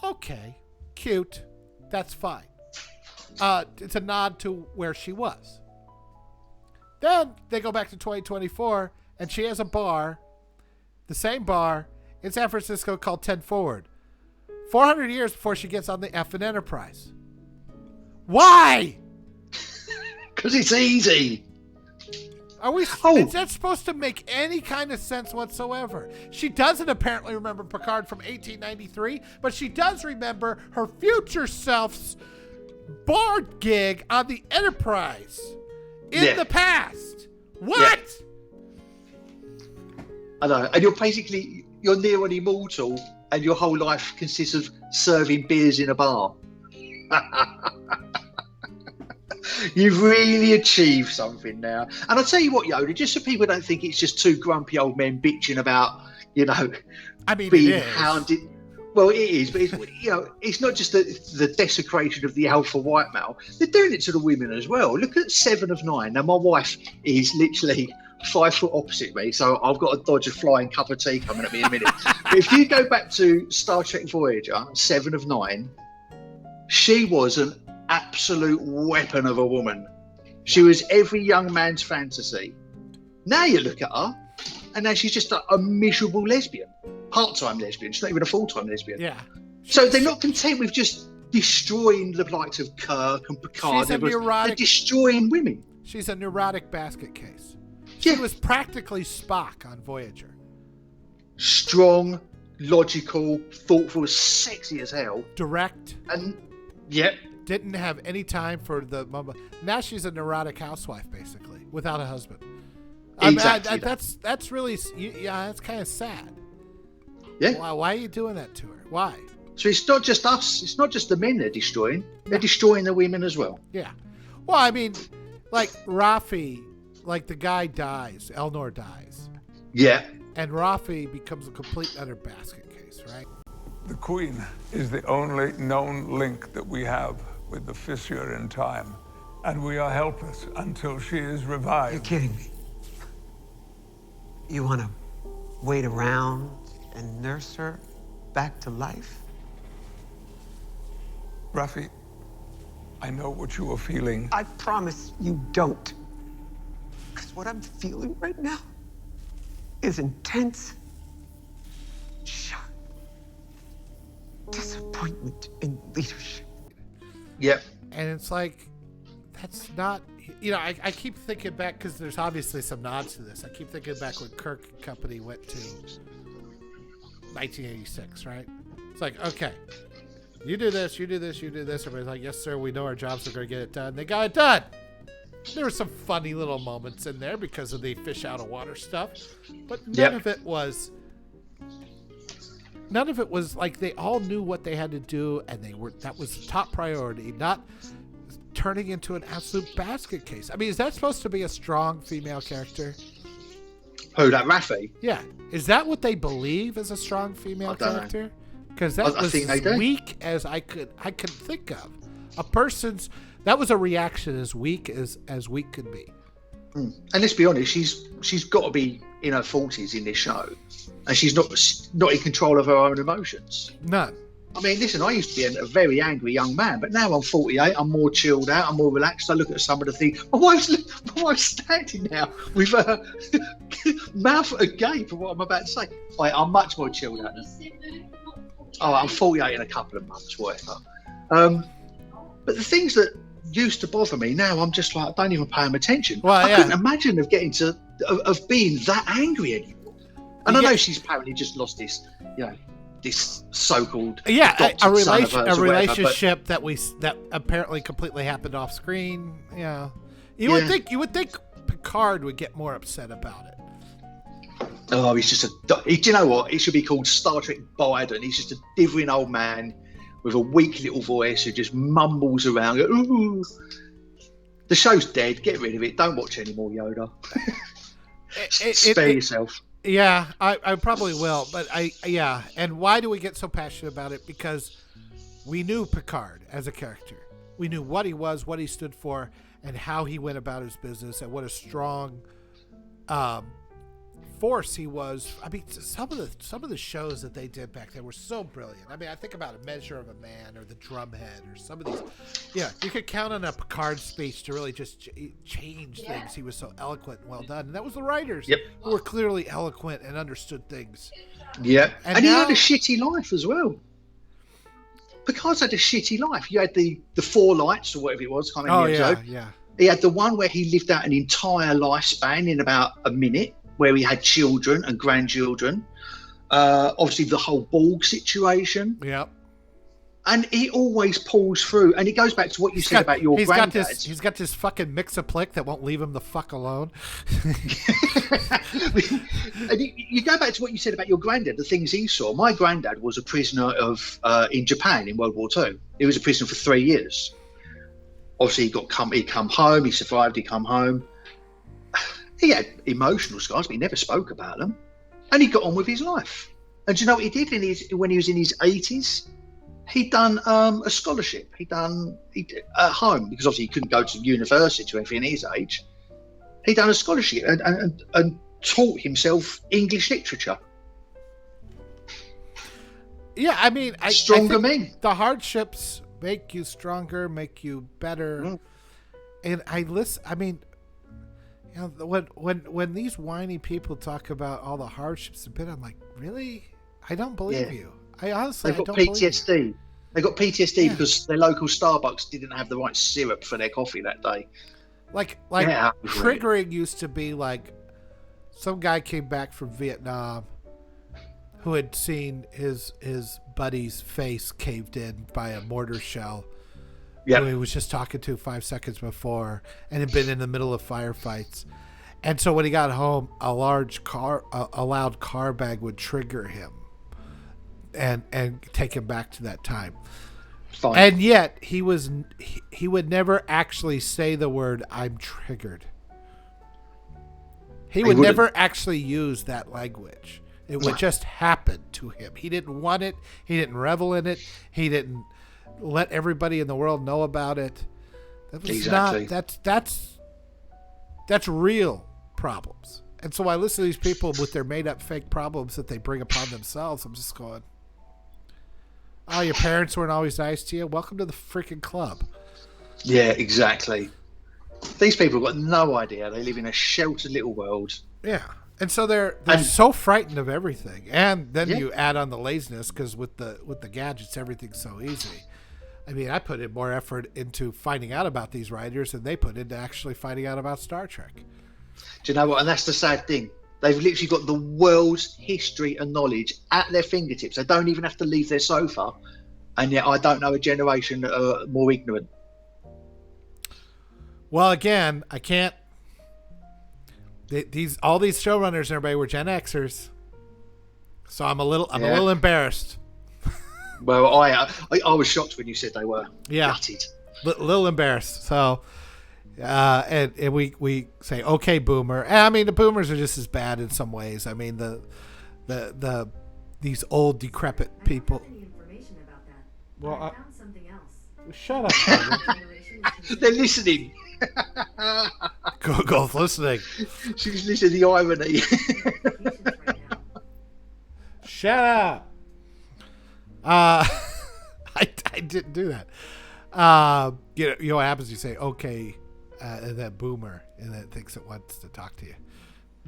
Okay, cute, that's fine. It's a nod to where she was. Then they go back to 2024, and she has a bar, the same bar in San Francisco called 10 Forward. 400 years before she gets on the effing Enterprise. Why?
Because it's easy.
Is that supposed to make any kind of sense whatsoever? She doesn't apparently remember Picard from 1893, but she does remember her future self's bar gig on the Enterprise in the past. What?
Yeah. I know. And you're near an immortal, and your whole life consists of serving beers in a bar. You've really achieved something now. And I'll tell you what, Yoda, just so people don't think it's just two grumpy old men bitching about, being hounded. Well, it is, but it's not just the desecration of the alpha white male. They're doing it to the women as well. Look at 7 of 9. Now, my wife is literally 5 foot opposite me, so I've got to dodge a flying cup of tea coming at me in a minute. But if you go back to Star Trek Voyager, 7 of 9, she was an absolute weapon of a woman. She was every young man's fantasy. Now you look at her, and now she's just a miserable lesbian. Part-time lesbian. She's not even a full-time lesbian.
Yeah.
So they're not content with just destroying the likes of Kirk and Picard. They're destroying women.
She's a neurotic basket case. She was practically Spock on Voyager.
Strong, logical, thoughtful, sexy as hell.
Direct.
And, yep.
Didn't have any time for the mama. Now she's a neurotic housewife, basically, without a husband.
Exactly.
That's really, that's kind of sad.
Yeah.
Why are you doing that to her? Why?
So it's not just us. It's not just the men they're destroying. They're destroying the women as well.
Yeah. Well, I mean, like Rafi, like the guy dies, Elnor dies.
Yeah.
And Rafi becomes a complete utter basket case, right?
The Queen is the only known link that we have with the fissure in time, and we are helpless until she is revived.
You're kidding me. You want to wait around and nurse her back to life?
Rafi, I know what you are feeling.
I promise you don't. Because what I'm feeling right now is intense shock, disappointment in leadership.
Yep.
And it's like, that's not, I keep thinking back, because there's obviously some nods to this. I keep thinking back when Kirk and company went to 1986, right? It's like, okay, you do this, you do this, you do this. Everybody's like, yes, sir, we know our jobs are going to get it done. They got it done. There were some funny little moments in there because of the fish out of water stuff, but none of it was like they all knew what they had to do, and that was the top priority, not turning into an absolute basket case. I mean, is that supposed to be a strong female character?
Who, that Rafi?
Yeah. Is that what they believe is a strong female character? Because that was as weak as I could think of. That was a reaction as weak as weak could be.
And let's be honest, she's got to be in her 40s in this show, and she's not in control of her own emotions.
None.
I mean, listen, I used to be a very angry young man, but now I'm 48. I'm more chilled out. I'm more relaxed. I look at some of the things. My wife's standing now with her mouth agape for what I'm about to say. I'm much more chilled out now. Oh, I'm 48 in a couple of months, whatever. But the things that used to bother me, now I'm just like, I don't even pay them attention.
Well,
I couldn't imagine of being that angry anymore. And I know she's apparently just lost this, this so-called
a relationship
but...
that apparently completely happened off screen. Yeah, you would think Picard would get more upset about it.
Oh, he's just do you know what? It should be called Star Trek Biden. He's just a dithering old man with a weak little voice who just mumbles around. Ooh. The show's dead. Get rid of it. Don't watch any more Yoda. Spare yourself.
Yeah, I probably will, but and why do we get so passionate about it? Because we knew Picard as a character. We knew what he was, what he stood for, and how he went about his business, and what a strong force he was. I mean, some of the shows that they did back then were so brilliant. I mean, I think about A Measure of a Man or The Drumhead or some of these. Yeah, you could count on a Picard speech to really just change things. He was so eloquent and well done. And that was the writers who were clearly eloquent and understood things.
Yeah, and
now,
he had a shitty life as well. Picard's had a shitty life. You had the Four Lights or whatever it was. Can't remember the episode.
Yeah.
He had the one where he lived out an entire lifespan in about a minute, where he had children and grandchildren. Obviously, the whole Borg situation.
Yep.
And he always pulls through. And it goes back to what you said about your granddad.
He's got this fucking mix-a-plick that won't leave him the fuck alone.
And you go back to what you said about your granddad, the things he saw. My granddad was a prisoner in Japan in World War II. He was a prisoner for 3 years. Obviously, he come home. He survived. He come home. He had emotional scars, but he never spoke about them. And he got on with his life. And do you know what he did when he was in his 80s? He'd done a scholarship. He did at home, because obviously he couldn't go to university or anything at his age. He'd done a scholarship and taught himself English literature.
Yeah, I mean, I think
men.
The hardships make you stronger, make you better. And I mean, you know, when these whiny people talk about all the hardships they've been, I'm like, really? I don't believe you. I honestly,
They've got
I don't
PTSD.
believe you.
They got PTSD because their local Starbucks didn't have the right syrup for their coffee that day.
Like triggering used to be like some guy came back from Vietnam who had seen his buddy's face caved in by a mortar shell. Who he was just talking to 5 seconds before and had been in the middle of firefights. And so when he got home, a loud car bag would trigger him and take him back to that time.
Fine.
And yet he would never actually say the word "I'm triggered." He would never actually use that language. It would just happen to him. He didn't want it. He didn't revel in it. He didn't let everybody in the world know about it. That was
exactly.
That's real problems. And so I listen to these people with their made up fake problems that they bring upon themselves. I'm just going, oh, your parents weren't always nice to you? Welcome to the freaking club.
Yeah, exactly. These people have got no idea. They live in a sheltered little world.
Yeah. And so they're so frightened of everything. And then you add on the laziness, because with the gadgets, everything's so easy. I mean, I put in more effort into finding out about these writers than they put into actually finding out about Star Trek.
Do you know what? And that's the sad thing. They've literally got the world's history and knowledge at their fingertips. They don't even have to leave their sofa. And yet I don't know a generation that are more ignorant.
Well, again, I can't. All these showrunners and everybody were Gen Xers. So I'm a little embarrassed.
Well, I was shocked when you said they were gutted.
A little embarrassed. So, and we say, okay, boomer. And I mean, the boomers are just as bad in some ways. I mean, these old decrepit people.
I don't have any information about that.
Well,
I found something else.
Shut up.
They're listening.
Google's listening.
She's listening to the irony.
Shut up. didn't do that. You know what happens? You say, okay, and then boomer, and then it thinks it wants to talk to you.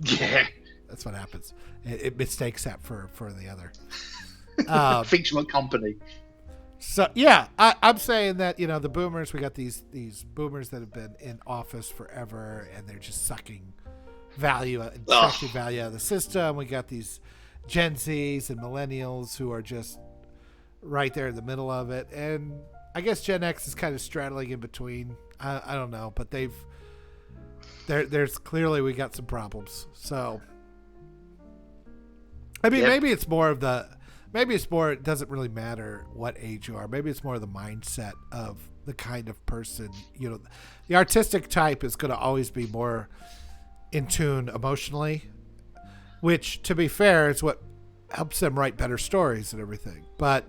Yeah.
That's what happens. It mistakes that for the other.
Fictional company.
So yeah, I'm saying that, you know, the boomers, we got these boomers that have been in office forever, and they're just sucking value out of the system. We got these Gen Zs and millennials who are just right there in the middle of it, and I guess Gen X is kind of straddling in between. I don't know, but there's clearly we got some problems. So I mean, maybe it's more, it doesn't really matter what age you are. Maybe it's more of the mindset of the kind of person, you know, the artistic type is going to always be more in tune emotionally, which, to be fair, is what helps them write better stories and everything. But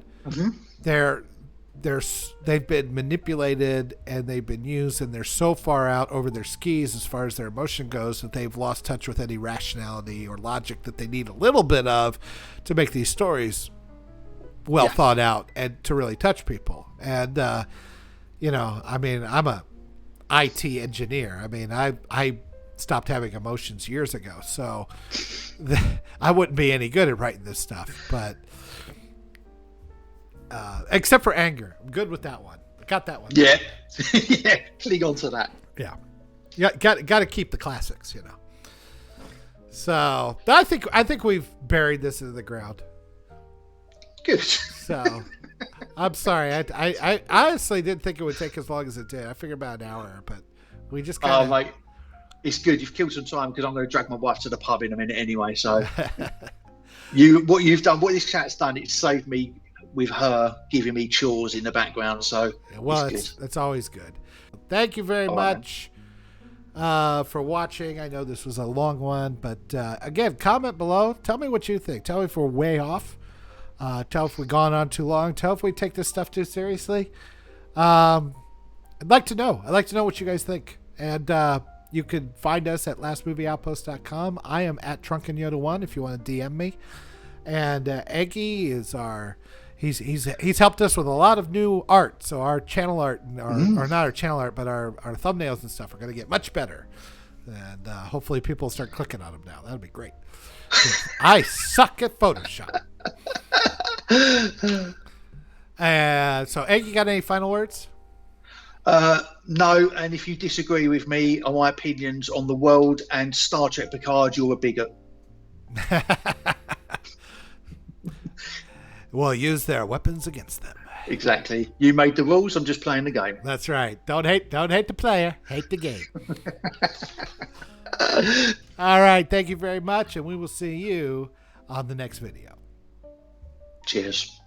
they've been manipulated and they've been used, and they're so far out over their skis as far as their emotion goes that they've lost touch with any rationality or logic that they need a little bit of to make these stories well thought out and to really touch people. And you know, I mean, I'm a IT engineer. I mean, I stopped having emotions years ago, so I wouldn't be any good at writing this stuff. But except for anger, I'm good with that one. I got that one.
Yeah, yeah. Cling on to that.
Yeah, got to keep the classics, you know. So I think we've buried this into the ground.
Good.
So I'm sorry. I honestly didn't think it would take as long as it did. I figured about an hour, but we just kind of.
Oh, mate, it's good. You've killed some time because I'm going to drag my wife to the pub in a minute anyway. So what you've done, what this chat's done, it's saved me with her giving me chores in the background. So
well, that's always good. Thank you very much for watching. I know this was a long one, but again, comment below. Tell me what you think. Tell me if we're way off. Tell if we've gone on too long. Tell if we take this stuff too seriously. I'd like to know. I'd like to know what you guys think. And you can find us at lastmovieoutpost.com. I am at DrunkenYoda1 if you want to DM me. And Eggy is he's helped us with a lot of new art. So our channel art, or not our channel art, but our thumbnails and stuff are going to get much better. And hopefully people will start clicking on them now. That'd be great. I suck at Photoshop. So Egg, you got any final words?
No, and if you disagree with me on my opinions on the world and Star Trek Picard, you're a bigot.
We'll use their weapons against them.
Exactly. You made the rules, I'm just playing the game.
That's right. Don't hate the player, hate the game. All right, thank you very much, and we will see you on the next video.
Cheers.